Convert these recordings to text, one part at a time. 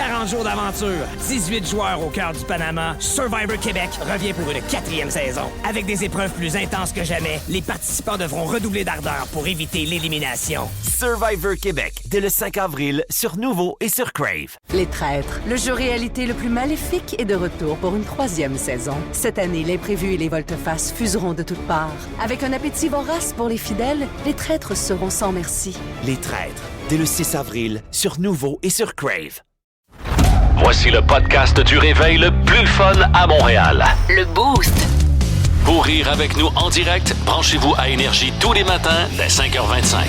40 jours d'aventure, 18 joueurs au cœur du Panama, Survivor Québec revient pour une 4e saison. Avec des épreuves plus intenses que jamais, les participants devront redoubler d'ardeur pour éviter l'élimination. Survivor Québec, dès le 5 avril, sur Nouveau et sur Crave. Les Traîtres, le jeu réalité le plus maléfique est de retour pour une 3e saison. Cette année, l'imprévu et les volte-face fuseront de toutes parts. Avec un appétit vorace pour les fidèles, les traîtres seront sans merci. Les Traîtres, dès le 6 avril, sur Nouveau et sur Crave. Voici le podcast du réveil le plus fun à Montréal. Le Boost. Pour rire avec nous en direct, branchez-vous à Énergie tous les matins dès 5h25.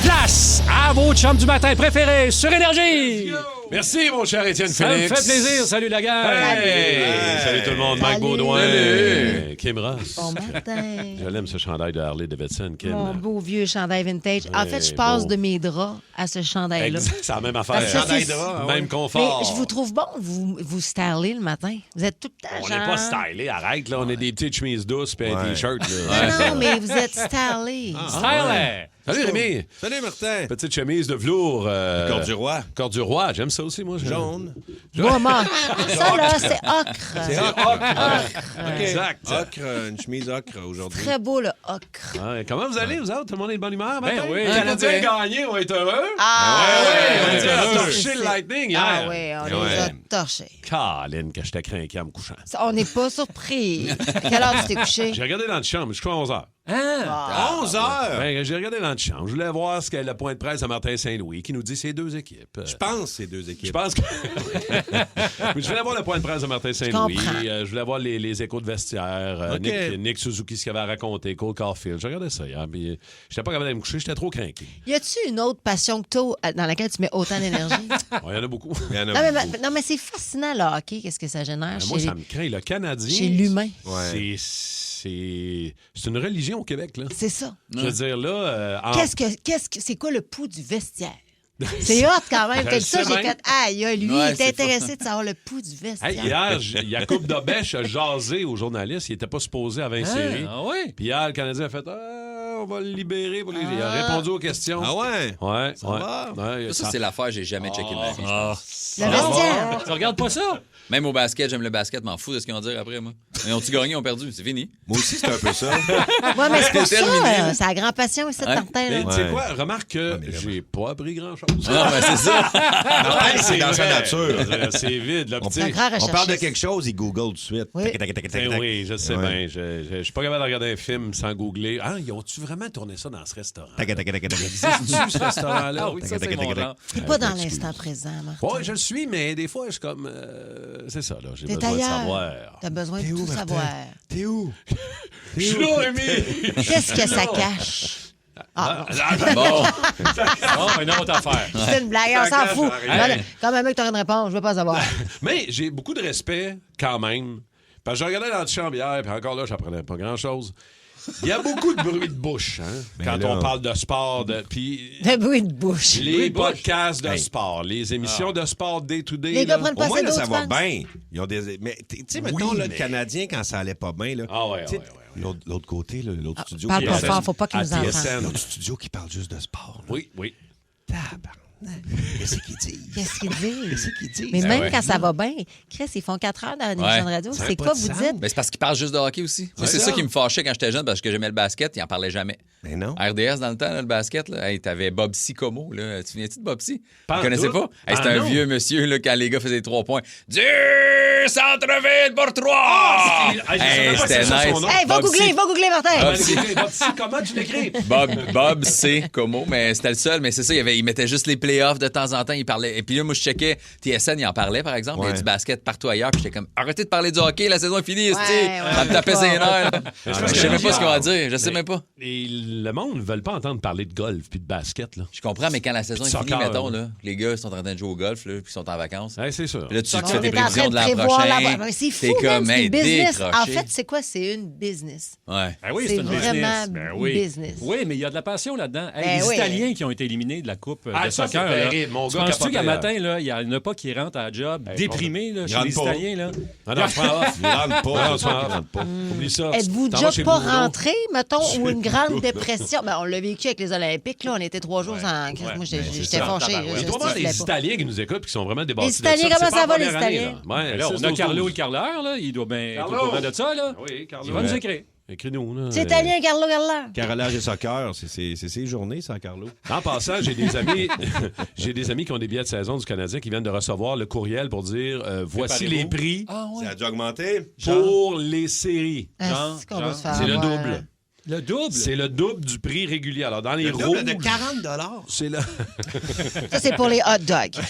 Place à vos chums du matin préférés sur Énergie! Merci, mon cher Étienne Ça Félix. me fait plaisir. Salut la gang! Hey! Salut tout le monde. Mike Baudouin. Salut. Kim Ross. Bon matin. Je l'aime, ce chandail de Harley Davidson, Kim. Mon beau vieux chandail vintage. En fait, je passe de mes draps à ce chandail-là. C'est la même affaire. Parce que Chandail c'est- drap, même Mais confort. je vous trouve bon, vous stylez le matin. Vous êtes tout le temps On genre... n'est pas stylé, arrête, là. On est des petites chemises douces et un T-shirt, là. Non, mais vous êtes stylé. Style! Salut, Rémi. Salut, Martin. Petite chemise de velours. Corde du roi. Corde du roi. J'aime ça aussi, moi. Jaune. Vraiment. Ça, là, c'est ocre. C'est ocre. Exact. Ocre, une chemise ocre aujourd'hui. Très beau, le ocre. Ouais, comment vous allez, vous autres? Tout le monde est de bonne humeur, Ben matin? oui. Les Canadiens ont gagné, on est heureux. Ah, on ouais, a ouais. torché le Lightning hier. Ah oui, on les a torchés. Caroline, que j'étais craqué en me couchant. On n'est pas surpris. À quelle heure tu t'es couché? J'ai regardé dans la chambre, je crois à 11h. Hein? 11 heures. Ben, j'ai regardé dans la chambre. Je voulais voir ce qu'est le point de presse à Martin Saint-Louis qui nous dit ces deux équipes. Je pense ces deux équipes. Je pense que. Mais je voulais voir le point de presse de Martin Saint-Louis. comprends. Je voulais voir les échos de vestiaire. OK. Nick Suzuki, ce qu'il avait raconté. Cole Caulfield. J'ai regardé ça hier. Puis j'étais pas capable d'aller me coucher. J'étais trop craqué. Y a-tu une autre passion que toi dans laquelle tu mets autant d'énergie? Il y en a beaucoup. Il y en a Non, mais, beaucoup. non, mais c'est fascinant, le hockey. Qu'est-ce que ça génère Moi, chez, ça me craint. Le Canadien. chez l'humain? Ouais. C'est une religion au Québec, là. C'est ça. Je veux dire, là. C'est quoi le pouls du vestiaire? C'est hot quand même. Je Fait que ça, sais j'ai bien. fait, aïe, lui, Ouais, il est c'est intéressé de savoir le pouls du vestiaire. Hey, hier, Jacob Dobèche a jasé aux journalistes. Il n'était pas supposé à 20 séries. Ah oui? Puis hier, le Canadien a fait on va le libérer. Pour les... Il a répondu aux questions. Ah ouais? Ouais, Ça ouais. va? Ouais, Ça, c'est l'affaire, j'ai jamais checké de ma vie. Ah. Le vestiaire. Tu regardes pas ça? Même au basket, j'aime le basket, m'en fous de ce qu'ils vont dire après, moi. Mais ont-ils gagné, ont perdu, c'est fini. Moi aussi, c'est un peu ça. Ouais, mais c'est pour ça. terminé. C'est la grande passion ici de Ouais. Martin. Mais là. tu sais Ouais. quoi? Remarque que mais là, j'ai pas appris grand-chose. Non, mais c'est ça. Martin, c'est dans sa vrai. nature. C'est vide, là. On petit. C'est un grand On parle de recherchiste. quelque chose, il google tout de suite. Oui. Tac, tac, tac, tac, Ben tac. oui, je sais Ouais. bien. Je suis pas capable de regarder un film sans googler. Ah, ils ont-tu vraiment tourné ça dans ce restaurant? Tac, tac, tac, tac, tac. Existe-tu, ce restaurant-là? Ah oui, ça, c'est mon genre. T'es pas dans l'instant présent, Martin. Oui, je le suis, mais des fois, je suis comme. C'est ça, là. J'ai T'es besoin de ailleurs. savoir. T'as besoin T'es de où, tout Martin? savoir. T'es où? Je suis là, Rémi! Qu'est-ce que ça cache? Ah, Bon, Oh, une autre affaire. c'est une blague, on s'en cache fout. rien. Comme un mec, t'aurais une réponse, je veux pas savoir. Mais j'ai beaucoup de respect quand même. Parce que je regardais dans la chambre hier, puis encore là, j'apprenais pas grand-chose. Il y a beaucoup de bruit de bouche, hein, quand là. on parle de sport. Puis Le bruit de bouche. les podcasts de Hey. sport, les émissions de sport day-to-day. Les gars là. prennent Au pas moins, assez là, d'eau, ça tu va penses? bien. Ils ont des... Mais tu sais, mettons, Oui, là, le mais- Canadien, quand ça allait pas bien, là. Ah ouais, tu sais, ouais, ouais. L'autre côté, là, l'autre studio. Parle qui pas parle- fort, faut pas qu'ils nous à entendent. TSN. L'autre studio qui parle juste de sport. là. Oui, oui. Tabarnak. Qu'est-ce qu'ils disent? Qu'est-ce qu'ils disent? Qu'est-ce qu'ils disent? Mais même ouais. quand ça va bien, Chris, ils font 4 heures dans l'émission Ouais. de radio. Ça a C'est pas quoi de vous sens. dites? ben, c'est parce qu'ils parlent juste de hockey aussi. Moi, c'est ça. ça qui me fâchait quand j'étais jeune, parce que j'aimais le basket, ils en parlaient jamais. Mais non. RDS dans le temps, là, le basket, là, hey, t'avais Bob C. Como, là. Tu te souviens-tu de Bob C? Pas Vous en connaissez tout. pas? Hey, c'était Ah, un non. vieux monsieur, là, quand les gars faisaient 3 points. Du centre-ville pour 3! Hey, c'était nice. Hey, va Bob googler, C. va googler, Martin! Bob C. Comment tu l'écris? Bob C. Como, mais c'était le seul. Mais c'est ça, il mettait juste les playoffs de temps en temps. Il parlait. Et puis là, moi, je checkais. TSN, il en parlait, par exemple. Il y a Ouais. du basket partout ailleurs. Puis j'étais comme, arrêtez de parler du hockey, la saison est finie, esti. ouais. Ça me tapait ses nerfs. là. pense Je que sais même les pas ce qu'on va gens- dire. Je sais Mais- même pas. Et le monde ne veut pas entendre parler de golf puis de basket, là. Je comprends, mais quand la saison est Puis finie, soccer, mettons, là. là, les gars sont en train de jouer au golf, là, puis ils sont en vacances. Ouais, c'est sûr. Puis là, tu On fais tes est en train prévisions de de l'an prévoir prochain. Mais c'est fou, T'es man, comme, c'est hey, une business. En décroché. fait, c'est quoi? C'est une business. Ouais. Ben oui, C'est c'est une business. vraiment Ben oui. business. Oui, mais il y a de la passion là-dedans. Hey, Ben les oui. Italiens qui ont été éliminés de la Coupe Ah, de ça, soccer cœur. là. terrible. Mon Tu gars penses-tu capotait, qu'à là. matin, là, il y en a pas qui rentrent à la job déprimés là, chez rentrent les pas. Italiens? Là? Non, je prends off. Il rentre pas. Non, tu prends off. rentre pas. Oublie ça. Êtes-vous T'en déjà vas chez pas Bruno. rentré, mettons, ou une grande dépression? Ben, on l'a vécu avec les Olympiques, là. On était 3 jours sans crise. Moi, j'étais fâchée. Il doit y avoir des Italiens qui nous écoutent et qui sont vraiment débattus. Les Italiens, comment ça va, les Italiens? Là, on a Carlo et Carleur, là. Il doit bien être au courant de ça, là. Oui, Carlo. Il va nous écrire. Écris-nous. Là. C'est italien, Carlo. Carrelage et soccer, c'est ses journées, ça, Carlo. En passant, j'ai des amis qui ont des billets de saison du Canadien qui viennent de recevoir le courriel pour dire voici les prix Ça a dû augmenter. pour les séries. Est-ce qu'on va se faire C'est le avoir? double. Le double? C'est le double du prix régulier. Alors, dans les Le rouges... double de 40 C'est le... Ça, c'est pour les hot dogs.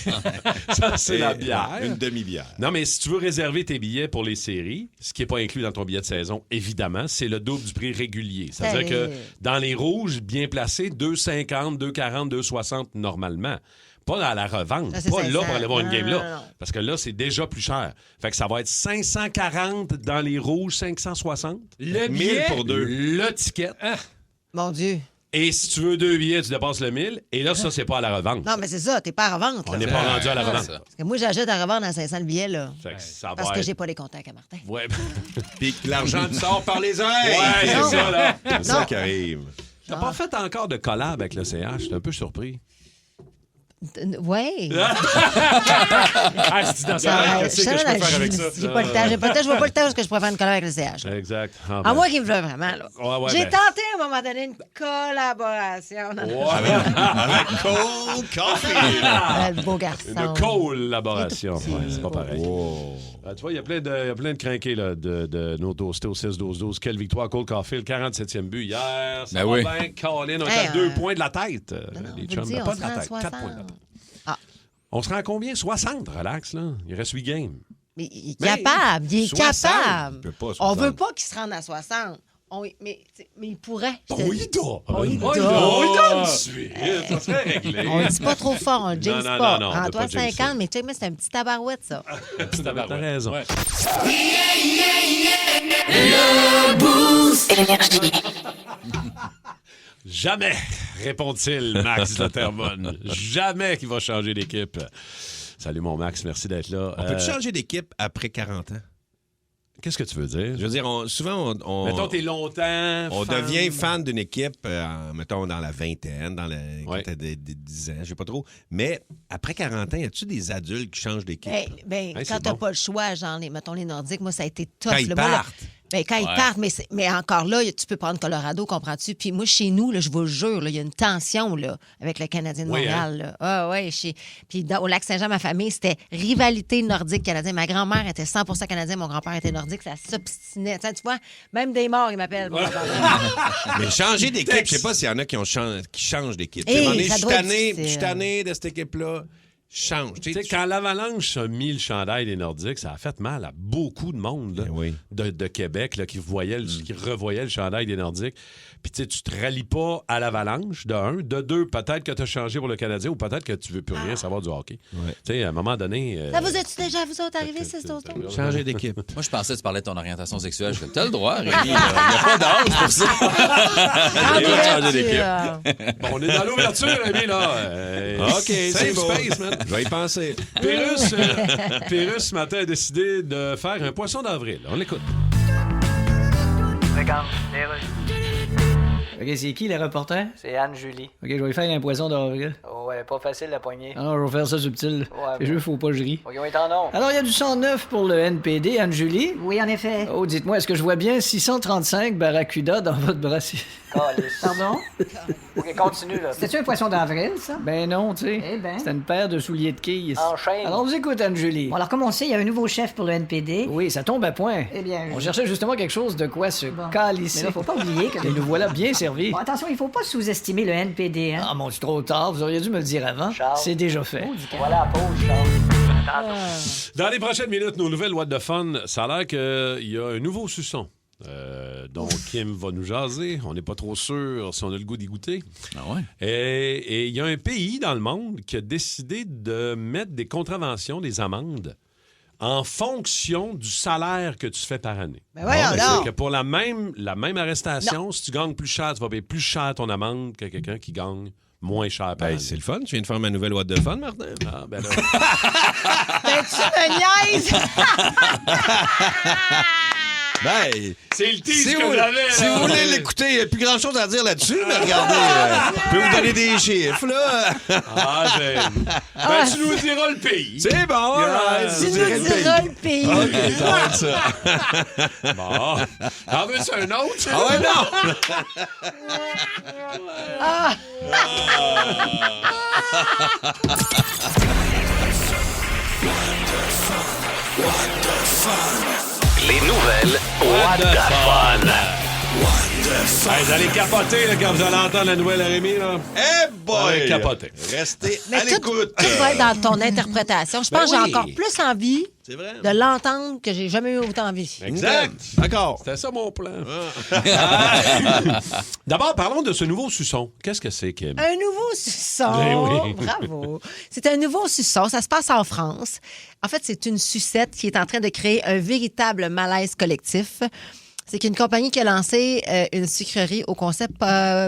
Ça, c'est la bière. Une demi-bière. Non, mais si tu veux réserver tes billets pour les séries, ce qui n'est pas inclus dans ton billet de saison, évidemment, c'est le double du prix régulier. C'est-à-dire que dans les rouges, bien placés, 2,50, 2,40, 2,60 normalement. Pas à la revente. Ça, c'est Pas 500. là pour aller voir une game Non, là. non. Parce que là, c'est déjà plus cher. Fait que ça va être 540 dans les rouges, 560. Le 1000 billet? pour 2. Le ticket. Mon Dieu. Et si tu veux 2 billets, tu dépasses le 1000. Et là, ça, c'est pas à la revente. Non, mais c'est ça, t'es pas à revente. On Là. n'est pas rendu à la revente. Parce que moi, j'achète à revente à 500 le billet, là. Fait que ça Parce va que être... j'ai pas les contacts à Martin. Ouais. Puis que l'argent te sort par les oreilles. Ouais, c'est Non. ça, là. C'est ça qui arrive. T'as pas fait encore de collab avec le CH? J'étais un peu surpris. Ouais. Ah, c'est dans ça. Qu'est-ce que je peux faire avec ça? J'ai pas le temps. Je vois pas le temps parce que je pourrais faire une collab avec le CH. là. Exact. Ah, À ben. moi qui me veut vraiment, là. Ouais, J'ai ben. tenté à un moment donné une collaboration. Avec Cold Coffee. Le beau garçon. Une collaboration. C'est tout petit. Ouais, c'est pas pareil. Tu vois, il y a plein de crinqués là, de nos toastés au 6-12-12. Quelle victoire, Cole Caulfield, 47e but hier. Ça Ben va oui. bien, Colin. On est Hey, à 2 points de la tête. non, Les vous chums. le dites, Pas on de se la rend à tête, 4 points de la 60. tête. Ah. On se rend à combien? 60, relax, là. Il reste 8 games. Mais il est Mais capable. Il est 60. capable. Il peut pas, On 60. veut pas qu'il se rende à 60. Mais il pourrait. je te Oh, dis. il doit. Oh, il Oh, doit. il donne suite. Ça serait réglé. On le dit pas trop fort, on le jinx Non, non, pas. non, non, on peut Rends-toi pas jinxer. 50, mais check, mais c'est un petit tabarouette, ça. T'as raison. Ouais. Jamais, répond-il, Max Letterman. Jamais qu'il va changer d'équipe. Salut, mon Max, merci d'être là. On peut changer d'équipe après 40 ans? Qu'est-ce que tu veux dire? Je veux dire, souvent, on Mettons, t'es longtemps. on fan. devient fan d'une équipe, mettons, dans la vingtaine, quand Ouais. t'as des 10 ans, je sais pas trop. Mais après 40 ans, y a-tu des adultes qui changent d'équipe? Hey, Quand c'est t'as bon. pas le choix, genre, mettons les Nordiques, moi, ça a été tough. Quand ils là. Moi, là, partent. quand ils partent, mais encore là, tu peux prendre Colorado, comprends-tu? Puis moi, chez nous, là, je vous le jure, là, il y a une tension là, avec le Canadien de Oui, Montréal. Là. Ah, ouais, puis au Lac-Saint-Jean, ma famille, c'était rivalité nordique-canadien. Ma grand-mère était 100% canadien, mon grand-père était nordique, ça s'obstinait. Tu vois, même des morts, ils m'appellent. mon grand-père. Mais changer d'équipe, je sais pas s'il y en a qui changent d'équipe. Tu sais, à un moment donné, ça je doit être suis tanné- difficile. je suis tanné de cette équipe-là. Change. Tu sais, quand l'Avalanche a mis le chandail des Nordiques, ça a fait mal à beaucoup de monde là, Ben oui. de Québec là, qui revoyait le chandail des Nordiques. Puis tu sais, tu te rallies pas à l'Avalanche, de un. De deux, peut-être que tu as changé pour le Canadien ou peut-être que tu veux plus rien savoir du hockey. Ouais. Tu sais, à un moment donné... Ça vous êtes déjà, vous autres, arrivés, c'est ce Changer d'équipe. Moi, je pensais que tu parlais de ton orientation sexuelle. Je fais, t'as le droit, Rémi. Il n'y a pas d'âge pour ça. Il va changer d'équipe. Bon, on est dans l'ouverture, Rémi, là. OK, c'est safe beau. space, man. Je vais y penser. Pérus, ce matin, a décidé de faire un poisson d'avril. On l'écoute. OK, c'est qui, le reporter? C'est Anne-Julie. OK, je vais lui faire un poisson d'avril. Ouais, pas facile la poignée. Ah non, je vais faire ça subtil. Ouais, C'est juste, faut pas que je ris. Ok, oui, t'en as. Alors, il y a du 109 pour le NPD, Anne-Julie? Oui, en effet. Oh, dites-moi, est-ce que je vois bien 635 barracudas dans votre brassière? Pardon? Ok, continue, là. C'était-tu un poisson d'avril, ça? Ben non, tu sais. Eh ben. C'était une paire de souliers de quilles. Enchaîne. Alors, on vous écoute, Anne-Julie. Bon, alors, comme on sait, il y a un nouveau chef pour le NPD. Oui, ça tombe à point. Eh bien, On cherchait justement quelque chose de quoi se calisser. Mais là, faut pas oublier que... Et nous voilà bien servis. Bon, attention, il faut pas sous-estimer le NPD, hein. Ah, mon Dieu, trop tard. Vous auriez dû me le dire avant. Charles. C'est déjà fait. Voilà, pause, Charles. Dans les prochaines minutes, nos nouvelles What the Fun, ça a l'air qu'il y a un nouveau suçon. Donc, Kim va nous jaser. On n'est pas trop sûr si on a le goût d'y goûter. Ah ouais? Et il y a un pays dans le monde qui a décidé de mettre des contraventions, des amendes, en fonction du salaire que tu fais par année. Ben voyons C'est donc. que pour la même arrestation, si tu gagnes plus cher, tu vas payer plus cher ton amende que quelqu'un qui gagne moins cher par année. C'est le fun. Tu viens de faire ma nouvelle What the Fun, Martin? Ah, ben là. Ben, tu me niaises! Ben, c'est le tease si que vous, j'avais. si vous voulez l'écouter, il n'y a plus grand-chose à dire là-dessus, mais regardez, je peux vous donner des chiffres, là. Ah, j'aime. Ben, tu nous diras le pays. C'est bon, right. Tu nous diras le pays. OK, ça va être ça. Bon. En veux-tu un autre? Ah ouais, non! Ah. Les nouvelles What the Fun. Hey, vous allez capoter là, quand vous allez entendre la nouvelle à Rémi. Là. Eh boy! Capoter. Restez Mais à l'écoute. tout va être dans ton interprétation. Je pense que j'ai encore plus envie de l'entendre que j'ai jamais eu autant envie. Exact. D'accord. C'était ça mon plan. D'abord, parlons de ce nouveau suçon. Qu'est-ce que c'est, Kim? Un nouveau suçon. Ben oui. Bravo. C'est un nouveau suçon. Ça se passe en France. En fait, c'est une sucette qui est en train de créer un véritable malaise collectif. C'est qu'une compagnie qui a lancé une sucrerie au concept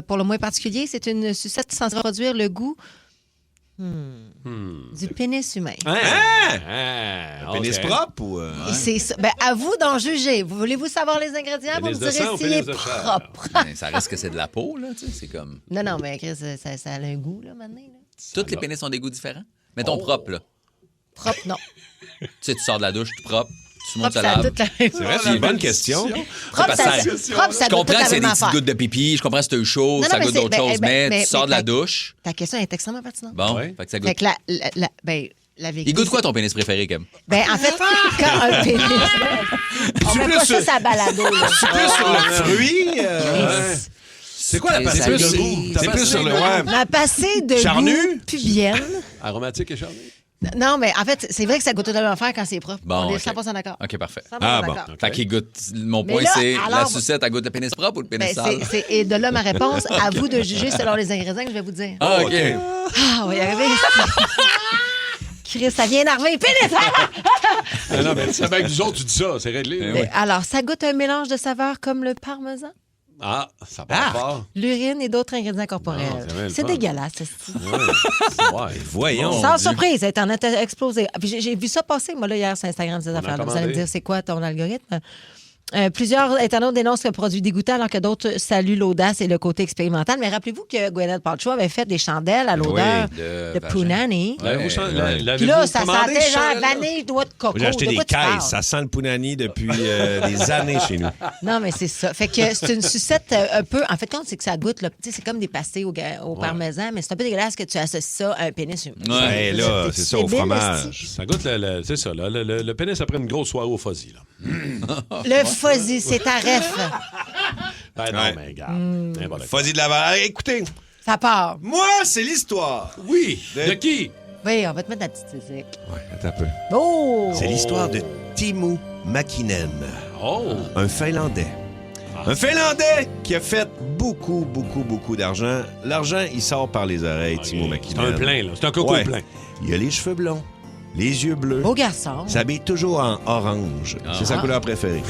pour le moins particulier. C'est une sucette censée produire le goût du pénis humain. Un pénis propre ou... C'est ça. Ben, à vous d'en juger. Voulez-vous savoir les ingrédients? Vous me Pénis de direz sang ou s'il pénis est de chair? propre. Ben, ça reste que c'est de la peau, là. Tu sais, c'est comme. Non, mais Chris, ça a un goût, là, maintenant. Là. Tous les pénis ont des goûts différents. Mettons propre, là. Propre, non. Tu sais, tu sors de la douche, tu propre. Tu montes Propre, à ça a la. toute la même C'est vrai, c'est une bonne question. Propre, ça Je goûte comprends toute la que c'est même des petites affaire. gouttes de pipi, je comprends que c'est eu chaud, Non, ça non, goûte mais d'autres c'est- choses, mais tu sors de la douche. Ta question est extrêmement pertinente. Bon, Ouais. fait que ça goûte. Fait que la vérité, Il goûte quoi ton pénis préféré, Kim? Ben, en fait, quand un pénis... on met pas ça sa balado, là. C'est plus sur le fruit. C'est quoi la Et passée ça de goûte. goût? C'est plus sur le... Ouais. Ma passée de Charnu? goût pubienne. Aromatique et charnu. Non, mais en fait, c'est vrai que ça goûte tout la même affaire quand c'est propre. Bon, On est ok. 100% d'accord. OK, parfait. 100% Ah, bon. d'accord. Fait qu'il goûte. Mon Mais point, là, c'est la alors- sucette, elle goûte le pénis propre ou le pénis Ben, sale? et de là ma réponse, à vous de juger selon les ingrédients que je vais vous dire. Ah, OK. Ah, on va y arriver. Chris, ça vient d'arriver. Pénis! Non, mais c'est bien que nous autres, tu dis ça, c'est réglé. là. Mais alors, ça goûte un mélange de saveurs comme le parmesan, Ah, ça part fort. l'urine et d'autres ingrédients corporels. Ah, c'est bien le C'est fun. dégueulasse, ce style. Ouais. Voyons. Sans surprise, Internet a explosé. Puis j'ai vu ça passer, moi, là, hier, sur Instagram, ces affaires-là. Vous allez me commandé. dire, c'est quoi ton algorithme? Plusieurs internautes dénoncent le produit dégoûtant alors que d'autres saluent l'audace et le côté expérimental. Mais rappelez-vous que Gwyneth Paltrow avait fait des chandelles à l'odeur de de vagin. Punani. L'avez-vous Puis là, ça commandé, sentait genre Charles? vanille, doigt de coco. J'ai acheté De des quoi tu parles? caisses. Ça sent le punani depuis des années chez nous. Non, mais c'est ça. Fait que c'est une sucette un peu... En fait, quand c'est que ça goûte, là, tu sais, c'est comme des pastés au parmesan, mais c'est un peu dégueulasse que tu associes ça à un pénis humain. Ouais, là, c'est ça, au débile, fromage. Ça goûte, c'est ça, là, le pénis après une grosse soirée au fuzzy. Là. Le fuzzy, c'est ta ref. Ben non, Ouais. mais regarde. N'importe quoi. Fuzzy de Laval. Écoutez, Ça part. moi, c'est l'histoire. Oui, de qui? Oui, on va te mettre la petite musique. Ouais, attends un peu. Oh! C'est l'histoire de Timo Mäkinen, Oh! un Finlandais. Un Finlandais qui a fait beaucoup d'argent. L'argent, il sort par les oreilles, Timo C'est Mäkinen. un plein, là. C'est un coco Ouais. plein. Il a les cheveux blonds, les yeux bleus. Beau garçon. Il s'habille toujours en orange. C'est sa couleur préférée.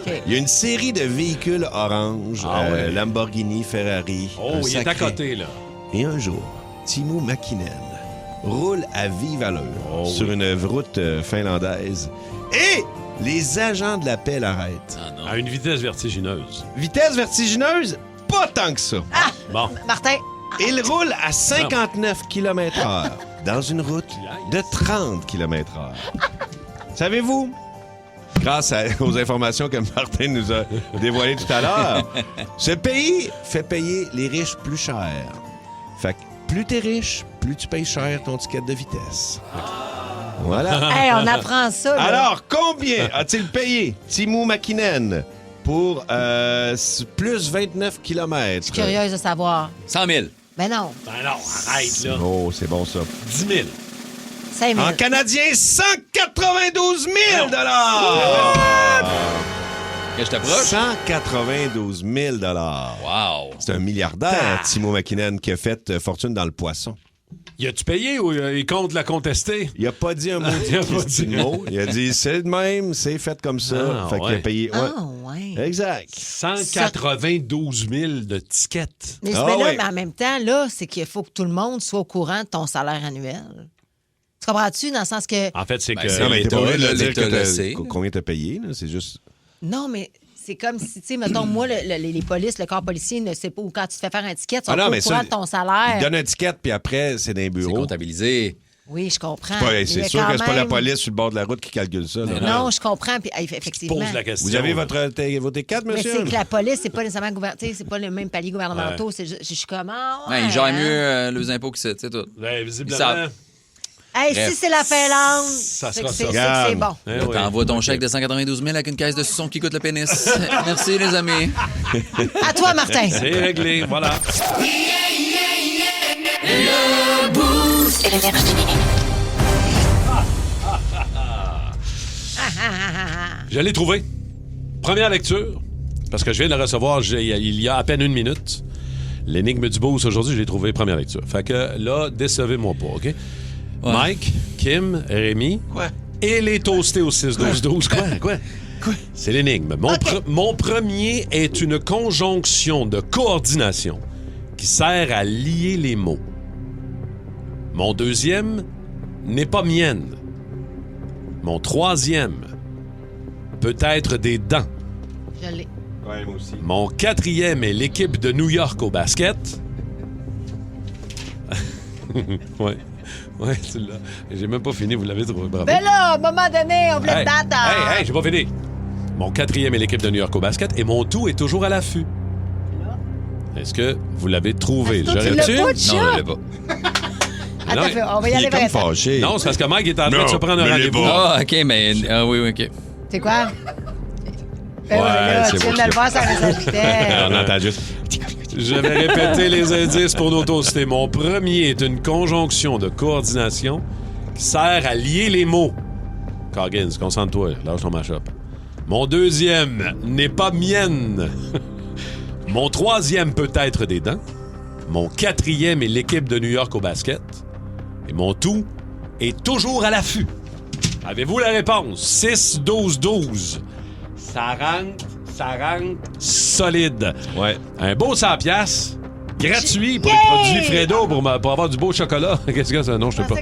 OK. Il y a une série de véhicules orange, Ah ouais. Lamborghini, Ferrari. Oh, un il est à sacré. côté, là. Et un jour, Timo Mäkinen roule à vive allure Oh sur oui. une route finlandaise et les agents de la paix l'arrêtent. Ah non. À une vitesse vertigineuse. Vitesse vertigineuse, pas tant que ça. Bon. Martin, Il roule à 59 km/h dans une route de 30 km/h. Savez-vous, grâce aux informations que Martin nous a dévoilées tout à l'heure, ce pays fait payer les riches plus cher. Fait que plus t'es riche, plus tu payes cher ton ticket de vitesse. Voilà. hey, on apprend ça. Là. Alors, combien a-t-il payé Timo Mäkinen pour plus 29 km? Je suis curieuse de savoir. 100 000. Ben non, Ben non, arrête, là. Oh, c'est bon ça. 10 000. 5 000. En canadien, 192 000 Que je t'approche? 192 000 Wow. C'est un milliardaire, Timo Mäkinen, qui a fait fortune dans le poisson. Y a-tu payé ou il compte la contester? Il a pas dit un mot Il a pas dit. Il a dit, c'est de même, c'est fait comme ça. Fait qu'il a payé. Ouais. Exact. 192 000 de tickets. Mais, mais en même temps, là, c'est qu'il faut que tout le monde soit au courant de ton salaire annuel. Tu comprends-tu? Dans le sens que... En fait, c'est que... Non, mais t'es pas obligé de dire l'État le sait. combien t'as payé, là. C'est juste... Non, mais... C'est comme si, tu sais, mettons, moi, les polices, le corps policier ne sait pas où quand tu te fais faire un ticket, tu vas au courant de ton salaire. Il donne un ticket, puis après, c'est dans les bureaux. C'est comptabilisé. Oui, je comprends. C'est sûr que c'est pas la police sur le bord de la route qui calcule ça. Là. Non, je comprends. Puis, effectivement. Pose la question. Vous avez vos T4, monsieur? Mais c'est que la police, c'est pas nécessairement c'est pas le même palier gouvernementaux. C'est je suis comme... Ils gèrent mieux les impôts que c'est tout. Visiblement... Hey, si c'est la Finlande, ça c'est sera que ça. c'est bon. T'envoies ton chèque de 192 000 avec une caisse de suçon qui coûte le pénis. Merci, les amis. À toi, Martin. C'est réglé, voilà. Le Boost. Je l'ai trouvé. Première lecture, parce que je viens de le recevoir il y a à peine 1 minute. L'énigme du Boost aujourd'hui, je l'ai trouvé première lecture. Fait que là, décevez-moi pas, OK? Ouais. Mike, Kim, Rémi. Quoi? Et les toastés au 6-12-12. Quoi? C'est l'énigme. Mon premier est une conjonction de coordination qui sert à lier les mots. Mon deuxième n'est pas mienne. Mon troisième peut être des dents. Je l'ai. Ouais, moi aussi. Mon quatrième est l'équipe de New York au basket. Ouais, tu l'as. J'ai même pas fini, vous l'avez trouvé, bravo. Ben là, à un moment donné, on voulait te battre. Hey, j'ai pas fini. Mon quatrième est l'équipe de New York au basket et mon tout est toujours à l'affût. Est-ce que vous l'avez trouvé? Tu l'as pas, Non, je l'ai pas. Attends, on va y aller vrai. Fâché. Non, c'est parce que Mike est en train de se prendre un rendez-vous. Ah, OK, mais... oui, OK. C'est quoi? Ben là, tu viens de le voir, ça s'ajoutait. On entend juste... Je vais répéter les indices pour nos toastés. Mon premier est une conjonction de coordination qui sert à lier les mots. Coggins, concentre-toi, lâche ton mash-up. Mon deuxième n'est pas mienne. Mon troisième peut être des dents. Mon quatrième est l'équipe de New York au basket. Et mon tout est toujours à l'affût. Avez-vous la réponse? 6-12-12. Ça rentre solide. Ouais. Un beau 100$. Gratuit pour les produits Fredo pour avoir du beau chocolat. Qu'est-ce que c'est? Non, je peux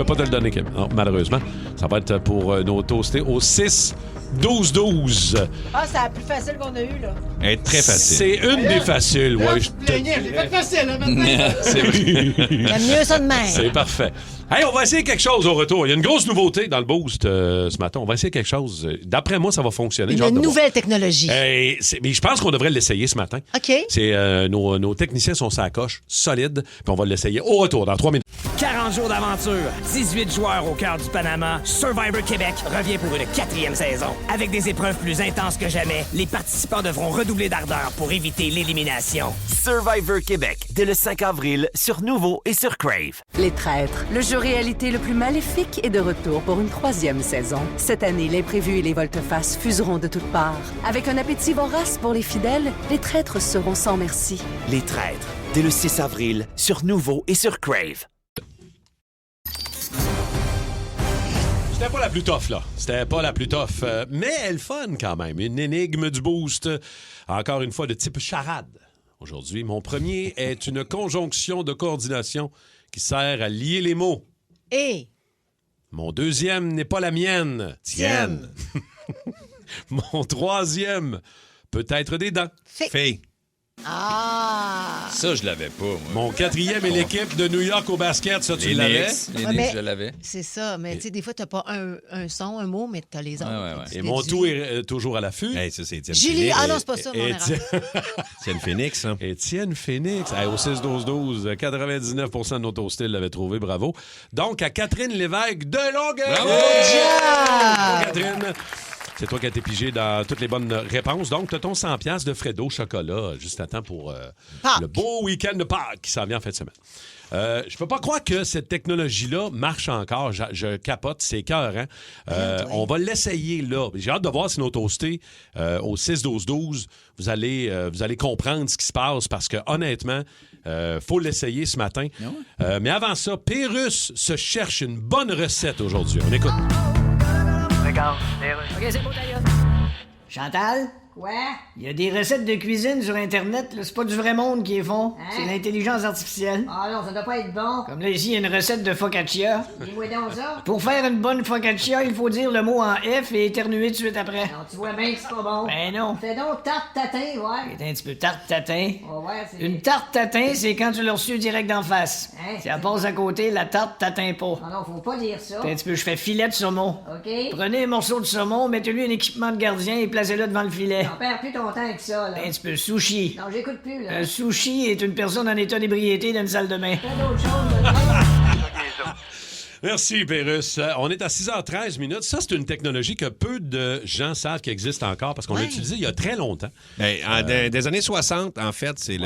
pas te le donner, Kim. Non, malheureusement. Ça va être pour nos toastés au 6-12-12. Ah, c'est la plus facile qu'on a eue, là. Elle est très facile. C'est une des faciles, ouais. Je l'ai fait facile, hein, maintenant. C'est vrai. J'aime mieux ça de même. C'est parfait. Hey, on va essayer quelque chose au retour. Il y a une grosse nouveauté dans le Boost ce matin. On va essayer quelque chose. D'après moi, ça va fonctionner. Une nouvelle technologie. Mais je pense qu'on devrait l'essayer ce matin. OK. C'est nos techniciens sont sur la coche, solides, puis on va l'essayer au retour dans 3 minutes. 40 jours d'aventure, 18 joueurs au cœur du Panama, Survivor Québec revient pour une 4e saison. Avec des épreuves plus intenses que jamais, les participants devront redoubler d'ardeur pour éviter l'élimination. Survivor Québec, dès le 5 avril, sur Nouveau et sur Crave. Les Traîtres, le jeu réalité le plus maléfique est de retour pour une 3e saison. Cette année, l'imprévu et les volte-face fuseront de toutes parts. Avec un appétit vorace pour les fidèles, les traîtres seront sans merci. Les Traîtres, dès le 6 avril, sur Nouveau et sur Crave. C'était pas la plus tough, là. C'était pas la plus tough, mais elle fun quand même. Une énigme du Boost, encore une fois de type charade. Aujourd'hui, mon premier est une conjonction de coordination qui sert à lier les mots. Et Mon deuxième n'est pas la mienne. Tienne. Mon troisième peut être des dents. Fille. Ah! Ça, je l'avais pas, moi. Mon quatrième est l'équipe de New York au basket. Ça, tu l'avais? Les Ouais, Knicks, je l'avais. C'est ça, mais tu sais, des fois, t'as pas un son, un mot, mais t'as les autres. Ouais. Et mon tout est toujours à l'affût. Hey, ça, c'est Étienne Julie, Phoenix. ah non, c'est pas ça, mon erreur. Étienne Phoenix, hein? Étienne Phoenix. Hey, au 6-12-12, 99% de nos toastés l'avaient trouvé. Bravo. Donc, à Catherine Lévesque de Longueuil. Bravo! Bravo, Catherine. C'est toi qui as été pigé dans toutes les bonnes réponses. Donc, tu as ton 100$ de Fredo chocolat juste à temps pour le beau week-end de Pâques qui s'en vient en fin de semaine. Je peux pas croire que cette technologie-là marche encore. Je capote, c'est écœurant. On va l'essayer là. J'ai hâte de voir si nos toastés au 6-12-12, vous allez comprendre ce qui se passe parce que honnêtement, faut l'essayer ce matin. Mais avant ça, Pérus se cherche une bonne recette aujourd'hui. On écoute. Regarde, OK, c'est bon, d'ailleurs. Chantal? Quoi? Il y a des recettes de cuisine sur Internet, là. C'est pas du vrai monde qui les font. Hein? C'est l'intelligence artificielle. Ah non, ça doit pas être bon. Comme là, ici, il y a une recette de focaccia. Dis-moi donc ça. Pour faire une bonne focaccia, il faut dire le mot en F et éternuer tout de suite après. Non, tu vois bien que c'est pas bon. Ben non. Fais donc tarte tatin, ouais. C'est un petit peu tarte tatin. Oh, ouais, c'est... Une tarte tatin, c'est quand tu l'as reçu direct d'en face. Hein? Si elle passe à côté, la tarte tatin pas. Ah non, faut pas dire ça. Un petit peu, je fais filet de saumon. OK? Prenez un morceau de saumon, mettez-lui un équipement de gardien et placez-le devant le filet. J'en perds plus ton temps avec ça, là. Un petit peu, sushi. Non, j'écoute plus, là. Un sushi est une personne en état d'ébriété dans une salle de bain. Fais d'autres choses, là. Merci, Pérus. On est à 6h13 minutes. Ça, c'est une technologie que peu de gens savent qu'elle existe encore parce qu'on l'a utilisée il y a très longtemps. Des années 60, en fait, c'est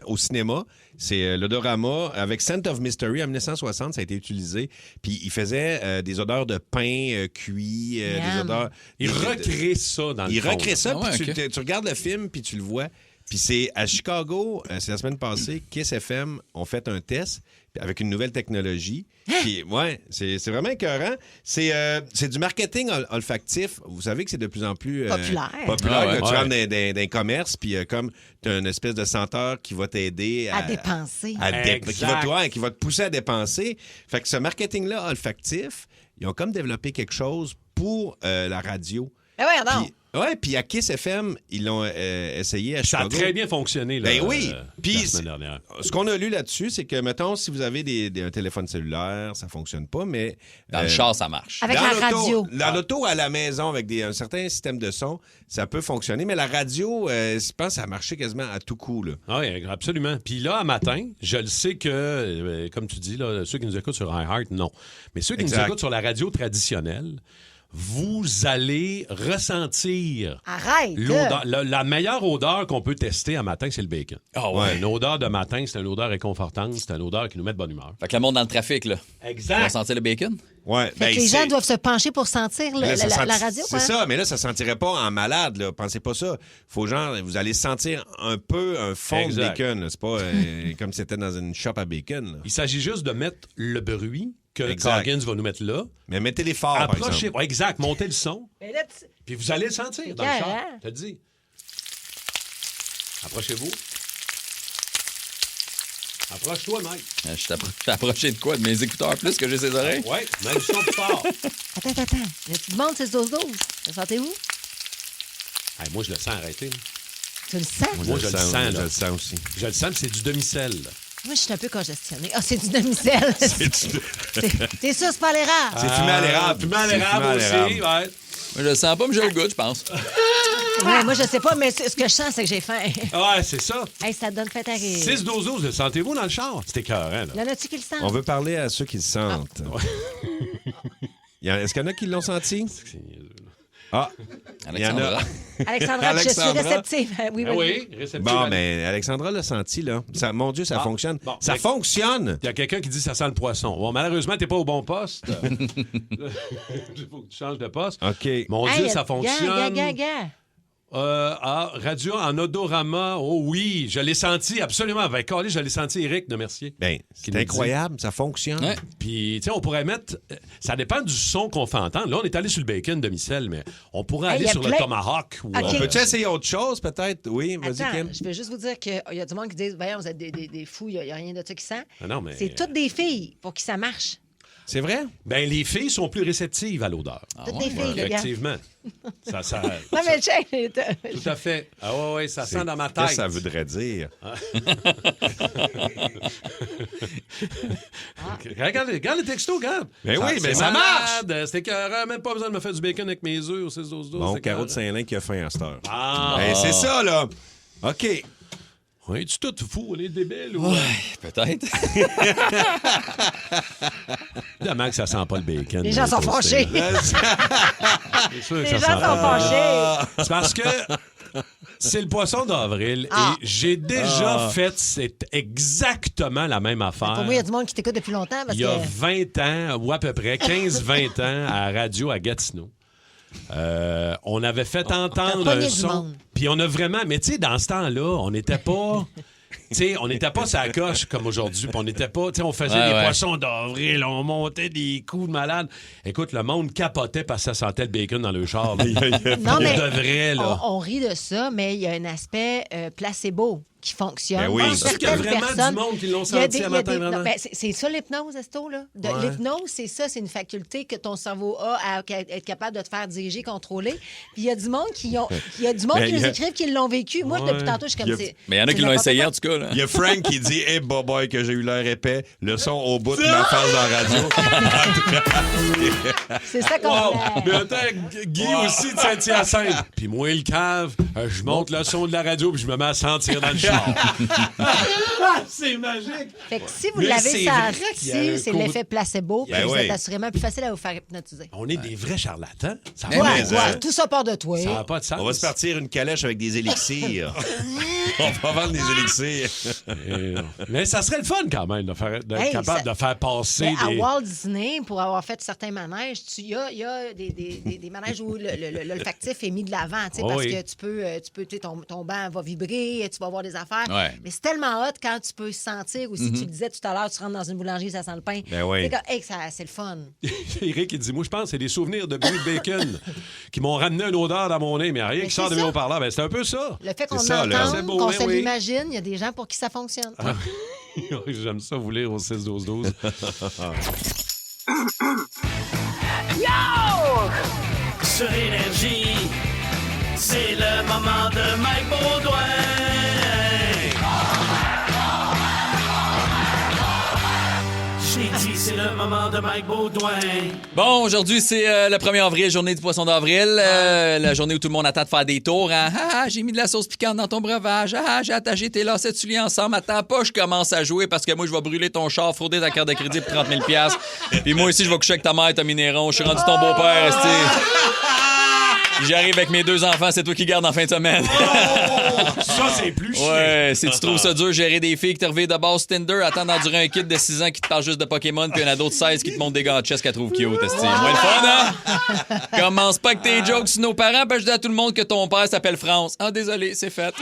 au cinéma. C'est l'odorama. Avec Scent of Mystery, en 1960, ça a été utilisé. Puis il faisait des odeurs de pain cuit, des odeurs... Il recrée ça dans le Il fond. recrée ça, Ah ouais, puis tu regardes le film, puis tu le vois. Puis c'est à Chicago, c'est la semaine passée, Kiss FM ont fait un test avec une nouvelle technologie. Puis, ouais, c'est vraiment écœurant. C'est du marketing olfactif. Vous savez que c'est de plus en plus Populaire. populaire. Tu rentres dans un commerce, puis comme tu as une espèce de senteur qui va t'aider À dépenser. qui va te pousser à dépenser. Fait que ce marketing-là olfactif, ils ont comme développé quelque chose pour la radio. Ben ouais, non. Puis à Kiss FM, ils l'ont essayé à Ça Chicago. a très bien fonctionné là, Ben oui. Puis la semaine dernière. ce qu'on a lu là-dessus, c'est que, mettons, si vous avez un téléphone cellulaire, ça fonctionne pas, mais... Dans le char, ça marche. Avec dans la l'auto- radio. Dans l'auto à la maison, avec un certain système de son, ça peut fonctionner. Mais la radio, je pense que ça a marché quasiment à tout coup. Là. Oui, absolument. Puis là, à matin, je le sais que, comme tu dis, là, ceux qui nous écoutent sur iHeart, non. Mais ceux qui nous écoutent sur la radio traditionnelle, vous allez ressentir Arrête! l'odeur. La meilleure odeur qu'on peut tester à matin, c'est le bacon. Ah ouais. Une odeur de matin, c'est une odeur réconfortante, c'est une odeur qui nous met de bonne humeur. Fait que le monde dans le trafic, là. Exact. On va sentir le bacon? Ouais. Fait que les gens doivent se pencher pour sentir Mais là, la radio, c'est quoi. ça, mais là, ça sentirait pas en malade. Là. Pensez pas ça. Faut vous allez sentir un peu un fond Exact. de bacon. Là. C'est pas comme si c'était dans une shop à bacon. Là. Il s'agit juste de mettre le bruit que Exact. Coggins va nous mettre là. Mais mettez-les forts, par Approchez, exemple. ouais, exact, montez le son, Mais là, puis vous allez le sentir dans le Yeah, char. hein? Je te le dis. Approchez-vous. Approche-toi, Mike. Je suis approché de quoi? De mes écouteurs plus que j'ai ses oreilles? Oui, même le son plus fort. Attends. Y a-tu du monde, 6-12-12? Le sentez-vous? Hey, moi, je le sens arrêter. Là. Tu le sens? Moi, je le sens. Là. Je le sens aussi. Je le sens, puis c'est du demi-sel. là. Moi, je suis un peu congestionnée. Ah, c'est du demi-sel. T'es sûr, c'est pas l'érable? C'est fumé à l'érable. Fumé à l'érable aussi, ouais. Je le sens pas, mais j'ai le goût, je pense. Ouais, moi, je sais pas, mais ce que je sens, c'est que j'ai faim. Ouais, c'est ça. Hey, ça te donne fait à rire. 6-12-12, le sentez-vous dans le char? C'est écœurant, là. Y en a-tu qui le sentent? On veut parler à ceux qui le sentent. Est-ce qu'il y en a qui l'ont senti? Ah, il y en a. Alexandra, je suis réceptive. Oui, Ah vas-y. oui, réceptive. Bon, mais Alexandra l'a senti, là. Mon Dieu, ça fonctionne. Bon, ça fonctionne! Il y a quelqu'un qui dit que ça sent le poisson. Bon, malheureusement, t'es pas au bon poste. Il faut que tu changes de poste. OK. Mon Hey, Dieu, ça fonctionne. Gars. Radio en odorama. Oh oui, je l'ai senti absolument. Ben, calé, je l'ai senti, Éric de Mercier. Ben, c'est incroyable, ça fonctionne. Ouais. Puis, tu sais, on pourrait mettre... Ça dépend du son qu'on fait entendre. Là, on est allé sur le bacon demi-sel, mais on pourrait Hey, aller y a sur plein- le tomahawk. Ou, OK. On peut-tu essayer autre chose, peut-être? Oui, vas-y, Attends, Kim. je veux juste vous dire qu'il y a du monde qui dit voyons, vous êtes des fous, il n'y a rien de ça qui sent. Ah non, mais... C'est toutes des filles pour qui ça marche. C'est vrai? Ben, les filles sont plus réceptives à l'odeur. Toutes des filles, les gars. Effectivement. ça, Non, mais check. tout à fait. Ah ouais, ça sent dans ma Qu'est-ce tête. que ça voudrait dire? Regarde le texto, regarde. Ben oui, mais c'est ça marche. malade. C'était écœurant. Même pas besoin de me faire du bacon avec mes œufs au 6-12-12. Bon, c'est Caro de écœurant. Saint-Lin qui a faim à cette heure. Ah! Ben, c'est ça, là. OK. On est-tu tout fou? On est débiles? Ou... Ouais, peut-être. Évidemment que ça sent pas le bacon. Les gens sont fâchés. C'est sûr que Les ça gens sent sont pas. fâchés. C'est parce que c'est le poisson d'avril et j'ai déjà fait exactement la même affaire. Pour moi, il y a du monde qui t'écoute depuis longtemps. Parce Il y a que... 20 ans, ou à peu près 15-20 ans, à la radio à Gatineau. On avait fait entendre un son. Puis on a vraiment... Mais tu sais, dans ce temps-là, on n'était pas... Tu sais, on n'était pas sa coche comme aujourd'hui. Puis on n'était pas... Tu sais, on faisait des poissons d'avril, on montait des coups de malade. Écoute, le monde capotait parce que ça sentait le bacon dans le char. Non, mais de vrai, là. On rit de ça, mais il y a un aspect placebo qui fonctionne. Ben oui. Parce qu'il y a vraiment du monde qui l'ont senti à matin, vraiment. C'est ça l'hypnose, Esto, là. L'hypnose, c'est ça, c'est une faculté que ton cerveau a à être capable de te faire diriger, contrôler. Puis il y a du monde qui nous écrivent qui l'ont vécu. Moi, depuis tantôt, je suis comme... Mais il y en a qui l'ont essayé, en tout cas. Là. Il y a Frank qui dit « Hey, boy, que j'ai eu l'air épais. Le son au bout de ma face dans la radio. » C'est ça qu'on fait. Mais attends, Guy aussi de Saint-Hyacinthe. Puis moi, le cave, je monte le son de la radio puis je me mets à sentir dans le char. C'est magique. Fait que si vous Mais l'avez c'est vrai qu'il y a un senti, c'est côté- l'effet placebo, puis Ben vous oui. êtes assurément plus facile à vous faire hypnotiser. On est des vrais charlatans. Ça Mais va mais, Tout ça part de toi. Ça n'a pas de sens. On va se partir une calèche avec des élixirs. On va vendre des élixirs. Mais ça serait le fun quand même d'être Hey, capable ça- de faire passer Mais à des... Walt Disney, pour avoir fait certains manèges, il y a des manèges où l'olfactif est mis de l'avant, tu sais, Oh parce oui. que tu peux tu sais, ton banc va vibrer, tu vas voir des affaires. Ouais. Mais c'est tellement hot quand tu peux sentir aussi. Tu le disais tout à l'heure, tu rentres dans une boulangerie, ça sent le pain. Ben oui. C'est comme, hey, c'est le fun. Eric, il dit, moi, je pense que c'est des souvenirs de bruit de bacon qui m'ont ramené une odeur dans mon nez, mais rien Mais qui sort de c'est mes ça. haut-parleurs. Ben, c'est un peu ça. Le fait qu'on C'est ça, là. entende, C'est beau, qu'on hein, se oui. l'imagine, il y a des gens pour qui ça fonctionne. J'aime ça vous lire au 6-12-12. Sur Énergie, c'est le moment de Mike Baudouin. J'ai dit, c'est le moment de Mike Baudouin. Bon, aujourd'hui, c'est le 1er avril, journée du poisson d'avril. La journée où tout le monde attend de faire des tours. Hein? J'ai mis de la sauce piquante dans ton breuvage. J'ai attaché tes lacets de souliers ensemble. Attends pas, je commence à jouer parce que moi, je vais brûler ton char, frauder ta carte de crédit pour 30 000 $. Puis moi aussi, je vais coucher avec ta mère, Tommy Néron. Je suis rendu ton beau-père, esti. J'arrive avec mes 2 enfants, c'est toi qui gardes en fin de semaine. Ça, c'est plus chiant. Ouais, si tu trouves ça dur, gérer des filles qui te réveillent de base Tinder, attends d'endurer un kid de 6 ans qui te parle juste de Pokémon, puis un ado de 16 qui te montre des gants de chess qu'elle trouve cute, esti. Moi, le fun, hein? Commence pas avec tes jokes sur nos parents, puis je dis à tout le monde que ton père s'appelle France. Ah, désolé, c'est fait.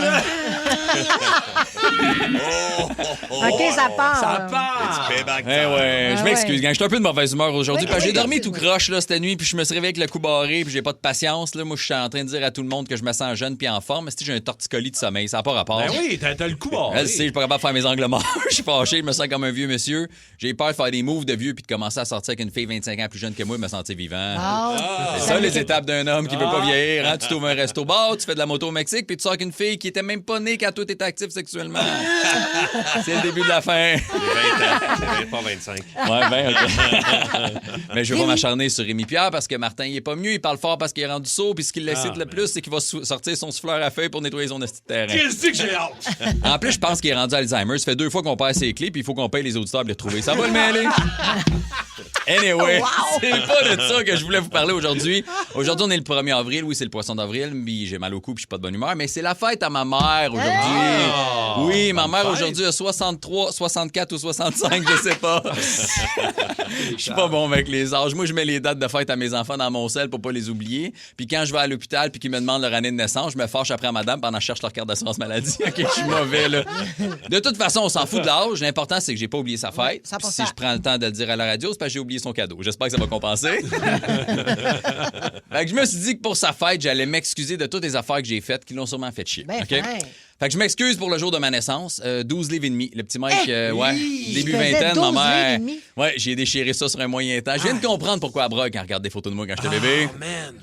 OK, ça part. Ça part. Je m'excuse, gang. Je suis un peu de mauvaise humeur aujourd'hui, Oui, parce que j'ai oui, dormi oui. tout croche là, cette nuit, puis je me suis réveillé avec le cou barré, puis j'ai pas de patience. Là. Moi, je suis en train de dire à tout le monde que je me sens jeune puis en forme, mais si j'ai un torticolis de sommeil, ça n'a pas rapport. Ben oui, t'as le coup barré. Elle sait, je suis pas capable de faire mes angles morts. Je suis fâché, je me sens comme un vieux monsieur. J'ai peur de faire des moves de vieux puis de commencer à sortir avec une fille 25 ans plus jeune que moi et me sentir vivant. C'est ça, les étapes d'un homme qui veut pas vieillir. Hein? Tu t'ouvres un resto bar, tu fais de la moto au Mexique puis tu sors avec une fille qui était même pas née quand toi t'étais actif sexuellement. C'est le début de la fin. C'est 20 ans. C'est pas 25. Ouais, OK. Mais je vais pas m'acharner sur Rémi Pierre parce que Martin, il est pas mieux. Il parle fort parce qu'il est rendu sourd. Puis ce qui l'excite le plus, c'est qu'il va sortir son souffleur à feuilles pour nettoyer son esti de terrain. Qu'est-ce que j'ai hâte? En plus, je pense qu'il est rendu Alzheimer. Ça fait 2 fois qu'on perd ses clés, puis il faut qu'on paye les auditeurs pour les retrouver. Ça va le mêler? Anyway, c'est pas de ça que je voulais vous parler aujourd'hui. Aujourd'hui, on est le 1er avril. Oui, c'est le poisson d'avril. Puis j'ai mal au cou, puis je suis pas de bonne humeur. Mais c'est la fête à ma mère aujourd'hui. Oui, ma mère aujourd'hui a 63, 64 ou 65, je sais pas. Je suis pas bon avec les âges. Moi, je mets les dates de fête à mes enfants dans mon sel pour pas les oublier. Puis quand je vais à l'hôpital puis qu'ils me demandent leur année de naissance, je me fâche après madame pendant que je cherche leur carte d'assurance maladie. OK, je suis mauvais, là. De toute façon, on s'en fout de l'âge. L'important, c'est que j'ai pas oublié sa fête. Puis si je prends le temps de le dire à la radio, c'est parce que j'ai oublié son cadeau. J'espère que ça va compenser. Fait que je me suis dit que pour sa fête, j'allais m'excuser de toutes les affaires que j'ai faites qui l'ont sûrement fait chier. Ben, OK? fin. Fait que je m'excuse pour le jour de ma naissance. 12 livres et demi. Le petit Mike, ouais, début je faisais vingtaine, 12 ma livres et mère. demi. Ouais, j'ai déchiré ça sur un moyen temps. Je viens de comprendre pourquoi elle brogue quand elle regarde des photos de moi quand j'étais bébé. Man.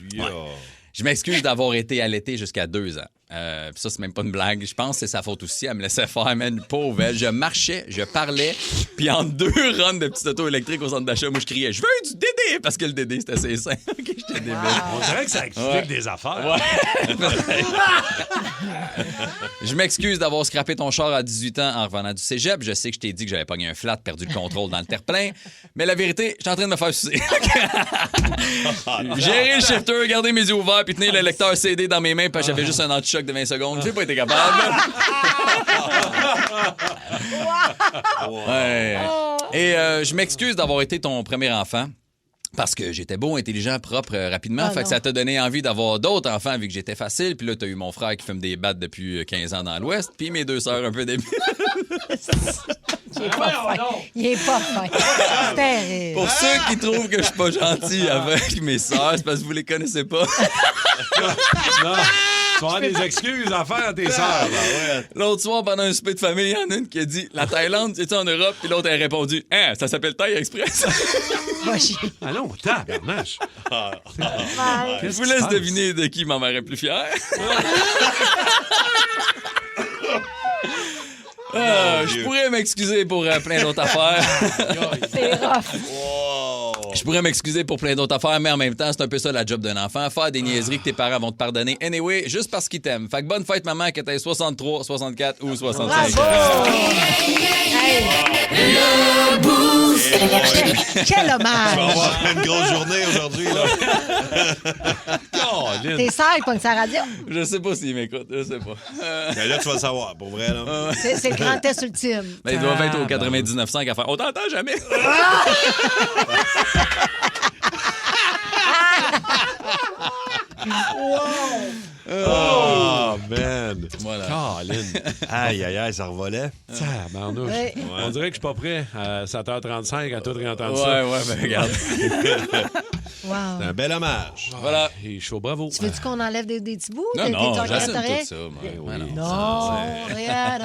Je m'excuse d'avoir été allaité jusqu'à 2 ans. Puis ça, c'est même pas une blague. Je pense que c'est sa faute aussi. Elle me laissait faire, man, pauvre elle. Je marchais, je parlais, puis en 2 runs de petites auto électriques au centre d'achat, moi, je criais « Je veux du Dédé! » Parce que le Dédé, c'était assez simple. On dirait que ça explique des affaires. Ouais. Je m'excuse d'avoir scrappé ton char à 18 ans en revenant du cégep. Je sais que je t'ai dit que j'avais pogné un flat, perdu le contrôle dans le terre-plein. Mais la vérité, je suis en train de me faire sucer. Gérer le shifter, garder mes yeux ouverts puis tenir le lecteur CD dans mes mains parce que j'avais juste un anti-choc de 20 secondes. J'ai pas été capable. Ouais. Et je m'excuse d'avoir été ton premier enfant. Parce que j'étais beau, intelligent, propre rapidement. Fait que ça t'a donné envie d'avoir d'autres enfants vu que j'étais facile. Puis là, t'as eu mon frère qui fume des battes depuis 15 ans dans l'Ouest. Puis mes 2 sœurs un peu début. Il est pas fin. Il est pas fin. C'est terrible. Pour ceux qui trouvent que je suis pas gentil avec mes sœurs, c'est parce que vous les connaissez pas. Non. Tu vas avoir des excuses à faire à tes sœurs. L'autre soir, pendant un souper de famille, il y en a une qui a dit « La Thaïlande, c'est-tu en Europe? » Puis l'autre a répondu « Hein, ça s'appelle Thaï Express. » Ah non, tabarnache. Je vous laisse deviner de qui m'en m'aurait plus fier. Je pourrais m'excuser pour plein d'autres affaires. C'est rough. Je pourrais m'excuser pour plein d'autres affaires, mais en même temps, c'est un peu ça la job d'un enfant. Faire des niaiseries que tes parents vont te pardonner anyway, juste parce qu'ils t'aiment. Fait que bonne fête, maman, que t'aies 63, 64 ou 65. Le boost. Quel hommage. Tu vas avoir une grosse journée aujourd'hui, là. T'es sœurs, ils pognent sa radio. Je sais pas s'ils m'écoutent, je sais pas. Mais là, tu vas le savoir, pour vrai, là. C'est le grand test ultime. Ben, ils doivent être au 99.5 à faire. On t'entend jamais. Oh, man. Voilà. Colin. Aïe, aïe, aïe, ça revolait. Tabarnouche. Ouais. On dirait que je suis pas prêt à 7h35 à tout réentendre ça. Ouais, ben regarde. Wow. C'est un bel hommage. Voilà. Et chaud, bravo. Tu veux-tu qu'on enlève des petits bous? Non, T'es j'assume correct? tout ça. moi. Non, rien.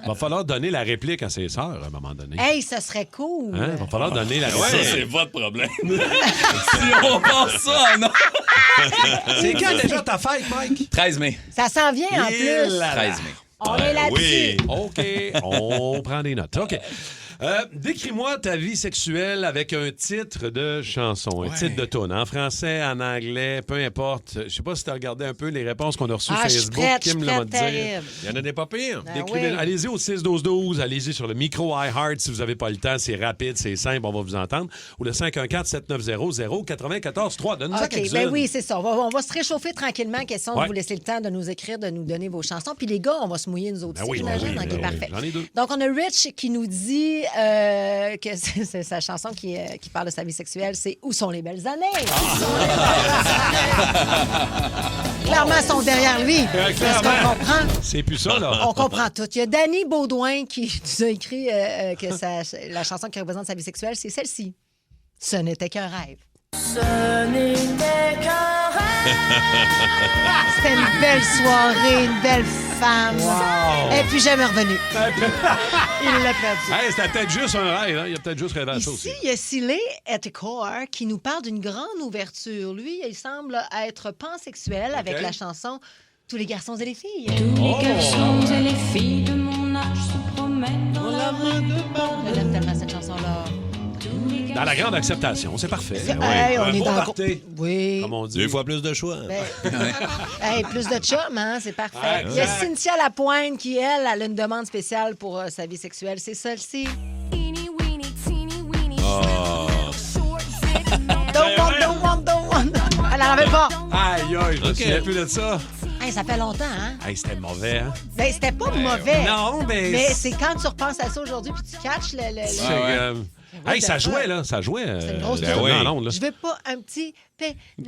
Va falloir donner la réplique à ses sœurs à un moment donné. Hey, ça serait cool. Hein? Va falloir donner la réplique. Ça, c'est votre problème. Si on pense ça, non. C'est quand déjà ta fête, Mike? 13 mai. Ça s'en vient en Et plus. là là. 13 mai. On est là-dessus. Oui. OK, on prend des notes. OK. Décris-moi ta vie sexuelle avec un titre de chanson, un titre de tune, en français, en anglais, peu importe. Je sais pas si tu as regardé un peu les réponses qu'on a reçues sur Je suis Facebook. prête, Kim je l'a suis dit. prête, terrible. Il y en a des pas pires. Décrivez- oui. Allez-y au 6-12-12, allez-y sur le micro iHeart si vous n'avez pas le temps, c'est rapide, c'est simple, on va vous entendre. Ou le 514-7900-943. Donne-nous ça OK, quelques-unes. ben oui, c'est ça. On va se réchauffer tranquillement. Question Ouais. de vous laisser le temps de nous écrire, de nous donner vos chansons. Puis les gars, on va se mouiller nous autres Ben aussi, oui, j'imagine. ben oui, OK, ben oui. parfait. J'en ai 2. Donc, on a Rich qui nous dit que c'est sa chanson qui parle de sa vie sexuelle, c'est « Où sont les belles années? » Clairement, elles sont derrière lui. Est-ce qu'on comprend? C'est plus ça, là. On comprend tout. Il y a Danny Baudouin qui nous a écrit que la chanson qui représente sa vie sexuelle, c'est celle-ci. « Ce n'était qu'un rêve. » Ce n'était qu'un rêve. C'était une belle soirée, une belle femme. Et puis jamais revenu. Il l'a perdu. Hey, c'était peut-être juste un rêve, hein? Il a peut-être juste rêvé à ça aussi. Ici, il y a Silé Etecor qui nous parle d'une grande ouverture. Lui, il semble être pansexuel avec la chanson Tous les garçons et les filles. Tous les garçons et les filles de mon âge se promènent dans la main de bande. Je l'aime tellement, cette chanson-là. Dans la grande acceptation, c'est parfait. Hey, on Un est beau dans party, Oui. comme on dit. 2 fois plus de choix. Hey, plus de chum, hein? C'est parfait. Ouais, Il y a exact. Cynthia Lapointe qui, elle a une demande spéciale pour sa vie sexuelle. C'est celle-ci. Don't want. Elle n'en avait pas. Aïe, aïe, je me souviens plus de ça. Hey, ça fait longtemps, hein? Hey, c'était mauvais, hein? Ben, c'était pas mauvais. non, mais- Mais c'est quand tu repenses à ça aujourd'hui puis tu catches le... C'est, hey, ça jouait, là. Ça jouait. C'est une grosse dans tune. l'onde, là. Je veux pas un petit...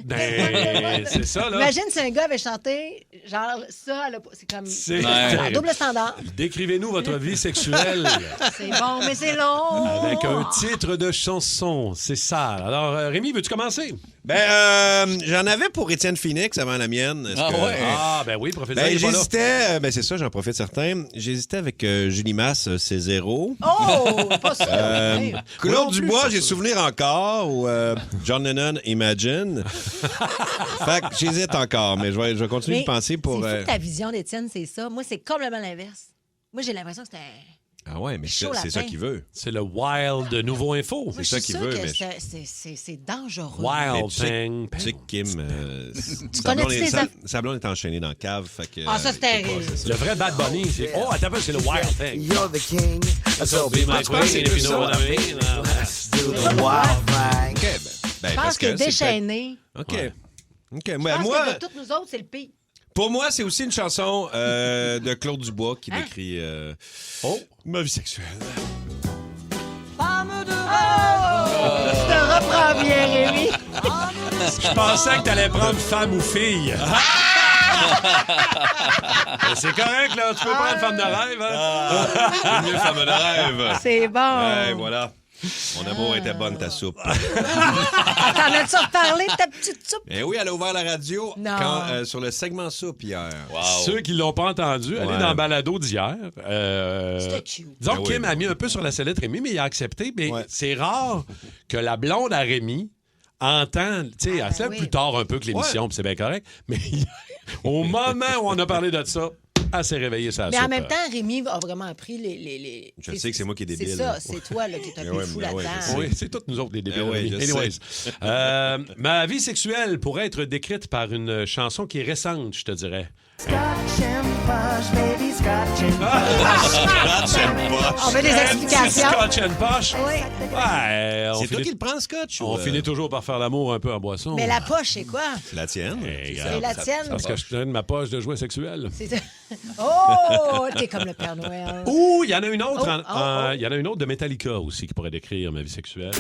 Ben, c'est ça, là. Imagine si un gars avait chanté, genre, ça, là, c'est comme... C'est un terrible. double standard. Décrivez-nous votre vie sexuelle C'est bon, mais c'est long. avec un titre de chanson. C'est ça. Alors, Rémi, veux-tu commencer? Ben, j'en avais pour Étienne Phoenix avant la mienne. Est-ce que- Ah, ben oui, professeur. Ben, il est pas là. j'hésitais, ben c'est ça, j'en profite certain. J'hésitais avec Julie Masse, c'est zéro. Oh, pas ça. Claude Dubois, j'ai souvenir encore, ou John Lennon, Imagine. Fait que j'hésite encore, mais je vais continuer Mais de penser pour... C'est fou que ta vision d'Étienne, c'est ça. Moi, c'est complètement l'inverse. Moi, j'ai l'impression que c'était Ah ouais, mais Chaud c'est ça lapin. qu'il veut. C'est le wild de Nouveau Info. Moi, C'est je ça suis qu'il sûre veut, que mais... c'est dangereux. Wild tu sais- thing. Tu sais que Kim, connais-tu les sa blonde est enchaînée dans la cave. Fait que, Ah, ça, c'est il peut terrible. pas- Le vrai Bad Bunny, c'est... Oh, attends un peu, c'est le wild thing. You're the king, so be my Je pense que c'est queen. les Pinot Bonami. Let's do the wild thing. OK, ben, Je parce pense que c'est déchaîné. peut-être- OK. Ouais. OK. Je Ben, pense moi, que de toutes nous autres, c'est le pire. pour moi, c'est aussi une chanson de Claude Dubois qui décrit ma vie sexuelle. Tu te reprends bien, Rémi. Je pensais que t'allais prendre femme ou fille. Mais c'est correct, là. Tu peux prendre femme de rêve, hein? C'est mieux femme de rêve. C'est bon. Ouais, voilà. Mon amour était bonne, ta soupe. T'en as-tu reparlé de ta petite soupe? Eh oui, elle a ouvert la radio Non. sur le segment soupe hier. Ceux qui l'ont pas entendu, allez Ouais. dans le balado d'hier. C'était cute. Disons que Ben Kim oui. a mis un peu sur la sellette Rémi, mais il a accepté. Mais Ouais. c'est rare que la blonde à Rémi entend, tu sais, elle se lève oui. plus tard un peu que l'émission, puis c'est bien correct. Mais au moment où on a parlé de ça, elle s'est réveillée sa Mais soupe. en même temps, Rémi a vraiment appris les... Je sais que c'est moi qui est débile. C'est ça, c'est toi là, qui est un Mais peu ouais, fou mais ouais, là-dedans. je sais. Oui, c'est toutes nous autres les débiles. Eh oui, Rémi. je Anyways. Ma vie sexuelle pourrait être décrite par une chanson qui est récente, je te dirais. Scotch and posh, baby, scotch and posh. On veut des explications. Scotch and poche. Oui. Ouais, on C'est toi finit, qui le prends, le scotch? on finit toujours par faire l'amour un peu en boisson. Mais la poche, c'est quoi? C'est la tienne. C'est la tienne. Parce que je donne ma poche de jouets sexuels. C'est- Oh, t'es comme le Père Noël. Ouh, il y en a une autre. Oh, Il y en a une autre de Metallica aussi qui pourrait décrire ma vie sexuelle.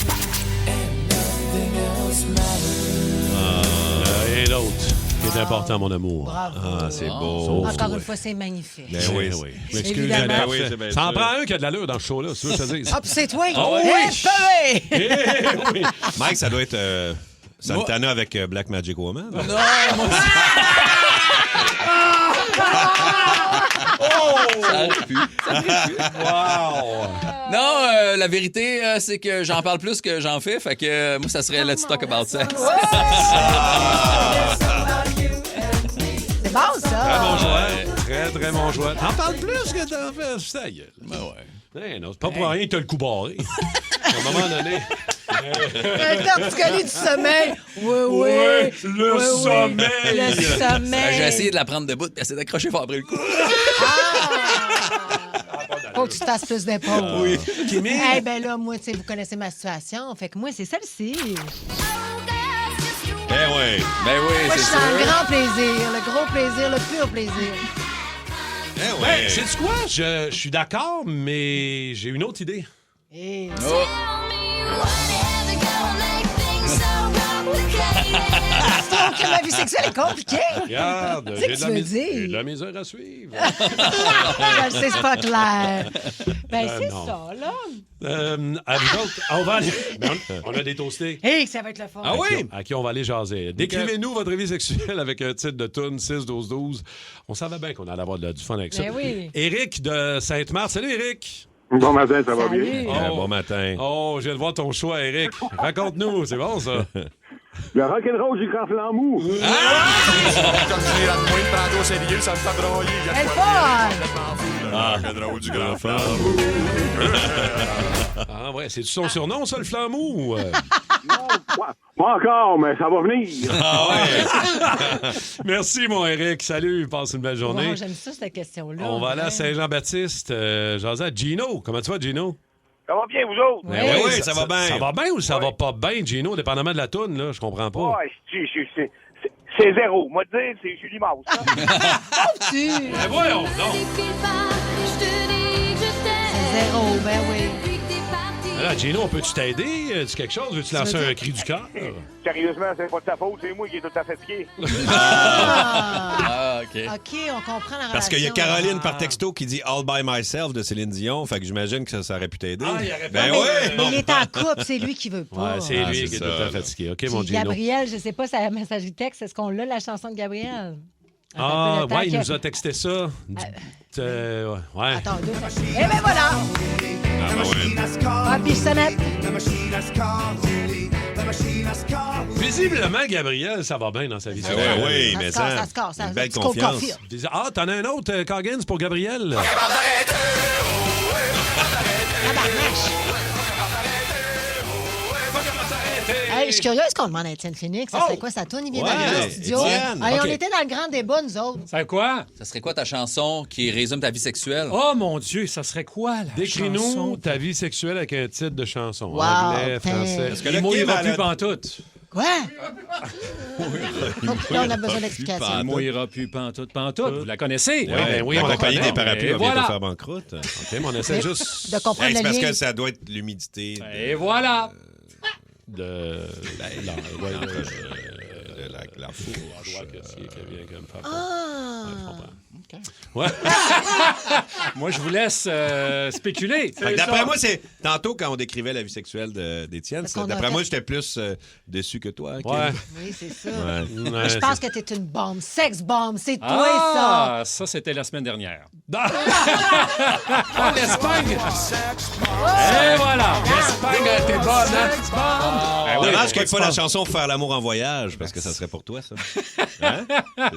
Et l'autre qui est important, mon amour. Bravo. Ah, c'est beau. Encore une fois, c'est magnifique. Ben oui. Je m'excuse, Évidemment. ben oui, oui, c'est bien ça en sûr. prend un qui a de l'allure dans ce show-là, si tu veux que je te dise. Ah, puis c'est toi. Ah oui. Eh, purée! Eh oui. Mike, ça doit être Santana avec Black Magic Woman. Non, moi aussi. Ça aurait pu. Wow! Non, la vérité, c'est que j'en parle plus que j'en fais. Fait que moi, ça serait Let's Talk About Sex. C'est bon, Très ça. bon choix. Très, très bon choix. T'en parles plus que t'en fais. C'est ta gueule. Ben ouais. Non, c'est pas pour rien que t'as le coup barré. À un moment donné. Un torticolis du sommeil. Oui, oui. Le sommeil. Le Ben, sommeil. j'ai essayé de la prendre debout et essayer d'accrocher fort après le coup. Faut que tu te fasses plus d'épaules. Oui. Kimi? Eh ben là, moi, tu sais, vous connaissez ma situation. Fait que moi, c'est celle-ci. Eh oui. Ben oui, Moi, je c'est suis dans le sûr. grand plaisir, le gros plaisir, le pur plaisir. Eh oui. Ben, sais-tu quoi? Je suis d'accord, mais j'ai une autre idée. Et... Oh. Donc, ma vie sexuelle est compliquée. Regarde, C'est que tu veux dire. j'ai de la misère à suivre. Je le sais, c'est pas clair. Ben, c'est non. ça, là. À vous autres, on va aller. Ben, on a des toastés. Hey, ça va être le fun. Ah oui? À qui on va aller jaser. Décrivez-nous votre vie sexuelle avec un titre de tune 6-12-12. On savait bien qu'on allait avoir du fun avec ça. Ben oui. Éric de Sainte-Marthe. Salut, Éric. Bon matin, ça va bien? Salut. Bon matin. Oh, je viens de voir ton choix, Éric. Raconte-nous, c'est bon, ça? Le rock'n'roll du Grand Flambeau. Elle fun. Ah ouais, c'est son surnom, ça, le flambeau? ou, Pas encore, mais ça va venir. Ah ouais. Merci, mon Éric. Salut, passe une belle journée. Wow, j'aime ça, cette question-là. On va aller à Ouais. Saint-Jean-Baptiste. Jaser à Gino. Comment tu vas, Gino? Ça va bien, vous autres? Ben oui, ça va bien. Ça va bien ou ça va pas bien, Gino, dépendamment de la toune, là? Je comprends pas. Ouais, c'est zéro. Moi, te dire, c'est Julie Maus. Tu... Ben voyons, non. C'est zéro, ben oui. Alors, Gino, on peut-tu t'aider? Dis quelque chose? Veux-tu lancer un cri du cœur? Sérieusement, c'est pas de ta faute, c'est moi qui est tout à fatigué. Ah. OK. OK, on comprend la relation. Parce qu'il y a Caroline par texto qui dit All by myself de Céline Dion. Fait que j'imagine que ça aurait pu t'aider. Ah, il aurait Ben pas- oui. Mais il est en couple, c'est lui qui veut pas. Ouais, c'est Ah, lui c'est qui est ça, tout à là. fatigué. OK, Puis mon Gino. Gabriel, je sais pas, sa messagerie texte, est-ce qu'on l'a, la chanson de Gabriel? Ah, Attends un peu, le ouais, il temps nous a texté ça. Ouais. Attends, 2 secondes. Eh ben voilà! Ah, ben ouais. Ah, puis sonnette. Visiblement, Gabriel, ça va bien dans sa vie. Ah ouais, oui, Ça mais se casse, ça se casse. une belle Tu confiance. confirmes. Ah, t'en as un autre, Coggins, pour Gabriel? Hey, je suis curieuse qu'on demande à Étienne Phoenix. Ça serait quoi sa toune? Il vient d'arriver au studio. Étienne. Hey, on OK. était dans le grand débat, nous autres. C'est quoi? Ça serait quoi ta chanson qui résume ta vie sexuelle? Oh mon Dieu, ça serait quoi la Décris-nous chanson? ta vie sexuelle avec un titre de chanson. Wow, Anglais, français. Parce que là, il mouillera plus pantoute. Quoi? Là, on a besoin d'explications. Il mouillera plus pantoute. Vous la connaissez? Oui, la on la compagnie connaît. des parapluies Et va bientôt voilà. faire banqueroute. OK, mais on essaie juste de comprendre C'est le parce lien. que ça doit être l'humidité. Et voilà. de... La fourche. Ouais. Moi, je vous laisse spéculer. Fait que d'après moi, c'est tantôt quand on décrivait la vie sexuelle d'Étienne, Parce qu'on d'après a moi, fait- j'étais plus déçu que toi. Kim. Ouais. Oui, c'est ça. Ouais. Mais je pense que t'es une bombe. Sex bombe, c'est toi Ah, ça, c'était la semaine dernière. Oh, l'Espagne! Et voilà. L'Espagne, t'es bonne, hein? Ben oui, dommage qu'il n'y ait tu pas la penses? chanson Faire l'amour en voyage, parce que ça serait pour toi, ça. Hein?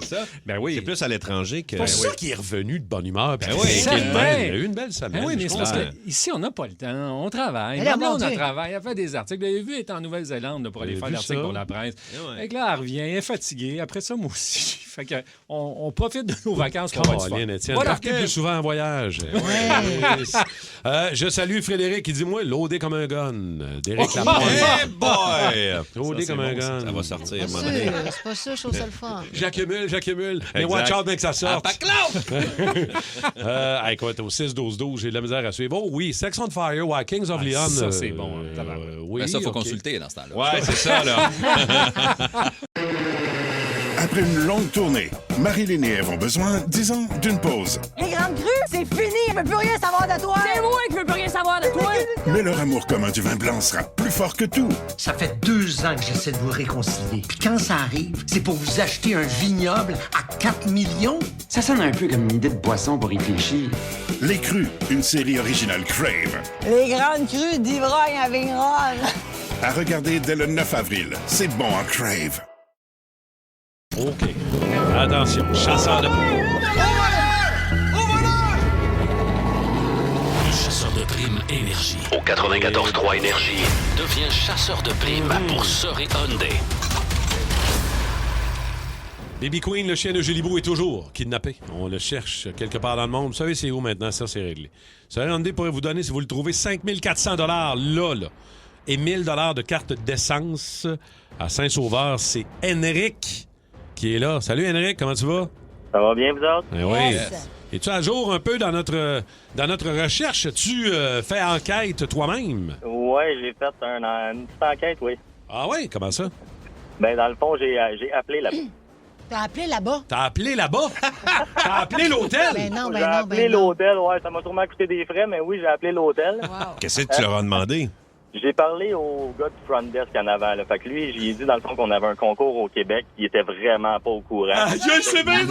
C'est ça? Ben oui. C'est plus à l'étranger que... C'est pour ça qu'il est revenu de bonne humeur. Ben puis oui. qu'il est Certain. bien. Il a eu une belle semaine. Ben oui, mais je c'est parce trouve. qu'ici, on n'a pas le temps. On travaille. Mais là, Là, mon on Dieu. travaille. Elle fait des articles. Vous avez vu, elle est en Nouvelle-Zélande là, pour aller Vous faire avez vu l'article ça? pour la presse. ouais. Fait que là, elle revient, elle est fatiguée. Après ça, moi aussi. Fait que on profite de nos vacances pour avoir du fun. Caroline, Étienne, Voilà. partez plus souvent en voyage. Je salue Frédéric qui dit moi, loadé comme un gun. D'Éric Lapointe. Hey boy! Loadé Ça, comme c'est un bon, gun. ça va sortir à un C'est moment pas donné. sûr, c'est pas sûr, je trouve ça le fun. J'accumule. Mais Exact. watch out, mec, ça sort. Ah, Écoute, au 6-12-12, j'ai de la misère à suivre. Oh oui, Sex on Fire, ouais, Kings of Leon. ça, c'est bon, oui, Ben ça, il faut ok. consulter dans ce temps-là. Ouais, c'est ça, là. Après une longue tournée, Marilyn et Ève ont besoin, disons, d'une pause. Les grandes crues, c'est fini, je veux plus rien savoir de toi. C'est moi qui veux plus rien savoir de toi. Mais leur amour commun du vin blanc sera plus fort que tout. Ça fait 2 ans que j'essaie de vous réconcilier. Puis quand ça arrive, c'est pour vous acheter un vignoble à 4 millions. Ça sonne un peu comme une idée de boisson pour réfléchir. Les Crus, une série originale Crave. Les grandes crues d'ivrogne à Vigneronne. À regarder dès le 9 avril. C'est bon en Crave. OK. Attention, chasseur de primes. Le chasseur de primes Énergie. Au 94.3 Énergie. Devient chasseur de primes pour Sœur et Hyundai. Baby Queen, le chien de Gélibo, est toujours kidnappé. On le cherche quelque part dans le monde. Vous savez, c'est où maintenant? Ça, c'est réglé. Sœur et Hyundai pourrait vous donner, si vous le trouvez, 5 400 $ là. Et 1 000 de carte d'essence à Saint-Sauveur. C'est Henrik qui est là. Salut, Henrik, comment tu vas? Ça va bien, vous autres? Eh oui. Es-tu à jour un peu dans notre recherche? As-tu fait enquête toi-même? Oui, j'ai fait une petite enquête, oui. Ah oui? Comment ça? Ben, dans le fond, j'ai appelé la... T'as appelé là-bas? T'as appelé là-bas? T'as appelé l'hôtel? Ben non, J'ai ben non, appelé ben non. l'hôtel, ouais, ça m'a sûrement coûté des frais, mais oui, j'ai appelé l'hôtel. Qu'est-ce que tu leur as demandé? J'ai parlé au gars du front desk en avant, là. Fait que lui, j'ai dit dans le fond qu'on avait un concours au Québec, il était vraiment pas au courant. Je sais bien,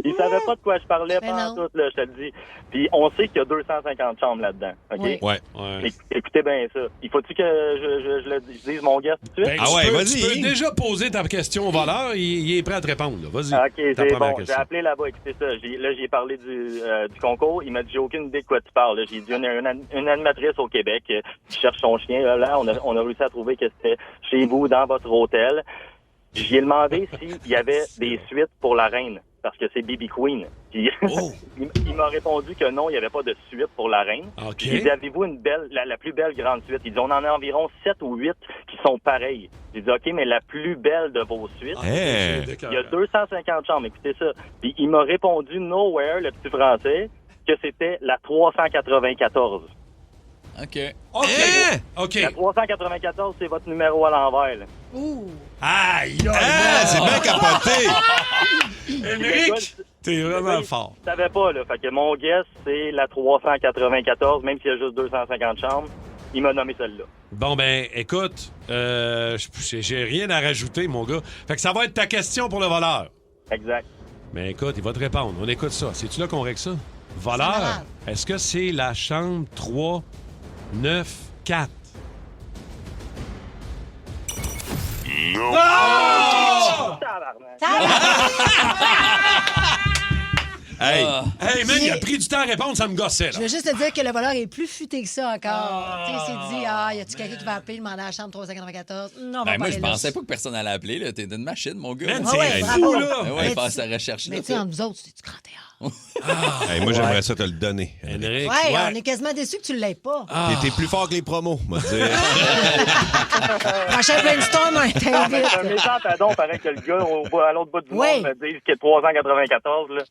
Il savait pas de quoi je parlais Ben pendant non. tout, là, je te le dis. Puis on sait qu'il y a 250 chambres là-dedans, OK? Oui. Ouais. Écoutez bien ça. Il faut-tu que je dise mon guest tout de suite? Ben, Ah ouais, vas-y. Tu peux déjà poser ta question au voleur. Il est prêt à te répondre. là. Vas-y. OK, ta c'est première bon. J'ai question. appelé là-bas, écoutez ça. J'ai parlé du concours. Il m'a dit, j'ai aucune idée de quoi tu parles. là. J'ai dit, une animatrice au Québec qui cherche son chien. Là, on a réussi à trouver que c'était chez vous, dans votre hôtel. J'y ai demandé s'il y avait des suites pour la reine, parce que c'est Baby Queen. Puis, il m'a répondu que non, il n'y avait pas de suite pour la reine. OK. J'ai dit, avez-vous la plus belle grande suite? Il dit, on en a environ 7 ou 8 qui sont pareilles. J'ai dit, OK, mais la plus belle de vos suites, Hey. il y a 250 chambres, écoutez ça. Puis il m'a répondu nowhere, le petit français, que c'était la 394. OK. OK. OK. La 394, c'est votre numéro à l'envers. là. Ouh. Aïe! Ah, c'est bien capoté! Henrik, t'es vraiment fort. Je savais pas, là. Fait que mon guess, c'est la 394, même s'il y a juste 250 chambres. Il m'a nommé celle-là. Bon, ben, écoute, j'ai rien à rajouter, mon gars. Fait que ça va être ta question pour le voleur. Exact. Mais écoute, il va te répondre. On écoute ça. C'est-tu là qu'on règle ça? C'est Voleur, malade. est-ce que c'est la chambre 3, 9, 4? Tabarnak. Hey, hey, man, il a pris du temps à répondre, ça me gossait, Je là. veux juste te dire que le voleur est plus futé que ça encore. Tu sais, il s'est dit, y a-tu quelqu'un qui va appeler, demander à la chambre 394? Non, on va Ben, moi, pas je aller là. pensais pas que personne allait appeler. Là. T'es une machine, mon gars. Man, ouais, c'est bravo. fou, là. Ouais, il Mais passe tu- à la recherche. Mais là. tu sais, entre nous autres, c'est du grand théâtre. Hey, moi, j'aimerais ça te le donner. Henrik, Ouais, on est quasiment déçus que tu l'aies pas. T'es plus fort que les promos, moi dire. Prochain brainstorm, Ah, mais c'est un méchant pardon, paraît que le gars à l'autre bout du Oui. monde me dise qu'il est 394. Là.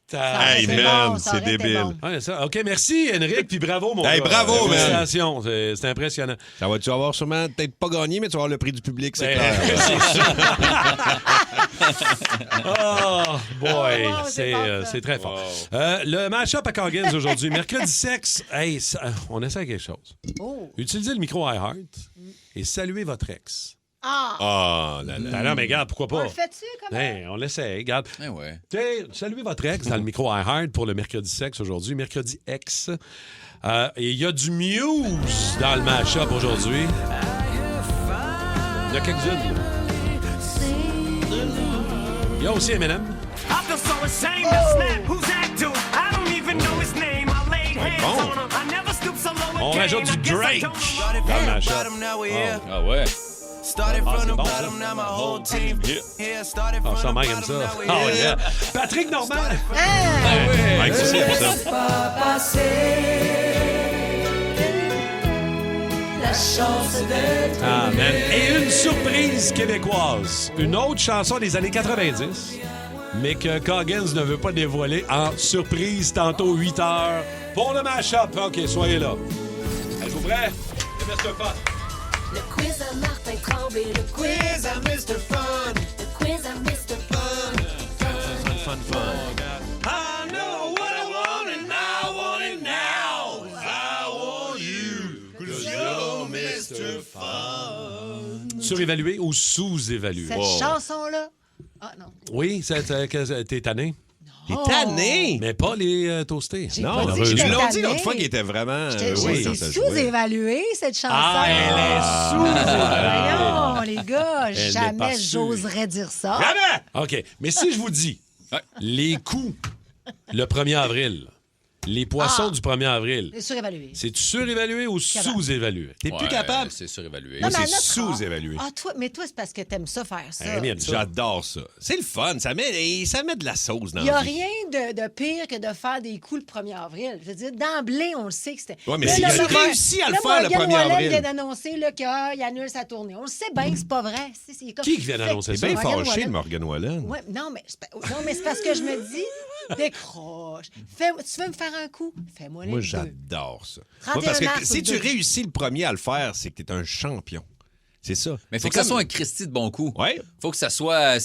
Hey, c'est man, bon, ça c'est aurait été débile. bon. Ouais, ça. OK, merci, Henrik, puis bravo, mon Hey, gars. bravo, man. Félicitations, c'est impressionnant. Ça va-tu avoir sûrement peut-être pas gagné, mais tu vas avoir le prix du public, c'est Ben, clair. c'est sûr. Oh, boy, wow, c'est c'est très fort. Le match-up à Coggins aujourd'hui, mercredi sexe. Hey, on essaie quelque chose. Oh. Utilisez le micro iHeart et saluez votre ex. Ah! Oh là là. Ben non, mais regarde, pourquoi On pas? le fait-tu, quand même? Hey, on l'essaie, regarde. Eh ouais. Saluez votre ex dans le micro iHeart pour le mercredi sexe aujourd'hui, mercredi ex. Et il y a du Muse dans le match-up aujourd'hui. Il y a quelques-unes, là. Il y a aussi Eminem. I feel so ashamed to snap. Who's that dude? I don't even know his name. I laid hands on him. I never stoop so low On again. rajoute du I guess I Drake don't- dans le match-up. Ah ouais. Started Ah, from c'est the bon, bottom, ça. now my whole team. Yeah, started Ah, from ça, the Mike aime bottom, ça. now we Oh, here. yeah. Patrick Normand. Mike, ça, c'est ça. Pas passé la chance d'être. Ah, man. Et une surprise québécoise. Une autre chanson des années 90, mais que Coggins ne veut pas dévoiler en surprise tantôt 8 heures pour le mash-up. OK, soyez là. Êtes-vous prêts? C'est Mr. Fun. Le quiz à Martin Tremblay, le quiz à Mr. Fun. Le quiz à Mr. Fun. I know what I want and I want it now. I want you, 'cause you're Mr. Fun. Surévalué ou sous-évalué? Cette chanson-là? Ah, non. Oui, t'es tanné? T'es tanné? Mais pas les toastés. Non, pas dit que ils j'étais l'ont dit tanné. l'autre fois qu'il était vraiment. C'est sous-évalué, cette chanson. Ah, elle est sous-évaluée. Voyons, les gars, Elle n'est jamais pas sûre. j'oserais dire ça. Jamais! OK. Mais si je vous dis les coups le 1er avril, les poissons du 1er avril, C'est surévalué. c'est surévalué ou sous-évalué? T'es plus Ouais, capable? C'est surévalué. Moi, Non, mais c'est à notre- sous-évalué. Ah, toi, mais toi, c'est parce que t'aimes ça faire ça. J'adore ça. C'est le fun. Ça met de la sauce dans Il n'y a la vie. rien de pire que de faire des coups le 1er avril. Je veux dire, d'emblée, on le sait que c'était. Ouais, mais Là, si là, tu Morgan- réussis à le là, faire le Morgan 1er Wallen avril. vient d'annoncer là, qu'il annule sa tournée. On le sait bien que c'est pas vrai. C'est comme- Qui vient d'annoncer C'est bien Morgan fâché, Wallen. Morgan Wallen. Ouais, non, mais c'est parce que je me dis, décroche. Tu veux me faire un coup? Fais-moi les Moi, deux. j'adore ça. 31 Moi, parce que mars, si tu deux. réussis le premier à le faire, c'est que t'es un champion. C'est ça. Mais il faut que ça soit un Christy de bon coup. Ouais. Faut que ça soit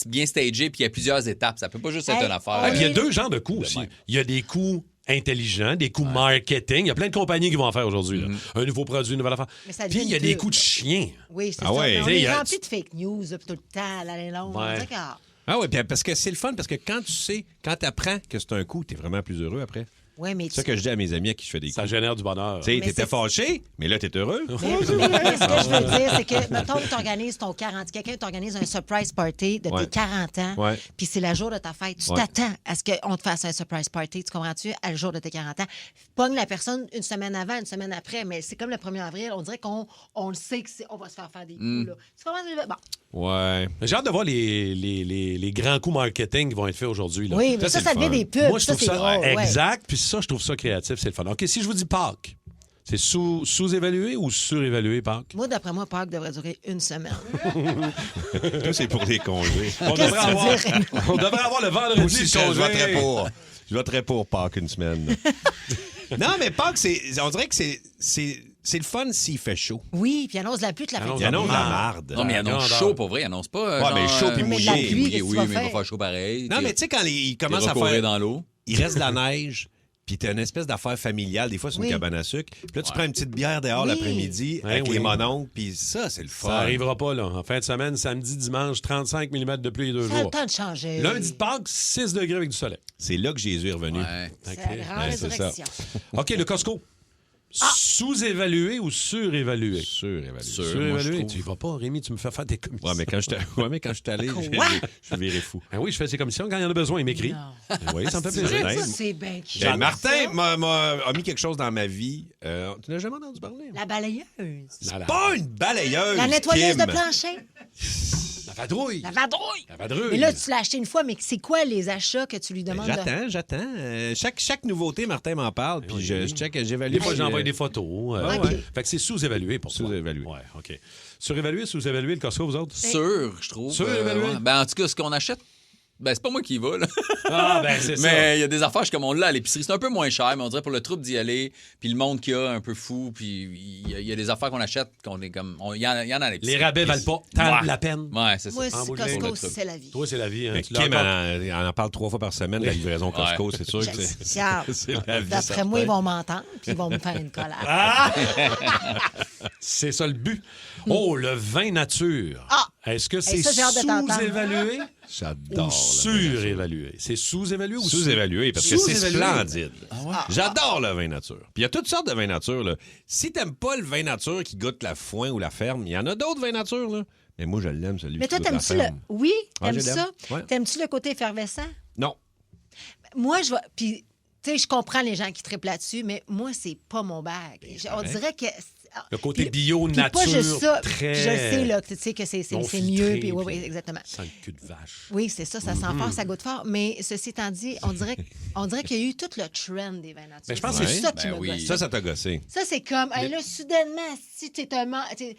bien stagé, puis il y a plusieurs étapes. Ça peut pas juste être Hey, une affaire. Ah, puis il y a deux genres de coups aussi. Il y a des coups intelligents, des coups marketing. Il y a plein de compagnies qui vont en faire aujourd'hui. là. Un nouveau produit, une nouvelle affaire. Mais ça Puis devient il y a une des pub. coups de chien. Oui, c'est Ah ça. ouais. On Tu sais, il y est a- rempli de fake news là, puis tout le temps, à l'année longue. Ouais. On dirait que, ah, Ah oui, parce que c'est le fun, parce que quand tu sais, quand tu apprends que c'est un coup, t'es vraiment plus heureux après. ouais, mais C'est ça que je dis à mes amis à qui je fais des Ça coups. génère du bonheur. Tu sais, Mais t'étais c'est- fâché, mais là, t'es heureux. Mais ce que je veux dire, c'est que, mettons que tu organises ton 40, quelqu'un t'organise un surprise party de Ouais. tes 40 ans, Ouais. puis c'est le jour de ta fête. Tu Ouais. t'attends à ce qu'on te fasse un surprise party, tu comprends-tu, à le jour de tes 40 ans. Pogne la personne une semaine avant, une semaine après, mais c'est comme le 1er avril, on dirait qu'on le sait qu'on va se faire des coups. Là. Tu comprends? Bon. Ouais. J'ai hâte de voir les grands coups marketing qui vont être faits aujourd'hui. là. Oui, mais ça c'est le devient fun. des pubs. Moi, je ça, trouve c'est ça drôle, ouais. exact. Puis ça, je trouve ça créatif. C'est le fun. OK, si je vous dis Pâques, c'est sous-évalué ou surévalué, Pâques? Moi, d'après moi, Pâques devrait durer une semaine. Toi, c'est pour les congés. On Qu'est-ce devrait, que tu avoir, veux dire? on devrait avoir le Moi vendredi aussi, de je congé. voterais pour. Je voterais pour Pâques une semaine. Non, mais Pâques, on dirait que c'est le fun s'il fait chaud. Oui, puis annonce la pluie toute la fin de Il annonce semaine. la marde. Non, mais il annonce grandeur. chaud, pour vrai. Il annonce pas. Ouais, mais chaud puis Mais de la mouillé. pluie, qu'est-ce que Oui, tu vas mais il va faire? faire chaud pareil. Non, mais tu sais, quand il commence à recourir faire... dans l'eau. Il reste de la neige, puis t'as une espèce d'affaire familiale. Des fois, c'est une Oui. cabane à sucre. Puis là, tu prends une petite bière dehors Oui. l'après-midi avec oui. les mononcles, puis ça, c'est le fun. Ça n'arrivera pas, là. En fin de semaine, samedi, dimanche, 35 mm de pluie les 2 Ça a le jours. temps de changer. Lundi de Pâques, 6 degrés avec du soleil. C'est là que Jésus est revenu. Ouais. C'est OK. la grande Ouais, c'est ça. résurrection. OK, le Costco. Sous-évalué ou surévalué? Surévalué. Surévalué. Tu y vas pas, Rémi, tu me fais faire des commissions. Ouais, mais quand je suis allé, je virais fou. Ah oui, je fais ces commissions quand il y en a besoin, il m'écrit. Oui, ça me fait plaisir. Ça, c'est bien cute. Martin a mis quelque chose dans ma vie. Tu n'as jamais entendu parler? La balayeuse. C'est pas une balayeuse, La nettoyeuse Kim. de plancher. La vadrouille. La vadrouille. La vadrouille. Mais là, tu l'as acheté une fois, mais c'est quoi les achats que tu lui demandes? J'attends. Chaque nouveauté, Martin m'en parle, puis je check, j'évalue. Des fois, j'envoie des photos. OK. Fait que c'est sous-évalué pour toi. Sous-évalué. Ouais, OK. Surévalué, sous-évalué, le Costco, vous autres? Sûr, je trouve. Surévalué? Ben, en tout cas, ce qu'on achète, ben, c'est pas moi qui y va, là. Ah, ben, c'est ça. Mais il y a des affaires, je suis comme on l'a à l'épicerie. C'est un peu moins cher, mais on dirait pour le trouble d'y aller, puis le monde qu'il y a, un peu fou, puis il y a des affaires qu'on achète, qu'on est comme. Il y en a à l'épicerie. Les rabais valent pas tant la peine. Ouais, c'est ça. Moi, En bout de Costco, ligne. c'est la vie. Toi, c'est la vie. Hein. Mais Tu l'as Kim encore- en parle 3 fois par semaine, la livraison Costco, c'est sûr que c'est la vie. D'après moi, ils vont m'entendre, puis ils vont me faire une collab. Ah! C'est ça le but. Oh, le vin nature. Ah! Est-ce que c'est ça, j'ai hâte de t'entendre. sous-évalué J'adore. ou surévalué? C'est sous-évalué ou Sous-évalué, parce que c'est Sous-évalué. splendide. J'adore le vin nature. Puis il y a toutes sortes de vins nature. Là. Si t'aimes pas le vin nature qui goûte la foin ou la ferme, il y en a d'autres vins nature. Là. Mais moi, je l'aime, celui Mais qui toi, goûte la t'aimes-tu le. ferme. Oui, Ah, t'aimes je l'aime. ça? Ouais. T'aimes-tu le côté effervescent? Non. Moi, je vais. Puis, tu sais, je comprends les gens qui triplent là-dessus, mais moi, c'est pas mon bag. On dirait que. Le côté Puis- bio, puis nature, pas juste ça. très... Puis je le sais, là, tu sais que c'est non mieux. filtré, Puis, oui, puis exactement. Sans le cul de vache. Oui, c'est ça, ça sent fort, ça goûte fort. Mais ceci étant dit, on dirait qu'il y a eu tout le trend des vins naturels. Mais je pense c'est que ça qui ben m'a oui. gossé. Ça t'a gossé. Ça, c'est comme, hey, là, soudainement, si t'es un...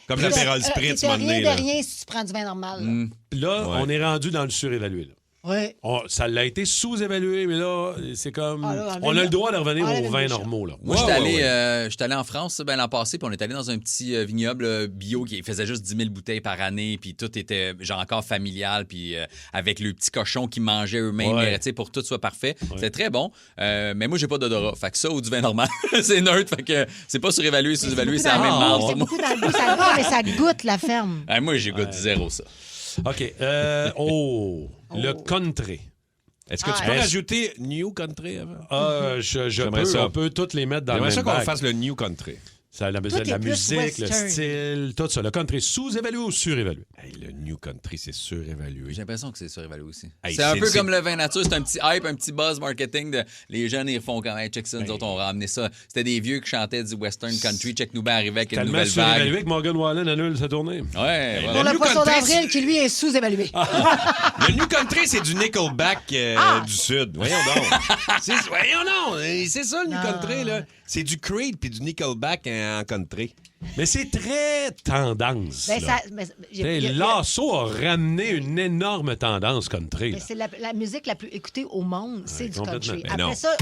Comme l'Aperol Spritz, t'es un moment rien donné, de là. rien si tu prends du vin normal. Là. Là, Ouais. on est rendu dans le surévalué. Là. Oui. Ça l'a été sous-évalué, mais là, c'est comme... Ah, là, on a le droit de revenir enlève aux le vins méchant. normaux. Là. Moi, j'étais allé en France l'an passé, puis on est allé dans un petit vignoble bio qui faisait juste 10 000 bouteilles par année, puis tout était genre encore familial, puis avec le petit cochon qui mangeait eux-mêmes, Ouais. tu sais, pour que tout soit parfait. C'était très bon, mais moi, j'ai pas d'odorat. Fait que ça ou du vin normal, c'est neutre. Fait que c'est pas surévalué, sous-évalué, c'est la même marde. C'est beaucoup dans le goût, ça goûte, mais ça goûte la ferme. Moi, j'ai goût zéro ça. OK. Le country. Est-ce que tu peux rajouter New Country avant? Je J'aimerais peux, ça. on peut toutes les mettre dans le J'aimerais même ça qu'on bac. fasse le New Country. Ça, la est plus musique, le western. style, tout ça. Le country sous-évalué ou surévalué? Hey, le New Country, c'est surévalué. J'ai l'impression que c'est surévalué aussi. Hey, c'est un peu c'est- comme le vin nature, c'est un petit hype, un petit buzz marketing. Les jeunes, ils font comme, hey, check ça, nous autres, on ramenait ça. C'était des vieux qui chantaient du western country, check nous ben arrivait avec une Tellement nouvelle surévalué vague. que Morgan Wallen annule sa tournée. Ouais, Pour voilà. le poisson country, d'avril, qui lui est sous-évalué. Le New Country, c'est du Nickelback du Sud. Voyons donc. Voyons donc. C'est ça, le New Country, là. C'est du Creed puis du Nickelback en country. Mais c'est très tendance. Ben, là. ça, mais, Lasso a ramené une énorme tendance country. mais là. c'est la musique la plus écoutée au monde, c'est du complètement. country. Mais Après non. ça,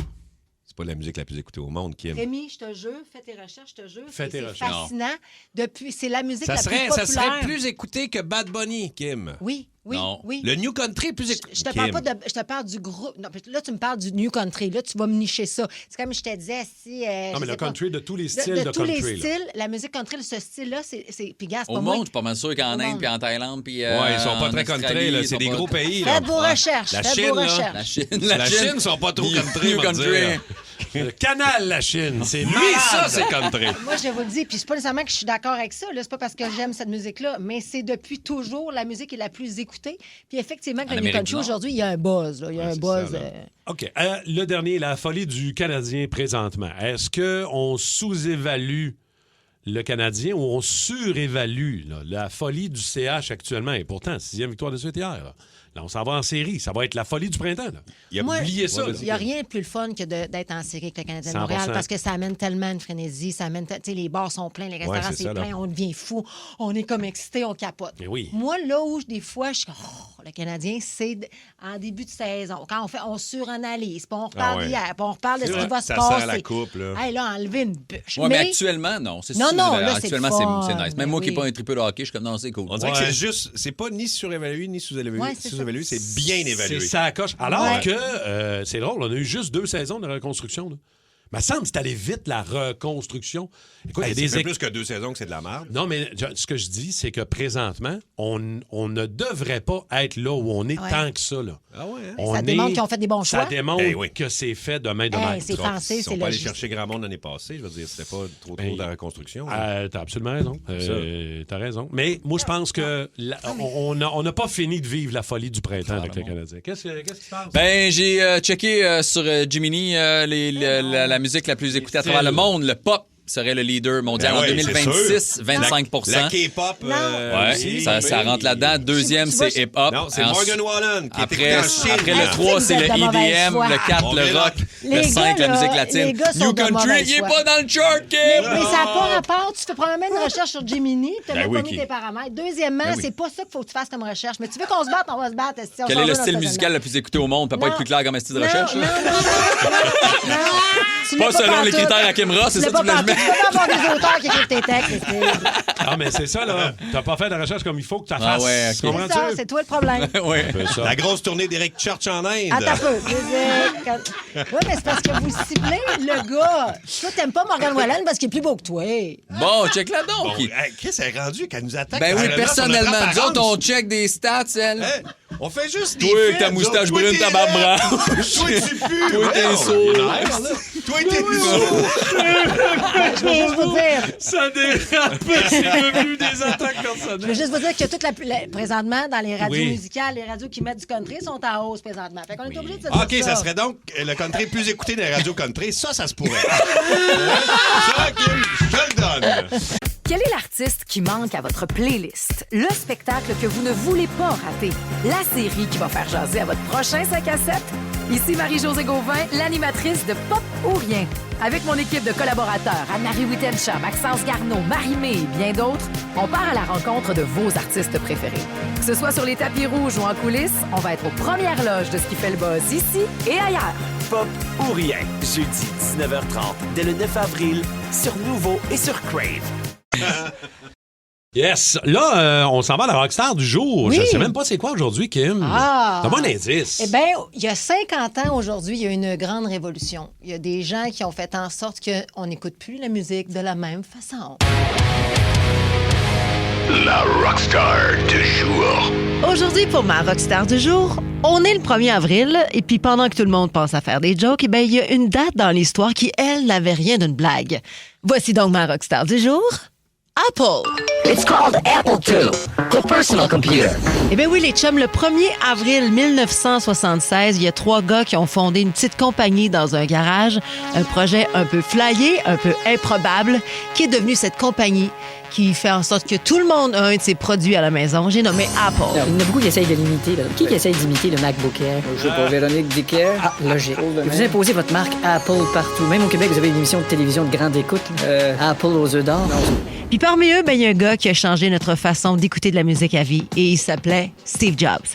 C'est pas la musique la plus écoutée au monde, Kim. Rémi, je te jure, fais tes recherches, je te jure. Fais tes c'est recherches. fascinant. Depuis, c'est la musique Ça la serait, plus ça populaire. serait plus écouté que Bad Bunny, Kim. Oui, oui, Non. oui. Le New Country est plus écouté. Je te parle pas de. Je te parle du groupe. Non, là, tu me parles du New Country. Là, tu vas me nicher ça. C'est comme je te disais, si. Non, mais le country de tous les styles de de tous country. les là. styles, la musique country, ce style-là, c'est. Puis, gars, c'est pas Au moi. monde, je suis pas mal sûr qu'en Au Inde, monde. puis en Thaïlande, puis. Ouais, ils sont pas en très Australie, country, là. ils C'est sont des pas- gros pays, là. Faites vos recherches. La Faites Chine, vos là. recherches. La Chine, La Chine sont pas trop country, New on va dire. Le canal, la Chine, c'est Lui, malade. ça, c'est country. Moi, je vous le dis, puis c'est pas nécessairement que je suis d'accord avec ça. Là, c'est pas parce que j'aime cette musique-là, mais c'est depuis toujours la musique est la plus écoutée. Puis effectivement, que En le New Amérique Country du Nord. aujourd'hui, il y a un buzz. Là. Il y a un c'est buzz. ça, là. OK. Le dernier, la folie du Canadien présentement. Est-ce qu'on sous-évalue le Canadien ou on surévalue là, la folie du CH actuellement? Et pourtant, 6e victoire de suite hier. Là, on s'en va en série. Ça va être la folie du printemps. Là. Il a Moi, oublié ça. là. Il n'y a rien de plus le fun que d'être en série avec le Canadien de 100%. Montréal parce que ça amène tellement de frénésie. Ça amène, tu sais, les bars sont pleins, les restaurants, c'est c'est ça, là. plein, on devient fou. On est comme excité, on capote. Mais oui. Moi, là où des fois, je suis comme, oh, le Canadien, c'est en début de saison. Quand on suranalyse, puis on reparle Ah ouais. d'hier, puis on reparle de ce vrai. qui va se Ça passer. sert à la coupe, là. Hey, là, enlever une bûche. Ouais, mais actuellement, non. C'est Non, sûr, non, là, c'est actuellement, le fun, c'est nice. mais Même moi qui oui. n'ai pas un triple de hockey, je suis comme, non, c'est cool. On dirait Ouais. que c'est juste, c'est pas ni surévalué ni sous-évalué. Ouais, c'est ça. Sous-évalué, c'est bien évalué. C'est ça à coche. Alors Ouais. que, c'est drôle, on a eu juste 2 saisons de reconstruction. Là. me semble que c'est allé vite, la reconstruction. Écoute, Hey, il y a ça fait des plus que 2 saisons que c'est de la merde. Non, mais ce que je dis, c'est que présentement, on ne devrait pas être là où on est tant que ça. Là. Ah ouais, hein? On Ça démontre qu'ils ont fait des bons choix. Ça démontre que c'est fait de main de maître. c'est pensé, Ils c'est sont pas allés logique. chercher grand monde l'année passée. Je veux dire, c'était pas trop de la reconstruction. T'as absolument raison. T'as raison. Mais moi, je pense que on n'a pas fini de vivre la folie du printemps avec le Canadien. Qu'est-ce qui se passe? Ben, j'ai checké sur Jiminy la musique la plus écoutée à travers le monde, le pop. Serait le leader mondial en 2026, 25%. La K-pop aussi. Ça rentre là-dedans. Deuxième, c'est hip-hop. Non, c'est Morgan Wallen qui après, est en Chine. Après le 3, c'est le EDM. Le 4, le rock. Le 5, la musique latine. New Country, il est pas dans le chart, Kim! Mais ça n'a pas rapport. Tu fais probablement une recherche sur Jiminy, tu n'as même pas mis tes paramètres. Deuxièmement, c'est pas ça qu'il faut que tu fasses comme recherche. Mais tu veux qu'on se batte, on va se battre. Quel est le style musical le plus écouté au monde? Peut pas être plus clair comme un style de recherche? Non. Pas selon les critères à Kimra, c'est ça que tu voulais mettre? Tu peux pas avoir des auteurs qui écrivent tes textes. Ah, mais c'est ça, là. T'as pas fait de recherche comme il faut que tu fasses. Ouais, C'est ça, c'est toi le problème. La grosse tournée d'Eric Church en Inde. Attends un peu. Oui, mais c'est parce que vous ciblez le gars. Toi, t'aimes pas Morgan Wallen parce qu'il est plus beau que toi. Bon, check là donc. Qu'est-ce qu'elle est rendue qu'elle nous attaque? Ben oui, personnellement, nous autres, on check des stats, elle. On fait juste des Toi, ta moustache brune, ta barbe blanche. Toi, tu pues. Toi, t'es sourd. Toi, t'es sourd. Je veux juste vous dire. Ça dérape, c'est devenu des attaques personnelles. Je veux juste vous dire que présentement, dans les radios Oui. musicales, les radios qui mettent du country sont en hausse présentement. Fait qu'on est obligé de se dire OK, ça serait donc le country plus écouté des radios country. Ça se pourrait. Ça, Kim, je te le donne. Quel est l'artiste qui manque à votre playlist? Le spectacle que vous ne voulez pas rater? La série qui va faire jaser à votre prochain 5 à 7? Ici Marie-Josée Gauvin, l'animatrice de Pop ou Rien. Avec mon équipe de collaborateurs, Anne-Marie Wittenshaw, Maxence Garneau, Marie-Mé et bien d'autres, on part à la rencontre de vos artistes préférés. Que ce soit sur les tapis rouges ou en coulisses, on va être aux premières loges de ce qui fait le buzz ici et ailleurs. Pop ou Rien, jeudi 19h30, dès le 9 avril, sur Nouveau et sur Crave. Yes. Là, on s'en va à la rockstar du jour. Oui. Je sais même pas c'est quoi aujourd'hui, Kim. Donne-moi un indice. Eh bien, il y a 50 ans aujourd'hui, il y a eu une grande révolution. Il y a des gens qui ont fait en sorte qu'on n'écoute plus la musique de la même façon. La rockstar du jour. Aujourd'hui, pour ma rockstar du jour, on est le 1er avril, et puis pendant que tout le monde pense à faire des jokes, eh bien, il y a une date dans l'histoire qui, elle, n'avait rien d'une blague. Voici donc ma rockstar du jour, Apple. It's called Apple II, the personal computer. Eh bien oui, les chums, le 1er avril 1976, il y a 3 gars qui ont fondé une petite compagnie dans un garage, un projet un peu flyé, un peu improbable, qui est devenu cette compagnie qui fait en sorte que tout le monde a un de ses produits à la maison. J'ai nommé Apple. Alors, il y en a beaucoup qui essayent de l'imiter. Là. Qui essaye d'imiter le MacBook Air? Je sais pas, Véronique Dicker. Ah, logique. Et vous imposez votre marque Apple partout. Même au Québec, vous avez une émission de télévision de grande écoute. Apple aux œufs d'or. Puis parmi eux, ben, il y a un gars qui a changé notre façon d'écouter de la musique à vie et il s'appelait Steve Jobs.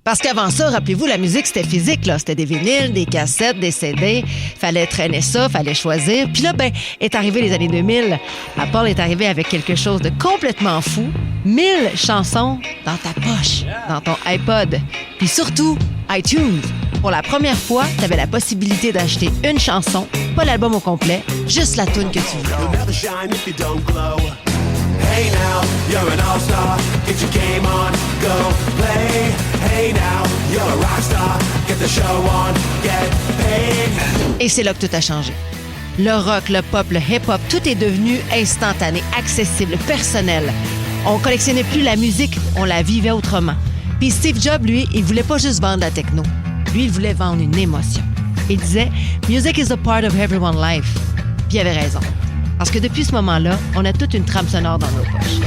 Parce qu'avant ça, rappelez-vous, la musique, c'était physique, là. C'était des vinyles, des cassettes, des CD. Fallait traîner ça, fallait choisir. Puis là, ben, est arrivé les années 2000. Apple est arrivé avec quelque chose de complètement fou. 1000 chansons dans ta poche, dans ton iPod. Puis surtout, iTunes. Pour la première fois, tu avais la possibilité d'acheter une chanson, pas l'album au complet, juste la tune que tu veux. Hey now, you're an all-star. Get your game on, go play. Hey now, you're a rock star. Get the show on, get paid. Et c'est là que tout a changé. Le rock, le pop, le hip-hop, tout est devenu instantané, accessible, personnel. On collectionnait plus la musique, on la vivait autrement. Puis Steve Jobs, lui, il voulait pas juste vendre la techno. Lui, il voulait vendre une émotion. Il disait « Music is a part of everyone's life ». Puis il avait raison. Parce que depuis ce moment-là, on a toute une trame sonore dans nos poches.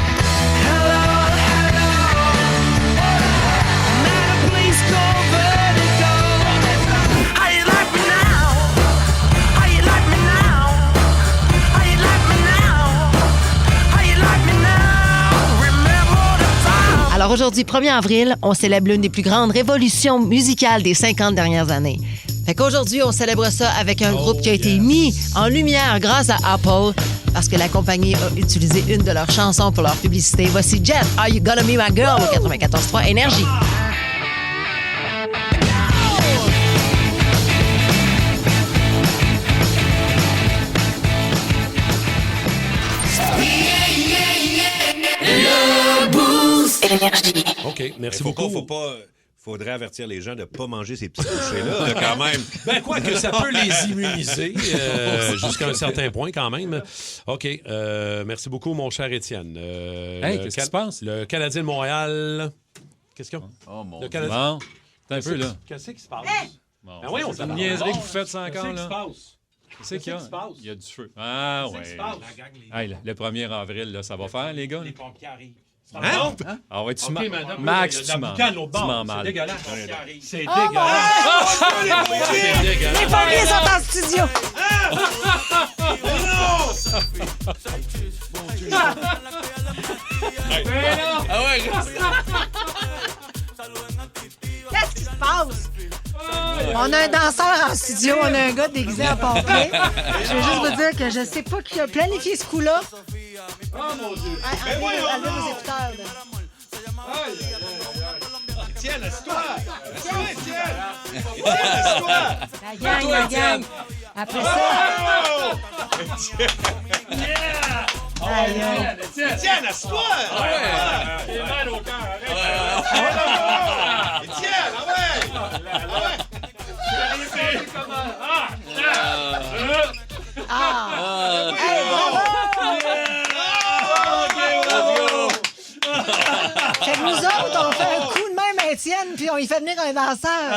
Alors aujourd'hui, 1er avril, on célèbre l'une des plus grandes révolutions musicales des 50 dernières années. Fait qu'aujourd'hui, on célèbre ça avec un groupe qui a été mis en lumière grâce à Apple parce que la compagnie a utilisé une de leurs chansons pour leur publicité. Voici Jet, Are You Gonna Be My Girl au 94.3 Énergie. Énergie. OK, merci beaucoup. Faudrait avertir les gens de ne pas manger ces petits bouchées-là, quand même. Ben, quoi que ça peut les immuniser jusqu'à un certain point, quand même. OK. Merci beaucoup, mon cher Étienne. Qu'est-ce qui se passe? Le Canadien de Montréal. Qu'est-ce qu'il y a? Oh, mon Le Dieu. Canadien... Bon, c'est un peu, là. Qu'est-ce qui se passe? Bon, Ben oui, on c'est une niaiserie que vous faites ça encore, Qu'est-ce qui là. se passe? Qu'est-ce qu'il y a? Qu'est-ce qui se passe? Il y a du feu. Ah, ouais. Qu'est-ce qui se passe? Hey, le 1er avril, là, ça va faire, les gars? Les pompiers arrivent. Hein? Ah ouais, tu OK, madame, Max, il y a de tu la m'en boucane l'autre bord. mal. C'est dégueulasse. C'est Oh, dégueulasse. C'est dégueulasse. Les pompiers sont en studio. Ah ouais, Qu'est-ce qui se passe? On a un danseur en studio, on a un gars déguisé en pompier. Je veux juste vous dire que je sais pas qui a planifié ce coup-là. Oh mon Dieu. Enlevez vos écouteurs. là. Étienne, assieds-toi! La gang. Après ça. Aïe, aïe. Étienne, assieds-toi! J'ai mal au cœur. Étienne, Hey, bravo! Fait que nous autres, on fait un coup de même à Étienne, puis on y fait venir un danseur.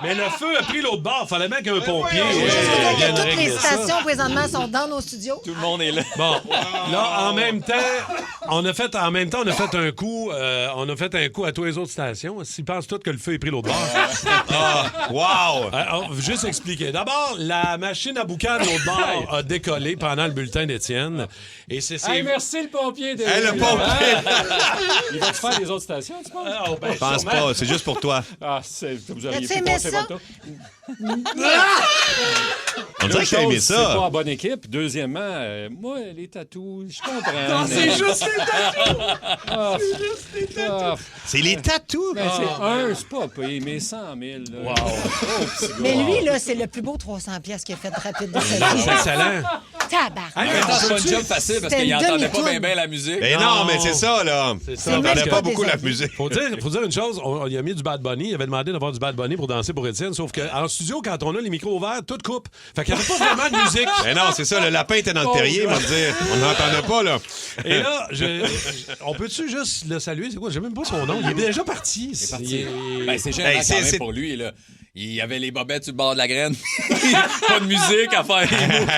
Mais le feu a pris l'autre bord. Fallait bien qu'un pompier. Je vienne toutes les régler ça. stations présentement sont dans nos studios. tout le monde est là. Bon, là, en même temps, on a fait un coup. On a fait un coup à tous les autres stations. S'ils pensent tous que le feu est pris l'autre bord. Wow! Juste expliquer. D'abord, la machine à boucan de l'autre bord a décollé pendant le bulletin d'Étienne. Et c'est. Hey, merci le pompier. Le pompier! Il va te faire des autres stations, tu penses? Je pense pas, c'est juste pour toi. Ah, vous auriez As-tu pu aimé passer ça? votre tour. On dirait que t'as aimé C'est ça. pas en bonne équipe. Deuxièmement, moi, les tatous, je comprends. Non, c'est juste les tatous! C'est juste les tatous! C'est les tatous! Ben, c'est pas payé, mais 100 000. Là. Wow! Mais lui, là, c'est le plus beau 300 pièces qu'il a fait de rapide de sa vie. C'est excellent. Tabarnak. En même temps, c'est pas une job facile parce C'était qu'il une entendait pas demi-toune. bien la musique. Mais non, mais c'est ça, là. C'est Ça, ça. on parce n'entendait que- pas beaucoup la musique. Faut dire une chose, il a mis du Bad Bunny, il avait demandé d'avoir du Bad Bunny pour danser pour Étienne, sauf qu'en studio, quand on a les micros ouverts, tout coupe. Fait qu'il n'y avait pas vraiment de musique. Mais non, c'est ça, le lapin était dans le terrier, on va dire. On n'entendait pas, là. Et là, on peut-tu juste le saluer? C'est quoi? J'ai même pas son nom. Il est déjà parti. Ben, c'est gênant quand même pour lui, là. Il y avait les bobettes sur le bord de la graine. Pas de musique à faire les moves.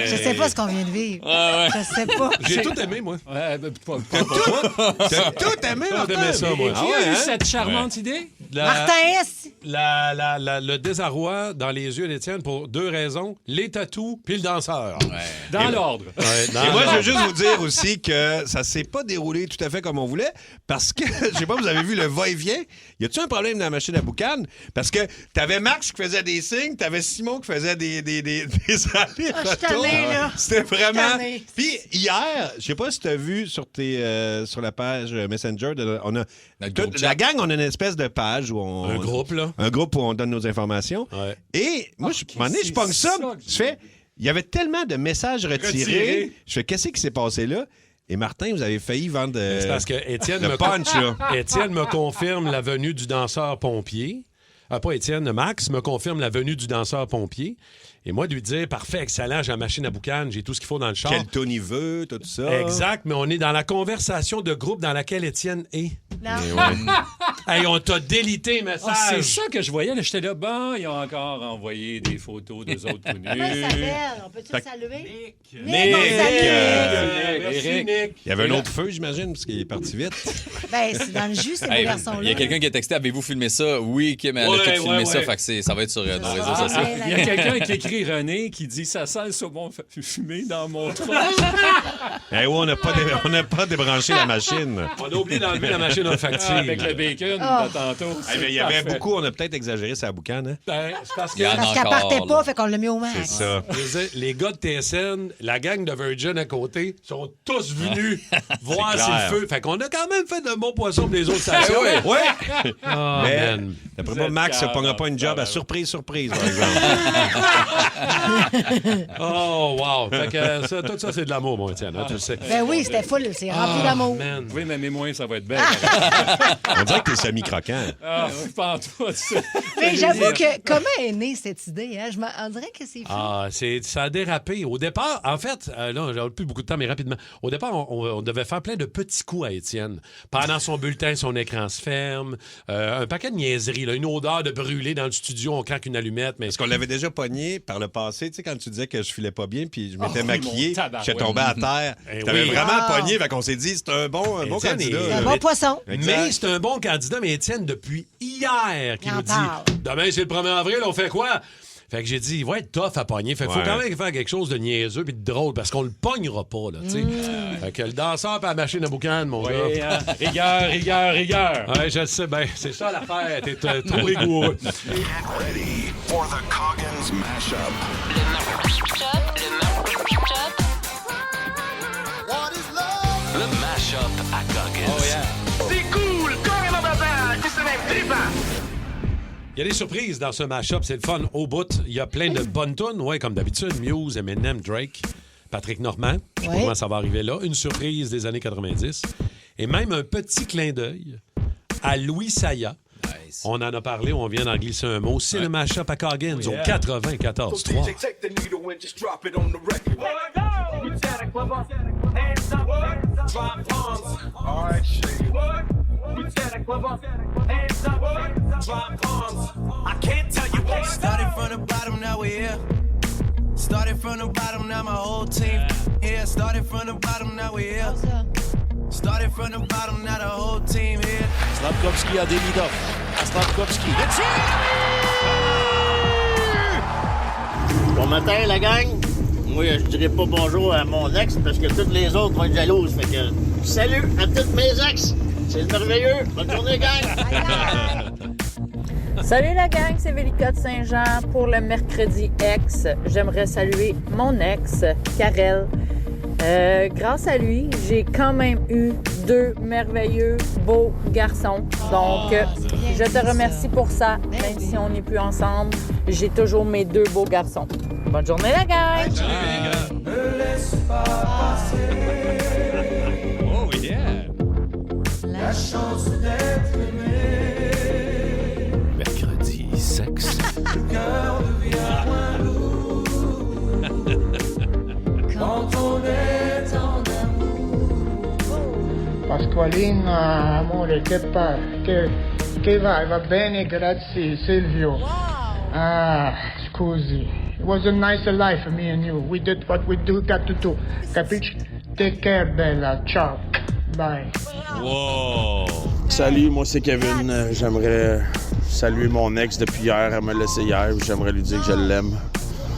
Je sais pas ce qu'on vient de vivre. Je sais pas. J'ai tout aimé, moi. T'as tout aimé, Tout aimé ça, moi. Qui a eu cette charmante idée? Martin S. Le désarroi dans les yeux d'Étienne pour deux raisons. Les tatous puis le danseur. Dans l'ordre. Et moi, je veux juste vous dire aussi que ça s'est pas déroulé tout à fait comme on voulait parce que, je sais pas, vous avez vu le va-et-vient. Y a-tu un problème dans la machine à boucan? Parce que t'avais Max qui faisait des signes, t'avais Simon qui faisait des allers-retours. C'était vraiment... Puis hier, je sais pas si t'as vu sur la page Messenger, la gang, on a une espèce de page où on... Un groupe, là. Un groupe où on donne nos informations. Ouais. Et moi, à un moment donné, je pogne ça. Je fais... Il y avait tellement de messages retirés. Je fais, qu'est-ce qui s'est passé là? Et Martin, vous avez failli vendre C'est parce que Étienne le punch, là. Étienne me confirme la venue du danseur pompier. Pas Étienne, Max me confirme la venue du danseur pompier. Et moi, de lui dire, parfait, excellent, j'ai la machine à boucan, j'ai tout ce qu'il faut dans le char. Quel ton il veut, tout ça. Exact, mais on est dans la conversation de groupe dans laquelle Étienne est. Non. Hey, on t'a délité, message. Ah, c'est ça que je voyais. Là, j'étais là, bon, ils ont encore envoyé des photos d'eux autres tout nus. Comment il s'appelle? On peut-tu le saluer? Nick. Eric. Il y avait un autre feu, j'imagine, parce qu'il est parti vite. Ben, c'est dans le jus, ces Hey, beaux garçons-là. il y a quelqu'un qui a texté, avez-vous filmé ça? Oui, Kim, elle a tout filmé ça, fait que ça va être sur nos réseaux sociaux. Il y a quelqu'un qui écrit René qui dit ça sent le saumon fumé dans mon truc. On n'a pas débranché la machine. On a oublié d'enlever la machine olfactive. Avec le bacon. Virgin de tantôt. Hey, mais il y avait beaucoup, on a peut-être exagéré sa boucane, hein? Ben, c'est parce Parce qu'elle partait pas, fait qu'on l'a mis au max. C'est ça. Les gars de TSN, la gang de Virgin à côté, sont tous venus voir C'est si clair. le feu. Fait qu'on a quand même fait de bons poissons pour les autres stations. Oui. Oh, Mais, man. d'après moi, Max ne prendra pas une job à surprise, par exemple. Oh, wow. Fait que tout ça, c'est de l'amour, mon Étienne. Hein, tu le sais. Ben oui, c'était full, c'est rempli d'amour. Man. Oui, mais moins, ça va être belle. On dirait que t'es semi-croquant. Ah, pas en tout. Mais j'avoue que comment est née cette idée? Hein? On dirait que c'est fou. Ah, ça a dérapé. Au départ, en fait, là, j'ai plus beaucoup de temps, mais rapidement. Au départ, on devait faire plein de petits coups à Étienne. Pendant son bulletin, son écran se ferme. Un paquet de niaiseries, là, une odeur de brûlé dans le studio, on craque une allumette. Mais... Parce qu'on l'avait déjà pogné par le passé, tu sais, quand tu disais que je filais pas bien, puis je m'étais oui, maquillé, mon tabarouette. j'étais tombé à terre. Eh T'avais oui. vraiment pogné, fait qu'on s'est dit, c'est un bon Étienne candidat. est- Un bon poisson. Mais c'est un bon candidat, mais Étienne, depuis hier, qui Il nous en dit parle. demain, c'est le 1er avril, on fait quoi? Fait que j'ai dit, il va être tough à pogner. Fait qu'il faut Ouais. quand même faire quelque chose de niaiseux puis de drôle parce qu'on le pognera pas, là, tu sais. Fait que le danseur pas la machine à boucan, mon Oui, gars. rigueur. Ouais, je le sais bien. C'est ça l'affaire. T'es trop rigoureux. Ready for the Coggins mashup. Le mash-up à Coggins. C'est cool, comme un bazar, qui se met trippant. Il y a des surprises dans ce mash-up. C'est le fun au bout. Il y a plein de bonnes tunes, ouais, comme d'habitude. Muse, Eminem, Drake, Patrick Normand. Je sais pas Ouais. comment ça va arriver là. Une surprise des années 90. Et même un petit clin d'œil à Louis Saya. On en a parlé, on vient d'en glisser un mot. C'est le mash-up à Coggins au 94.3. DJ, take the needle and just drop it on the record. Lieutenant Clever, hands up, drop bombs. All right, shit. Lieutenant Clever, hands up, drop bombs. I can't tell you what. Started from the bottom, now we're here. Started from the bottom, now my whole team here. Started from the bottom, now we're here. Started from the bottom, now the whole team here. Slavkovski a Demidov. À Slavkovski. Bon matin, la gang. Moi, je dirais pas bonjour à mon ex parce que toutes les autres vont être jalouses. Fait que salut à toutes mes ex. C'est merveilleux. Bonne journée, gang. Salut la gang, c'est Vélika de Saint-Jean pour le mercredi ex. J'aimerais saluer mon ex, Karel. Grâce à lui, j'ai quand même eu 2 merveilleux beaux garçons. Donc, je te remercie pour ça. Même si on n'est plus ensemble, j'ai toujours mes 2 beaux garçons. Bonne journée la gang! Ne laisse pas passer. Oh yeah! La chance d'être aimé. Mercredi, sexe. Le cœur devient moins lourd. Quand on est en Pasqualina, amore, che va bene, grazie Silvio. Ah, scusi. It was a nice life, me and you. We did what we got to do. Capisci? Take care, bella. Ciao. Bye. Wow! Salut, moi c'est Kevin. J'aimerais saluer mon ex depuis hier. Elle m'a laissé hier. J'aimerais lui dire que je l'aime.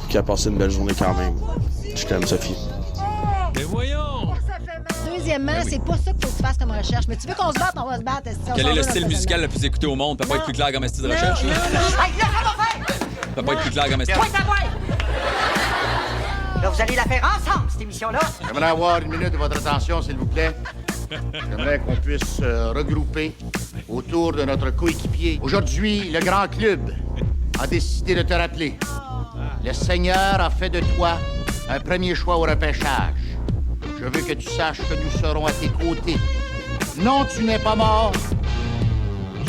Qu'elle a passé une belle journée quand même. Je t'aime, Sophie. Mais voyons! Deuxièmement, c'est pas ça qu'il faut que tu fasses comme recherche. Mais tu veux qu'on se batte, on va se battre. Quel est le style musical le plus écouté au monde? Ça peut pas être plus clair comme un style de recherche. là. Ça peut pas être plus clair comme un style. Là, vous allez la faire ensemble, cette émission-là. J'aimerais avoir une minute de votre attention, s'il vous plaît. J'aimerais qu'on puisse regrouper autour de notre coéquipier. Aujourd'hui, le grand club a décidé de te rappeler. Le Seigneur a fait de toi un premier choix au repêchage. Je veux que tu saches que nous serons à tes côtés. Non, tu n'es pas mort.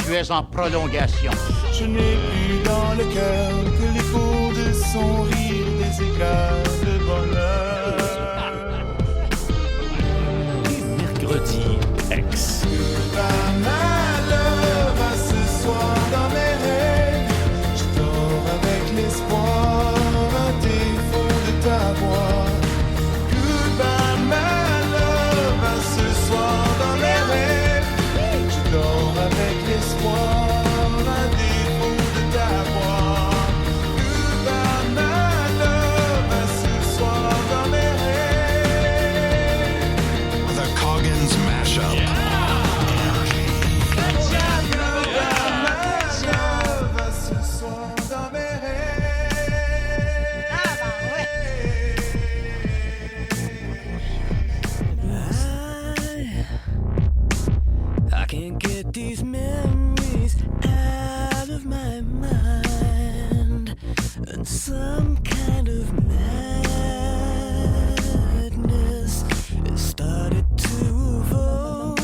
Tu es en prolongation. Je n'ai plus dans le cœur que l'écho de son rire, des éclats de bonheur. Mercredi, ex. Pas malheur à ce soir dans mes rêves. Je dors avec l'espoir, à défaut de ta voix. Goodbye, my love, à ce soir dans mes rêves. Je dors avec l'espoir, à défaut de ta voix. Goodbye, my love, à ce soir dans mes rêves. The Coggins mashup. Can't get these memories out of my mind. And some kind of madness has started to evolve.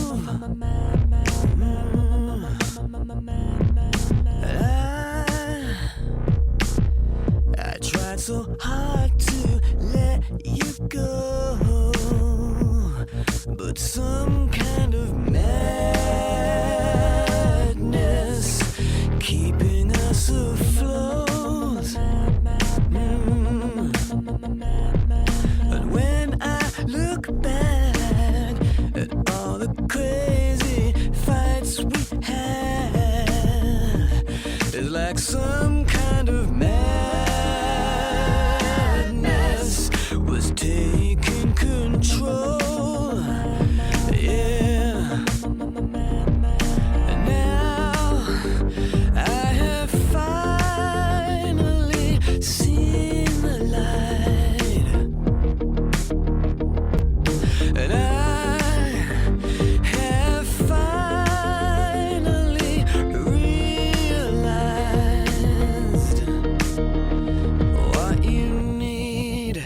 I tried so hard to let you go, but some kind of madness keeping us afloat. And when I look back at all the crazy fights we had, it's like some kind of madness was taking control. Yeah. And now I have finally seen the light. And I have finally realized what you need.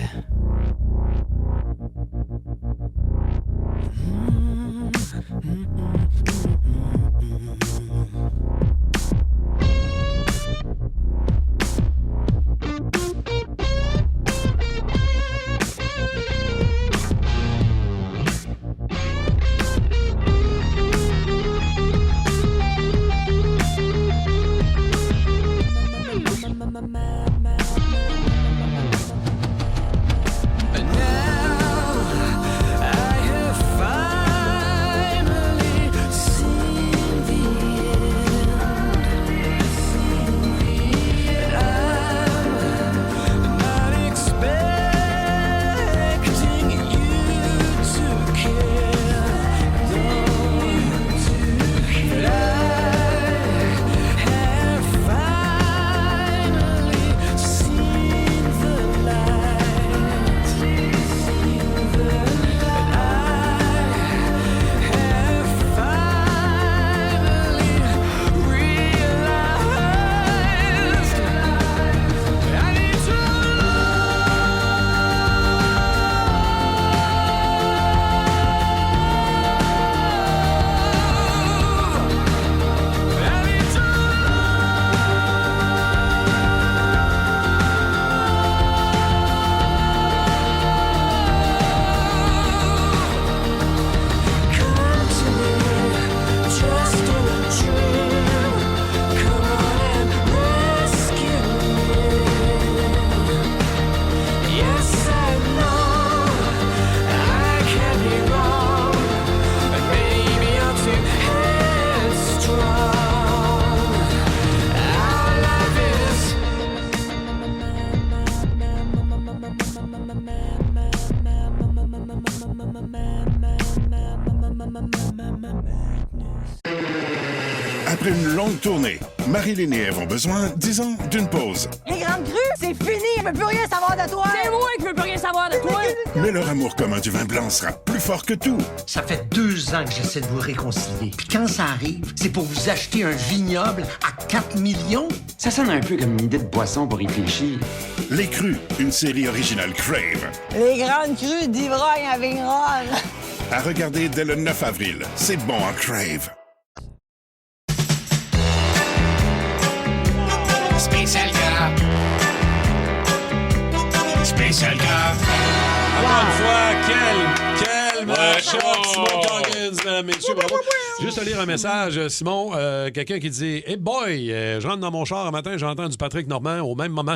And now I have finally seen the end. And I'm not expecting you to care, but I have finally seen the light. And I have finally realized I need to come to me, just in a dream. Come on and rescue me. Yes, I know I can be wrong, and maybe I'm too headstrong. Our life is Après une longue tournée, Marilyn et Ève ont besoin, disons, d'une pause. Les grandes crues, c'est fini, je veux plus rien savoir de toi. C'est moi qui veux plus rien savoir de toi. Mais leur amour commun du vin blanc sera plus fort que tout. Ça fait 2 ans que j'essaie de vous réconcilier. Puis quand ça arrive, c'est pour vous acheter un vignoble à 4 millions. Ça sonne un peu comme une idée de boisson pour réfléchir. Les Crus, une série originale Crave. Les grandes crues d'ivrogne à Vigneronne. À regarder dès le 9 avril. C'est bon en Crave. Spécial gars. Spécial gars. Encore une fois, quel match-up, Simon Coggins, mesdames, messieurs, bravo. Juste à lire un message, Simon, quelqu'un qui dit « Hey boy, je rentre dans mon char un matin, j'entends du Patrick Normand au même moment.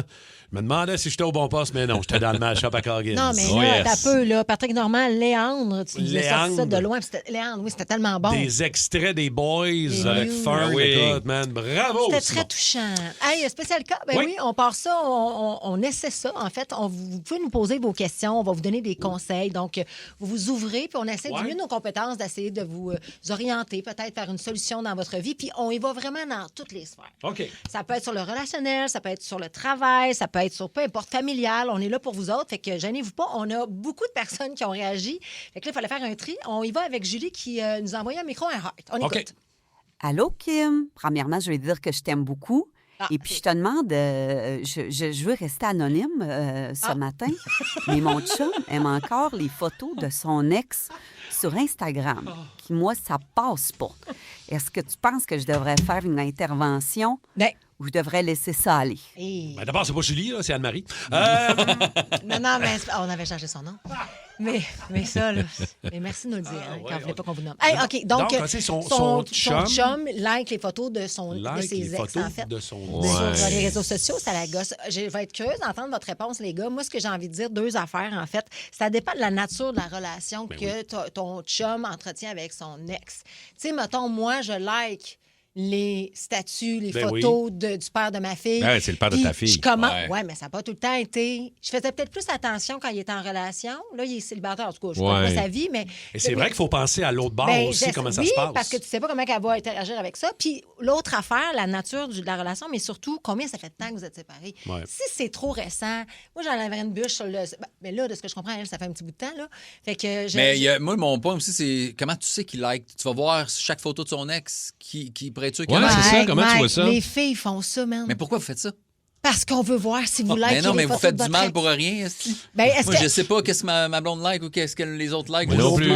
Je me demandais si j'étais au bon poste, mais non, j'étais dans le match-up à Coggins. » Non, mais là, t'as peu, là. Patrick Normand, Léandre, tu nous as sorti ça de loin. Léandre, oui, c'était tellement bon. Des extraits des Boys avec Fern, écoute, man, bravo, C'était Simon. très touchant. Hey, spécial cas, ben oui, on part ça, on essaie ça. En fait, vous pouvez nous poser vos questions, on va vous donner des conseils. Donc, vous ouvrez parler, puis on essaie du mieux de nos compétences d'essayer de vous orienter, peut-être faire une solution dans votre vie, puis on y va vraiment dans toutes les sphères. OK. Ça peut être sur le relationnel, ça peut être sur le travail, ça peut être sur peu importe familial. On est là pour vous autres, fait que gênez-vous pas. On a beaucoup de personnes qui ont réagi. Fait que là, il fallait faire un tri. On y va avec Julie qui nous a envoyé un micro, un heart. On écoute. Allô, Kim. Premièrement, je vais dire que je t'aime beaucoup. Et puis, je te demande, je veux rester anonyme ce matin, mais mon chum aime encore les photos de son ex sur Instagram, qui, moi, ça passe pas. Est-ce que tu penses que je devrais faire une intervention ou je devrais laisser ça aller? Ben, d'abord, c'est pas Julie, là, c'est Anne-Marie. Non, mais on avait changé son nom. Mais ça, là, mais merci de nous le dire, quand vous voulez pas qu'on vous nomme. Hey, OK, donc son chum like les photos de ses ex, en fait. Sur les réseaux sociaux, ça la gosse. Je vais être curieuse d'entendre votre réponse, les gars. Moi, ce que j'ai envie de dire, 2 affaires, en fait. Ça dépend de la nature de la relation que ton chum entretient avec son ex. Tu sais, mettons, moi, je like les statuts, les photos du père de ma fille. Ben, c'est le père de ta fille. Je commence. Ouais, mais ça n'a pas tout le temps été. Je faisais peut-être plus attention quand il était en relation. Là, il est célibataire, en tout cas. Je ne connais pas sa vie, mais. Et c'est vrai qu'il faut penser à l'autre bord aussi, comment ça se passe. Oui, parce que tu ne sais pas comment elle va interagir avec ça. Puis l'autre affaire, la nature de la relation, mais surtout, combien ça fait de temps que vous êtes séparés. Ouais. Si c'est trop récent, moi, j'en avais une bûche sur le. Mais là, de ce que je comprends, elle, ça fait un petit bout de temps, là. Fait que mais moi, mon point aussi, c'est comment tu sais qu'il like. Tu vas voir chaque photo de son ex qui pourrait-tu c'est ça, comment tu vois ça? Les filles font ça, man. Mais pourquoi vous faites ça? Parce qu'on veut voir si vous likez les photos. Mais non, mais vous faites du mal pour rien, est-ce moi, je sais pas qu'est-ce que ma blonde like ou qu'est-ce que les autres like. Moi non plus.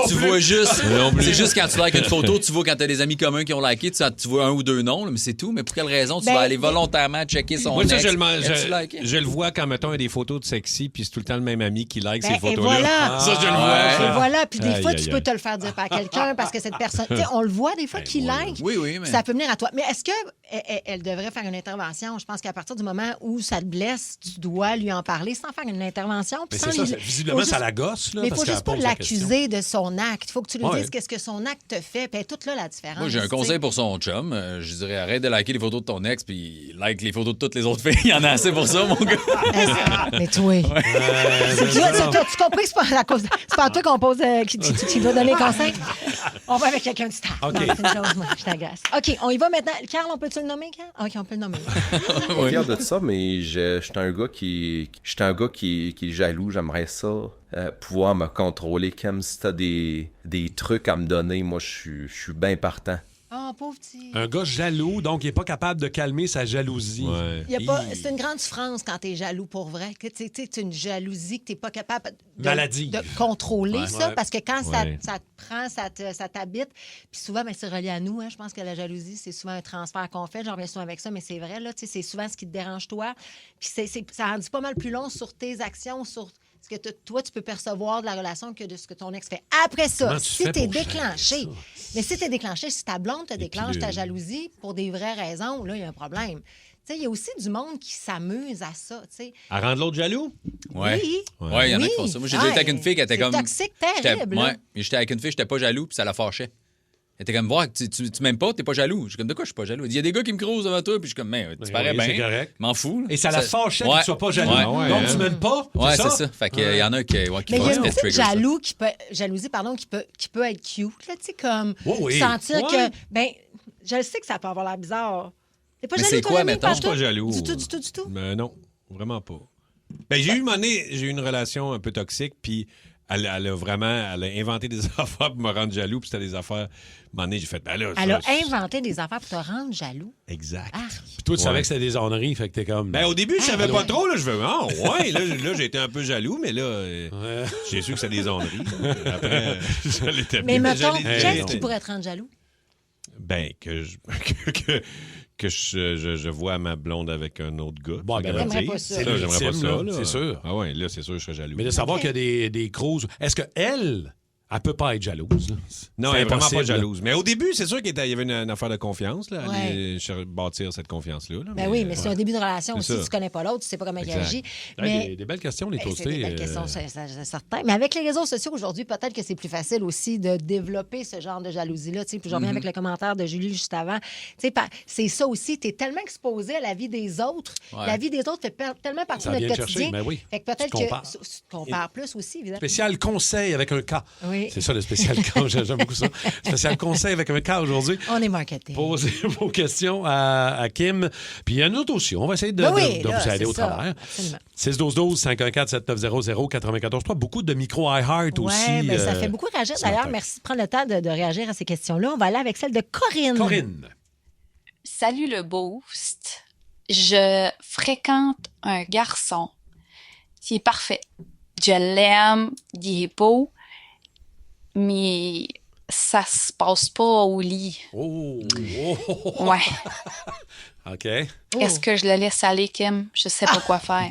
Tu vois juste. C'est juste quand tu likes une photo, tu vois quand tu as des amis communs qui ont liké, tu vois 1 ou 2 noms, là, mais c'est tout. Mais pour quelle raison tu vas aller volontairement checker son ex? Je le vois quand, mettons, il y a des photos de sexy, puis c'est tout le temps le même ami qui like ces photos-là. Voilà. Ça, je le vois. Et voilà. Puis des fois, tu peux te le faire dire par quelqu'un parce que cette personne. Tu sais, on le voit des fois qui like. Oui, mais. Ça peut venir à toi. Mais est-ce qu'elle devrait faire une intervention? Je pense qu'à partir du moment où ça te blesse, tu dois lui en parler sans faire une intervention. Mais c'est ça, visiblement, ça la gosse. Là, mais il ne faut juste pas l'accuser de son acte. Il faut que tu lui dises qu'est-ce que son acte te fait. Puis toute là, la différence. Moi, j'ai un conseil pour son chum. Je dirais, arrête de liker les photos de ton ex puis like les photos de toutes les autres filles. Il y en a assez pour ça, mon gars. Mais toi. Tu comprends que c'est pas à toi qu'on pose, qui doit donner conseil? On va avec quelqu'un de star. OK. Non, c'est une chose, moi, je t'agace. OK, on y va maintenant. Carl, on peut-tu le nommer, Carl? OK, on peut le nommer. Je suis fier de ça, mais je suis un gars qui est jaloux. J'aimerais ça pouvoir me contrôler. Comme si t'as des trucs à me donner, moi, je suis bien partant. Oh, pauvre petit. Un gars jaloux, donc il n'est pas capable de calmer sa jalousie. C'est une grande différence quand tu es jaloux pour vrai. C'est une jalousie que tu n'es pas capable de contrôler parce que quand ça te prend, ça t'habite. Puis souvent, c'est relié à nous. Hein. Je pense que la jalousie, c'est souvent un transfert qu'on fait. J'en reviens souvent avec ça, mais c'est vrai. Là, c'est souvent ce qui te dérange toi. Puis ça en dit pas mal plus long sur tes actions, sur ce que toi, tu peux percevoir de la relation que de ce que ton ex fait. Après ça, si t'es déclenché, si ta blonde te déclenche ta jalousie pour des vraies raisons, là, il y a un problème. Il y a aussi du monde qui s'amuse à ça. T'sais. À rendre l'autre jaloux? Oui, il y en a qui font ça. Moi, j'ai déjà été avec une fille qui était comme. C'est toxique, terrible. J'étais avec une fille, j'étais pas jaloux, puis ça la fâchait. Elle était comme, voir, tu m'aimes pas, t'es pas jaloux. Je suis comme, de quoi je suis pas jaloux? Il y a des gars qui me croisent devant toi, puis je suis comme, mais tu parais bien. C'est correct. M'en fous. Et ça la fâchait que tu sois pas jaloux. Donc, tu m'aimes pas. Ouais, c'est ça. Fait qu'il y en a qui mais il y a une petite jalousie qui peut être cute, là, tu sais, comme sentir que, je sais que ça peut avoir l'air bizarre. T'es pas jaloux, toi, mettons? Je suis pas jaloux. Du tout. Mais non, vraiment pas. J'ai eu une relation un peu toxique, puis elle a inventé des affaires pour me rendre jaloux, puis c'était des affaires. À un moment donné, j'ai fait. Elle a inventé des affaires pour te rendre jaloux. Exact. Puis toi, tu savais que c'était des honneries, fait que t'es comme. Au début, je savais pas trop, là. Je veux. Là, j'ai été un peu jaloux, mais là, j'ai su que c'était des honneries. Après, je l'étais plus. Mais mettons, qu'est-ce qui pourrait te rendre jaloux? Que je vois ma blonde avec un autre gars. J'aimerais pas ça. J'aimerais pas ça, là. C'est sûr. Ah ouais, là, c'est sûr que je serais jaloux. Mais de savoir qu'il y a des cruises. Est-ce qu'elle Elle peut pas être jalouse. Là. Non, C'est elle est vraiment impossible, pas jalouse. Mais au début, c'est sûr qu'il y avait une affaire de confiance, là, Ouais. aller bâtir cette confiance-là. Là. Ben oui, mais c'est un début de relation C'est aussi. ça. Tu connais pas l'autre, tu sais pas comment il Exact. agit. Hey, des belles questions, les C'est toastés. des belles questions, c'est certain. Mais avec les réseaux sociaux aujourd'hui, peut-être que c'est plus facile aussi de développer ce genre de jalousie-là. Tu sais, puis je reviens avec le commentaire de Julie juste avant. Tu sais, c'est ça aussi. Tu es tellement exposé à la vie des autres. Ouais. La vie des autres fait tellement partie Ça de vient notre te chercher, quotidien. ben oui. Fait que peut-être Tu compares. que tu compares plus aussi, évidemment. Spécial conseil avec un K. Oui. C'est ça, le spécial K. J'aime beaucoup ça. Spécial conseil avec un K aujourd'hui. On est marketing. Posez vos questions à Kim. Puis il y a une autre aussi. On va essayer de, Ben oui, de là, vous aider c'est au ça. travers. Absolument. 612-12-514-7900-943. Beaucoup de micro iHeart aussi. Oui, ben, ça fait beaucoup réagir. ce D'ailleurs, matin. merci de prendre le temps de réagir à ces questions-là. On va aller avec celle de Corinne. Corinne. Salut le Boost. Je fréquente un garçon qui est parfait. Je l'aime, il est beau, mais ça se passe pas au lit. Oh! Ouais. OK. Est-ce que je le laisse aller, Kim? Je sais pas quoi faire.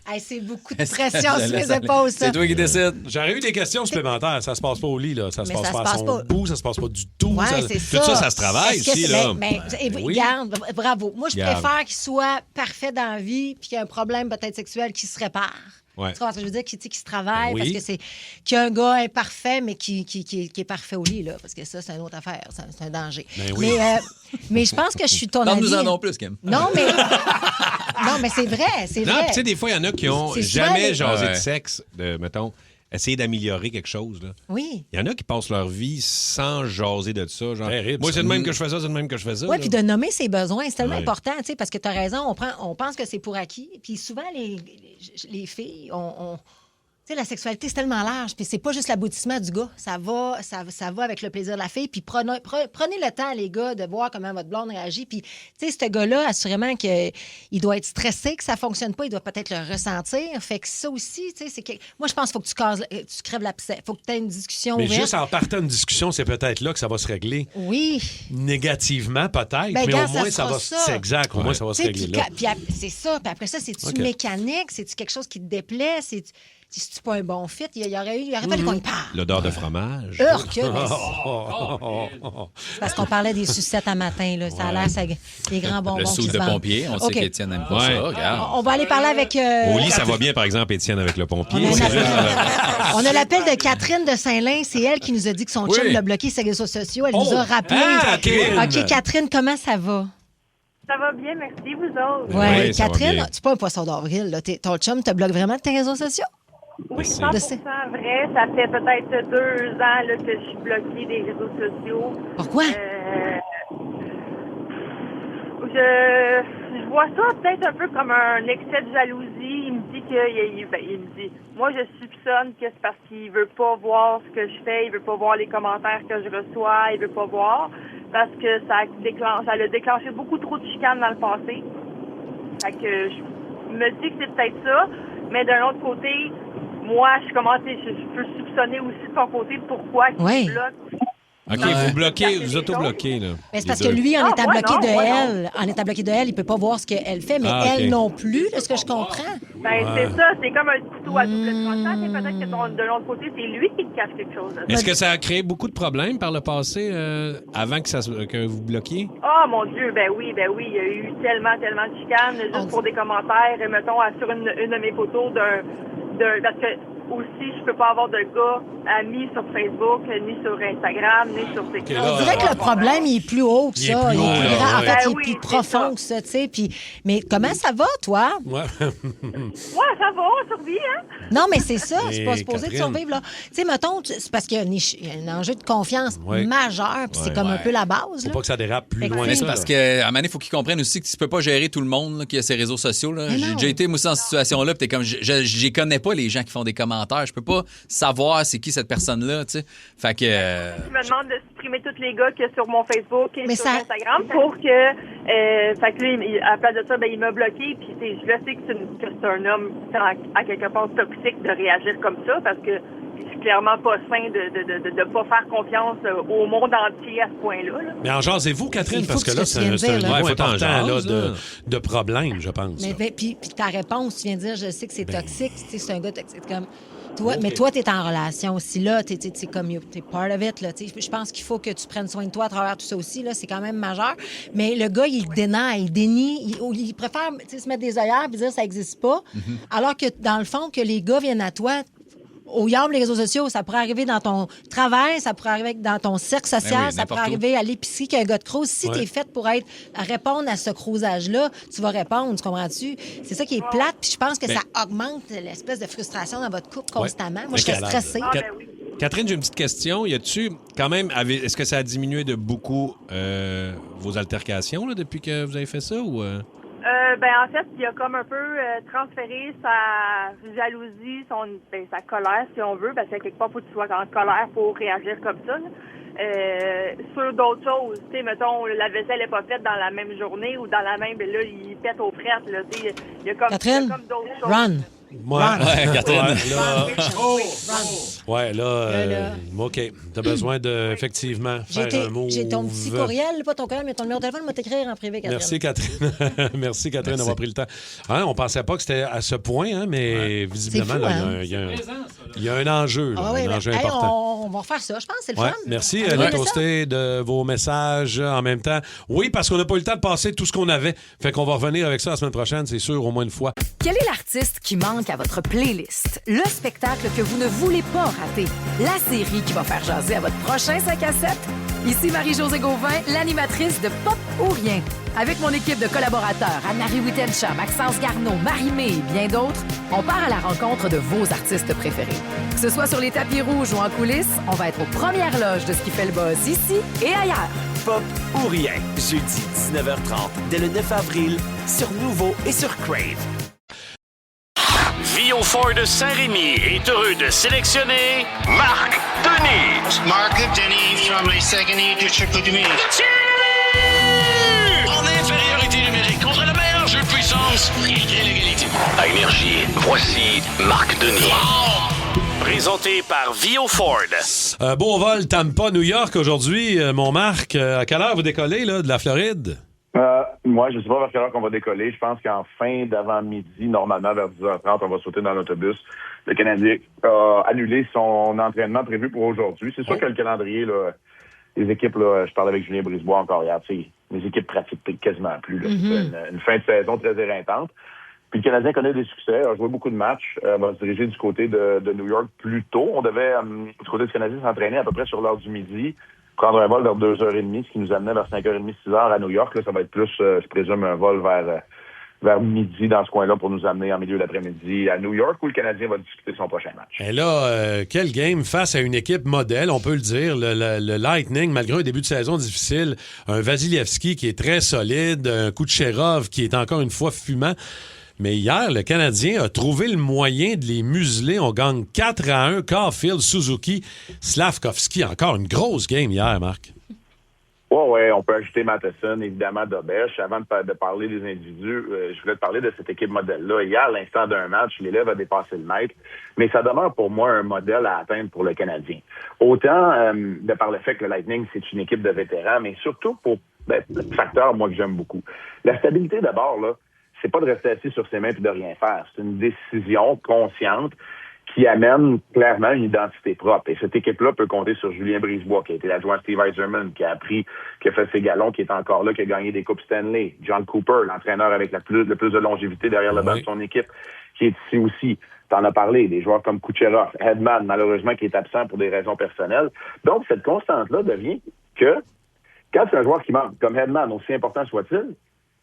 Hey, c'est beaucoup de pression sur mes épaules, ça. C'est toi qui décides. J'aurais eu des questions supplémentaires. Ça se passe pas au lit, là. Ça se Mais passe ça pas se à passe son pas. bout, ça se passe pas du tout. Ouais, Ça- c'est Tout ça, ça se travaille Est-ce que aussi, c'est- là. Ben, oui. Regarde, bravo. Moi, je Regarde. préfère qu'il soit parfait dans la vie puis qu'il y a un problème peut-être sexuel qui se répare. Ouais. Tu comprends ce que je veux dire? Qui se travaille Oui. parce que c'est qu'il y a un gars imparfait, mais qui est parfait au lit, là. Parce que ça, c'est une autre affaire. C'est un danger. Ben oui. Mais je pense que je suis ton Parle-nous avis. en non plus, Kim. Non, mais c'est vrai, c'est Non, vrai. puis tu sais, des fois, il y en a qui ont C'est souvent jamais les- jasé Ouais. de sexe, mettons, essayer d'améliorer quelque chose. Là. Oui. Il y en a qui passent leur vie sans jaser de ça. Genre, Terrible, moi, ça. c'est de même que je fais ça, c'est de même que je fais ça. Oui, là. puis de nommer ses besoins, c'est tellement Ouais. important, tu sais, parce que tu as raison, on pense que c'est pour acquis. Puis souvent, les filles, tu sais, la sexualité, c'est tellement large, puis c'est pas juste l'aboutissement du gars. Ça va avec le plaisir de la fille. Puis prenez le temps, les gars, de voir comment votre blonde réagit. Puis, tu sais, ce gars-là, assurément qu'il doit être stressé, que ça fonctionne pas, il doit peut-être le ressentir. Fait que ça aussi, tu sais, moi, je pense qu'il faut que tu crèves l'abcès. Faut que tu aies une discussion Mais ouverte. juste en partant d'une discussion, c'est peut-être là que ça va se régler. Oui. Négativement, peut-être, Ben, mais regarde, au moins, ça ça sera va... ça. C'est exact. Au moins, ça va se Tu sais, régler puis là. c'est ça. Puis après ça, c'est-tu OK. mécanique? C'est-tu quelque chose qui te déplaît? C'est-tu pas un bon fit? Il aurait fallu qu'on y parle. L'odeur de fromage. Urk, mais Oh. c'est parce qu'on parlait des sucettes à matin. Là. Ça a l'air, des grands bonbons. Le qui soude se de vendent. pompier, on OK. sait qu'Étienne n'aime pas Ouais. ça. Regarde. On va aller parler avec... Au lit, ça va bien, par exemple, Étienne, avec le pompier. On a l'appel de Catherine de Saint-Lin. C'est elle qui nous a dit que son Oui. chum l'a bloqué sur ses réseaux sociaux. Elle nous Oh! a rappelé. Ah, Catherine! OK, Catherine, comment ça va? Ça va bien, merci, vous autres. Oui, Oui, ça va Catherine, bien. tu pas un poisson d'avril. Là. Ton chum te bloque vraiment de tes réseaux sociaux? Oui, Merci. 100% vrai. Ça fait peut-être 2 ans là, que je suis bloquée des réseaux sociaux. Pourquoi? Je vois ça peut-être un peu comme un excès de jalousie. Il me dit il me dit, moi je soupçonne que c'est parce qu'il veut pas voir ce que je fais, il veut pas voir les commentaires que je reçois, il veut pas voir parce que ça a déclenché beaucoup trop de chicanes dans le passé. Fait que je me dis que c'est peut-être ça, mais d'un autre côté, moi je peux soupçonner aussi de son côté pourquoi il bloque. OK, vous bloquez, vous auto-bloquez, là. Mais c'est les parce deux. que lui, en étant bloqué de moi, elle, il peut pas voir ce qu'elle fait, mais Ah, elle OK. non plus, de ce que je comprends. Ben, c'est ça, c'est comme un couteau à double tranchant. C'est peut-être que de l'autre côté, c'est lui qui te cache quelque chose. Est-ce que ça a créé beaucoup de problèmes par le passé, avant que vous bloquiez? Oh mon Dieu, ben oui, il y a eu tellement de chicanes juste pour des commentaires. Et mettons, sur une de mes photos parce que aussi, je peux pas avoir de gars amis sur Facebook, ni sur Instagram, ni sur TikTok. On dirait que le problème, il est plus haut que Il est ça. plus Il est haut, plus là, grand. En ouais. fait, il est Ben plus oui, profond que ça, tu sais. Mais comment ça va, toi? Ouais. Ouais, ça va, on survit, hein? Non, mais c'est ça. C'est Mais pas supposé de Catherine. survivre, là. Tu sais, mettons, c'est parce qu'il y a un enjeu de confiance Ouais. majeur, puis c'est Ouais. comme un Ouais. peu la base, Faut là. pas que ça dérape plus Fait que loin c'est- que ça. Parce qu'à un moment donné, il faut qu'ils comprennent aussi que tu peux pas gérer tout le monde là, qui a ses réseaux sociaux. Là. Mais J'ai non. déjà été, moi aussi, dans cette situation-là. Puis t'es comme, je connais pas les gens qui font des commentaires. Je peux pas savoir c'est qui cette personne-là, tu sais. Fait que... Je me demande de supprimer tous les gars qu'il y a sur mon Facebook et Mais sur ça- Instagram pour que... fait que lui, à la place de ça, il m'a bloqué. Puis je le sais que c'est un homme à quelque part toxique de réagir comme ça parce que c'est clairement pas sain de pas faire confiance au monde entier à ce point-là. Là. Mais en jasez-vous, Catherine, C'est parce fou que là, ce que tu viens de c'est un dire, niveau là. Ouais, faut t'en important là, jaser, là. de problème, je pense. Mais là. puis ta réponse, tu viens de dire, je sais que c'est toxique, tu sais, c'est un gars toxique. Comme, Toi, mais toi, tu es en relation aussi, là. Tu es comme, t'es part of it, là. Je pense qu'il faut que tu prennes soin de toi à travers tout ça aussi, là. C'est quand même majeur. Mais le gars, il dénie, il préfère se mettre des œillères et dire ça n'existe pas. Alors que, dans le fond, que les gars viennent à toi, au yard, les réseaux sociaux, ça pourrait arriver dans ton travail, ça pourrait arriver dans ton cercle social, ça pourrait arriver à l'épicerie qu'un gars de crouse. Si tu es faite pour répondre à ce crousage-là, tu vas répondre, tu comprends-tu? C'est ça qui est plate, puis je pense que ça augmente l'espèce de frustration dans votre couple constamment. Moi, je serais stressée. Catherine, j'ai une petite question. Y a-tu quand même, est-ce que ça a diminué de beaucoup vos altercations là, depuis que vous avez fait ça ou En fait, il a comme un peu transféré sa jalousie, sa colère, si on veut, parce que quelque part, faut que tu sois en colère pour réagir comme ça. Sur d'autres choses, tu sais, mettons, la vaisselle n'est pas faite dans la même journée ou dans la même, là, il pète aux frettes, là, tu sais, il y a comme d'autres choses. Run! Catherine. OK. T'as besoin de, effectivement, faire un mot. J'ai ton petit courriel, pas ton courriel, mais ton numéro de téléphone, moi t'écrire en privé, Catherine. Merci, Catherine. Merci, Catherine, d'avoir pris le temps. Hein, on pensait pas que c'était à ce point, hein, mais visiblement, il y a un enjeu, un enjeu important. On va refaire ça, je pense, c'est le fun. Merci de poster de vos messages en même temps. Oui, parce qu'on n'a pas eu le temps de passer tout ce qu'on avait. Fait qu'on va revenir avec ça la semaine prochaine, c'est sûr, au moins une fois. Quel est l'artiste qui manque à votre playlist? Le spectacle que vous ne voulez pas rater? La série qui va faire jaser à votre prochain 5 à 7? Ici Marie-Josée Gauvin, l'animatrice de Pop ou Rien. Avec mon équipe de collaborateurs, Anne-Marie Wittencha, Maxence Garneau, Marie-Mé et bien d'autres, on part à la rencontre de vos artistes préférés. Que ce soit sur les tapis rouges ou en coulisses, on va être aux premières loges de ce qui fait le buzz ici et ailleurs. Pop ou Rien, jeudi 19h30, dès le 9 avril, sur Nouveau et sur Crave. Vio Ford de Saint-Rémy est heureux de sélectionner Marc Denis. Marc Denis from the second E to Triple Demi. En infériorité numérique contre le meilleur jeu de puissance et l'égalité. À Énergie, voici Marc Denis. Présenté par Vio Ford. Beau vol Tampa, New York aujourd'hui, mon Marc. À quelle heure vous décollez là, de la Floride? Moi, je ne sais pas vers quelle heure qu'on va décoller. Je pense qu'en fin d'avant-midi, normalement, vers 10h30, on va sauter dans l'autobus. Le Canadien a annulé son entraînement prévu pour aujourd'hui. C'est sûr que le calendrier, là, les équipes, là, je parlais avec Julien Brisebois encore hier, les équipes pratiquent quasiment plus. Là. C'est une fin de saison très éreintante. Puis le Canadien connaît des succès, a joué beaucoup de matchs, va se diriger du côté de New York plus tôt. On devait, du côté du Canadien, s'entraîner à peu près sur l'heure du midi, prendre un vol vers 2h30, ce qui nous amenait vers 5h30, 6h à New York. Là, ça va être plus, je présume, un vol vers midi dans ce coin-là pour nous amener en milieu d'après-midi à New York où le Canadien va discuter son prochain match. Et là, quel game face à une équipe modèle, on peut le dire. Le Lightning, malgré un début de saison difficile, un Vasilevski qui est très solide, un Kucherov qui est encore une fois fumant. Mais hier, le Canadien a trouvé le moyen de les museler. On gagne 4-1. Caulfield, Suzuki, Slavkovski. Encore une grosse game hier, Marc. Oui, on peut ajouter Matheson, évidemment, Dobèche. Avant de parler des individus, je voulais te parler de cette équipe modèle-là. Hier, à l'instant d'un match, l'élève a dépassé le maître, mais ça demeure pour moi un modèle à atteindre pour le Canadien. Autant de par le fait que le Lightning, c'est une équipe de vétérans, mais surtout pour le facteur, moi, que j'aime beaucoup. La stabilité, d'abord, là, c'est pas de rester assis sur ses mains et de rien faire. C'est une décision consciente qui amène clairement une identité propre. Et cette équipe-là peut compter sur Julien Brisebois, qui a été l'adjoint Steve Yzerman, qui a fait ses galons, qui est encore là, qui a gagné des Coupes Stanley. John Cooper, l'entraîneur avec le plus de longévité derrière le banc de son équipe, qui est ici aussi. T'en as parlé, des joueurs comme Kucherov, Hedman, malheureusement, qui est absent pour des raisons personnelles. Donc, cette constante-là devient que, quand c'est un joueur qui manque, comme Hedman, aussi important soit-il,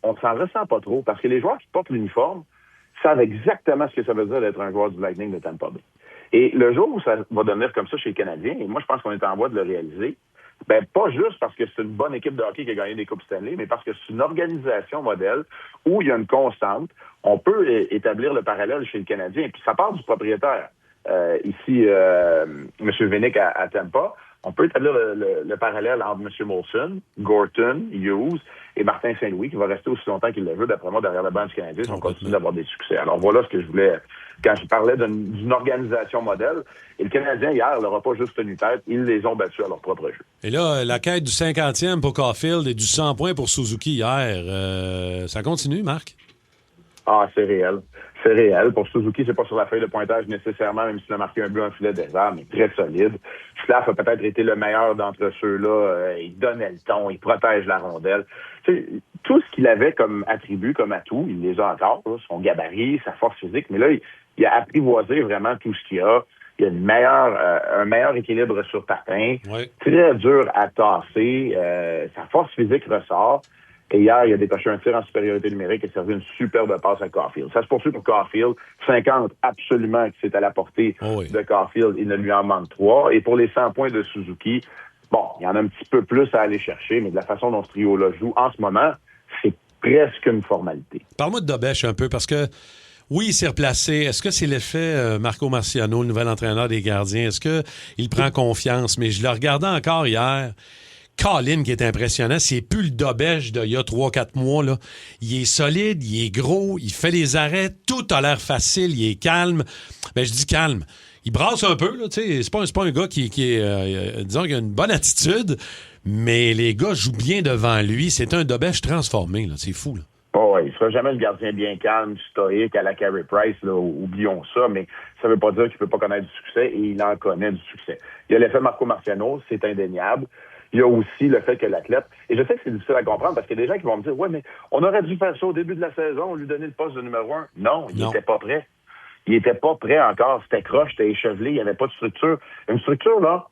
on s'en ressent pas trop, parce que les joueurs qui portent l'uniforme savent exactement ce que ça veut dire d'être un joueur du Lightning de Tampa Bay. Et le jour où ça va devenir comme ça chez les Canadiens, et moi je pense qu'on est en voie de le réaliser, pas juste parce que c'est une bonne équipe de hockey qui a gagné des Coupes Stanley, mais parce que c'est une organisation modèle où il y a une constante. On peut établir le parallèle chez le Canadien, et puis ça part du propriétaire. Ici, M. Vinik à Tampa, on peut établir le parallèle entre M. Molson, Gorton, Hughes et Martin Saint-Louis, qui va rester aussi longtemps qu'il le veut, d'après moi, derrière le banc du Canadien, si on continue d'avoir des succès. Alors voilà ce que je voulais, quand je parlais d'une organisation modèle. Et le Canadien, hier, n'aura pas juste tenu tête, ils les ont battus à leur propre jeu. Et là, la quête du 50e pour Caulfield et du 100 points pour Suzuki hier, ça continue, Marc? Ah, c'est réel. C'est réel. Pour Suzuki, c'est pas sur la feuille de pointage nécessairement, même s'il a marqué un but en filet désert, mais très solide. Schlaf a peut-être été le meilleur d'entre ceux-là. Il donnait le ton, il protège la rondelle. Tu sais, tout ce qu'il avait comme attribut, comme atout, il les a encore. Là, son gabarit, sa force physique. Mais là, il a apprivoisé vraiment tout ce qu'il a. Il y a un meilleur équilibre sur patin. Ouais. Très dur à tasser. Sa force physique ressort. Et hier, il a décoché un tir en supériorité numérique et servi une superbe passe à Caulfield. Ça se poursuit pour Caulfield. 50, absolument, que c'est à la portée de Caulfield. Il ne lui en manque 3. Et pour les 100 points de Suzuki, bon, il y en a un petit peu plus à aller chercher, mais de la façon dont ce trio-là joue en ce moment, c'est presque une formalité. Parle-moi de Dobèche un peu, parce que oui, il s'est replacé. Est-ce que c'est l'effet Marco Marciano, le nouvel entraîneur des gardiens? Est-ce qu'il prend confiance? Mais je le regardais encore hier. Colin qui est impressionnant, c'est plus le Dobèche d'il y a 3-4 mois. Là. Il est solide, il est gros, il fait les arrêts, tout a l'air facile, il est calme. Ben, je dis calme. Il brasse un peu, là, tu sais. C'est pas un gars qui est disons qu'il a une bonne attitude, mais les gars jouent bien devant lui. C'est un Dobèche transformé, là. C'est fou, là. Oh, ouais, il sera jamais le gardien bien calme, stoïque à la Carey Price, là, oublions ça, mais ça veut pas dire qu'il peut pas connaître du succès, et il en connaît du succès. Il y a l'effet Marco Marciano, c'est indéniable. Il y a aussi le fait que l'athlète, et je sais que c'est difficile à comprendre parce qu'il y a des gens qui vont me dire, ouais, mais on aurait dû faire ça au début de la saison, lui donner le poste de numéro 1. Non, il n'était pas prêt. Il était pas prêt encore. C'était croche, c'était échevelé, il n'y avait pas de structure. Une structure, là,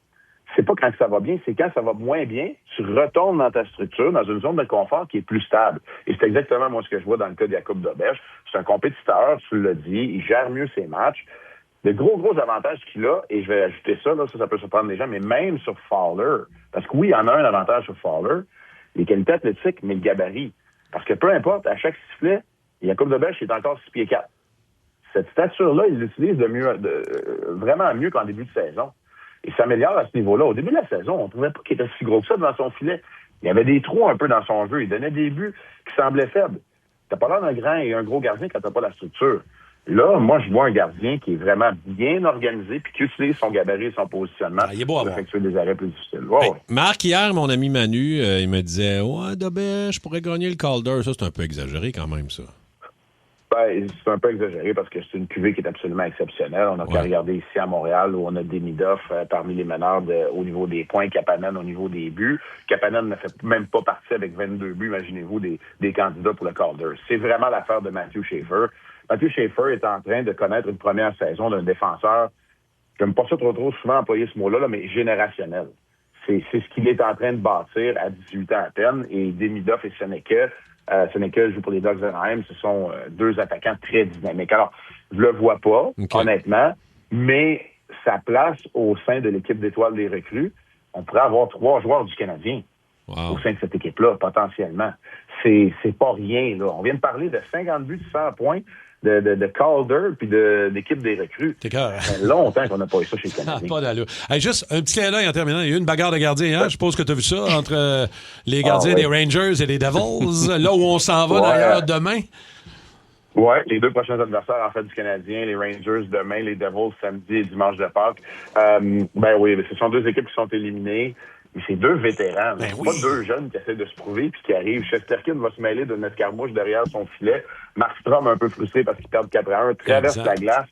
c'est pas quand ça va bien, c'est quand ça va moins bien, tu retournes dans ta structure, dans une zone de confort qui est plus stable. Et c'est exactement moi ce que je vois dans le cas de Jakub Dobèche. C'est un compétiteur, tu l'as dit, il gère mieux ses matchs. Le gros avantage qu'il a, et je vais ajouter ça, là, ça peut surprendre les gens, mais même sur Fowler, parce que oui, il y en a un avantage sur Fowler, les qualités athlétiques, mais le gabarit. Parce que peu importe, à chaque sifflet, Jakub Dobèche est encore 6 pieds 4. Cette stature-là, il l'utilise vraiment mieux qu'en début de saison. Il s'améliore à ce niveau-là. Au début de la saison, on ne trouvait pas qu'il était si gros que ça devant son filet. Il y avait des trous un peu dans son jeu. Il donnait des buts qui semblaient faibles. T'as pas l'air d'un grand et un gros gardien quand t'as pas la structure. Là, moi, je vois un gardien qui est vraiment bien organisé puis qui utilise son gabarit et son positionnement pour effectuer des arrêts plus difficiles. Ouais. Marc, hier, mon ami Manu, il me disait « Ouais, Dobèche, je pourrais gagner le Calder. » Ça, c'est un peu exagéré quand même, ça. Ben, c'est un peu exagéré parce que c'est une cuvée qui est absolument exceptionnelle. On a qu'à regarder ici à Montréal où on a Demidov parmi les meneurs au niveau des points, Kapanen au niveau des buts. Kapanen ne fait même pas partie avec 22 buts, imaginez-vous, des candidats pour le Calder. C'est vraiment l'affaire de Matthew Schaefer. Matthew Schaefer est en train de connaître une première saison d'un défenseur, j'aime pas ça trop souvent employer ce mot-là, mais générationnel. C'est ce qu'il est en train de bâtir à 18 ans à peine. Et Demidov et Seneca joue pour les Ducks d'Anaheim. Ce sont deux attaquants très dynamiques. Alors, je le vois pas, honnêtement, mais sa place au sein de l'équipe d'étoiles des recrues, on pourrait avoir 3 joueurs du Canadien au sein de cette équipe-là, potentiellement. C'est pas rien, là. On vient de parler de 50 buts, 100 points de Calder puis d'équipe des recrues. C'est clair. Ça fait longtemps qu'on n'a pas eu ça chez les Canadiens. Pas d'allure. Hey, juste un petit clin d'œil en terminant. Il y a eu une bagarre de gardiens, hein? Je suppose que tu as vu ça, entre les gardiens des Rangers et des Devils, là où on s'en va d'ailleurs demain. Oui, les 2 prochains adversaires, en fait, du Canadien, les Rangers demain, les Devils samedi et dimanche de Pâques. Ben oui, ce sont 2 équipes qui sont éliminées. Mais c'est 2 vétérans. C'est pas 2 jeunes qui essaient de se prouver puis qui arrivent. Chesterkin va se mêler d'une escarmouche derrière son filet. Markstrom un peu frustré parce qu'il perd 4-1, traverse la glace.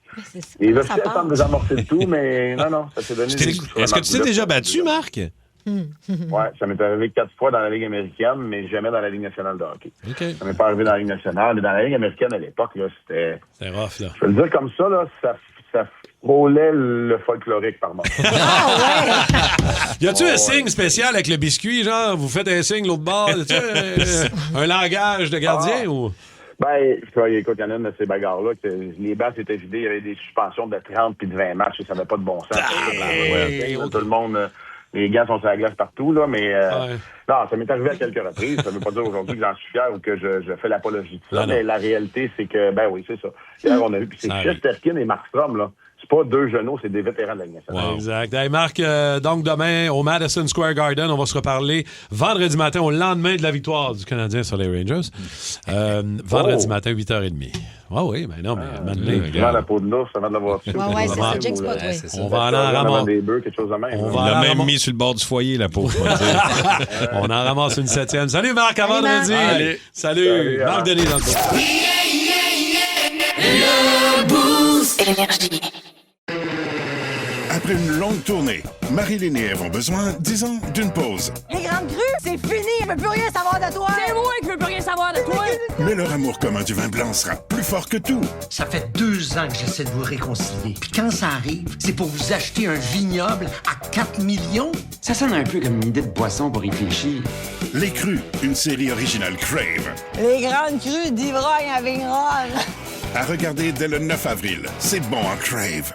Et là, il semble désamorcer le tout, mais non, ça s'est donné des coups. Est-ce que tu t'es déjà battu, Marc? Oui, ça m'est arrivé 4 fois dans la Ligue américaine, mais jamais dans la Ligue nationale de hockey. Okay. Ça m'est pas arrivé dans la Ligue nationale, mais dans la Ligue américaine à l'époque, là, c'était... C'est rough, là. Je vais le dire comme ça, là, ça frôlait le folklorique par moi. Y a-tu un signe spécial avec le biscuit, genre, vous faites un signe l'autre bord? Y a-tu un langage de gardien ou... Ben, écoute, il y en a une de ces bagarres-là que les bases étaient vidées, il y avait des suspensions de 30 puis de 20 matchs et ça n'avait pas de bon sens. Tout le monde, les gants sont sur la glace partout, là, mais non, ça m'est arrivé à quelques reprises. Ça ne veut pas dire aujourd'hui que j'en suis fier ou que je fais l'apologie de ça, mais la réalité, c'est que, ben oui, c'est ça. Hier, on a vu, puis c'est Chesterkin et Markstrom, là. C'est pas 2 genoux, c'est des vétérans de la Ligue nationale. Exact. Hey Marc, donc demain, au Madison Square Garden, on va se reparler vendredi matin, au lendemain de la victoire du Canadien sur les Rangers. Vendredi matin, 8h30. Ah oui, ben non, mais maintenant, la peau de l'ours avant de l'avoir su. Ouais, c'est ça. Jinx pas, oui. On va en ramasser. Des bœufs, quelque chose de même. On l'a même mis sur le bord du foyer, la peau. On en ramasse une 7e. Salut Marc, à vendredi. Salut. Marc Denis dans le Énergie. Après une longue tournée, Marilyn et Ève ont besoin, disons, d'une pause. Les grandes crues, c'est fini, je veux plus rien savoir de toi. C'est moi qui veux plus rien savoir de toi. Mais leur amour commun du vin blanc sera plus fort que tout. Ça fait 2 ans que j'essaie de vous réconcilier. Puis quand ça arrive, c'est pour vous acheter un vignoble à 4 millions. Ça sonne un peu comme une idée de boisson pour réfléchir. Les Crus, une série originale Crave. Les grandes crues d'ivrogne à Vigneronne. À regarder dès le 9 avril. C'est bon en Crave.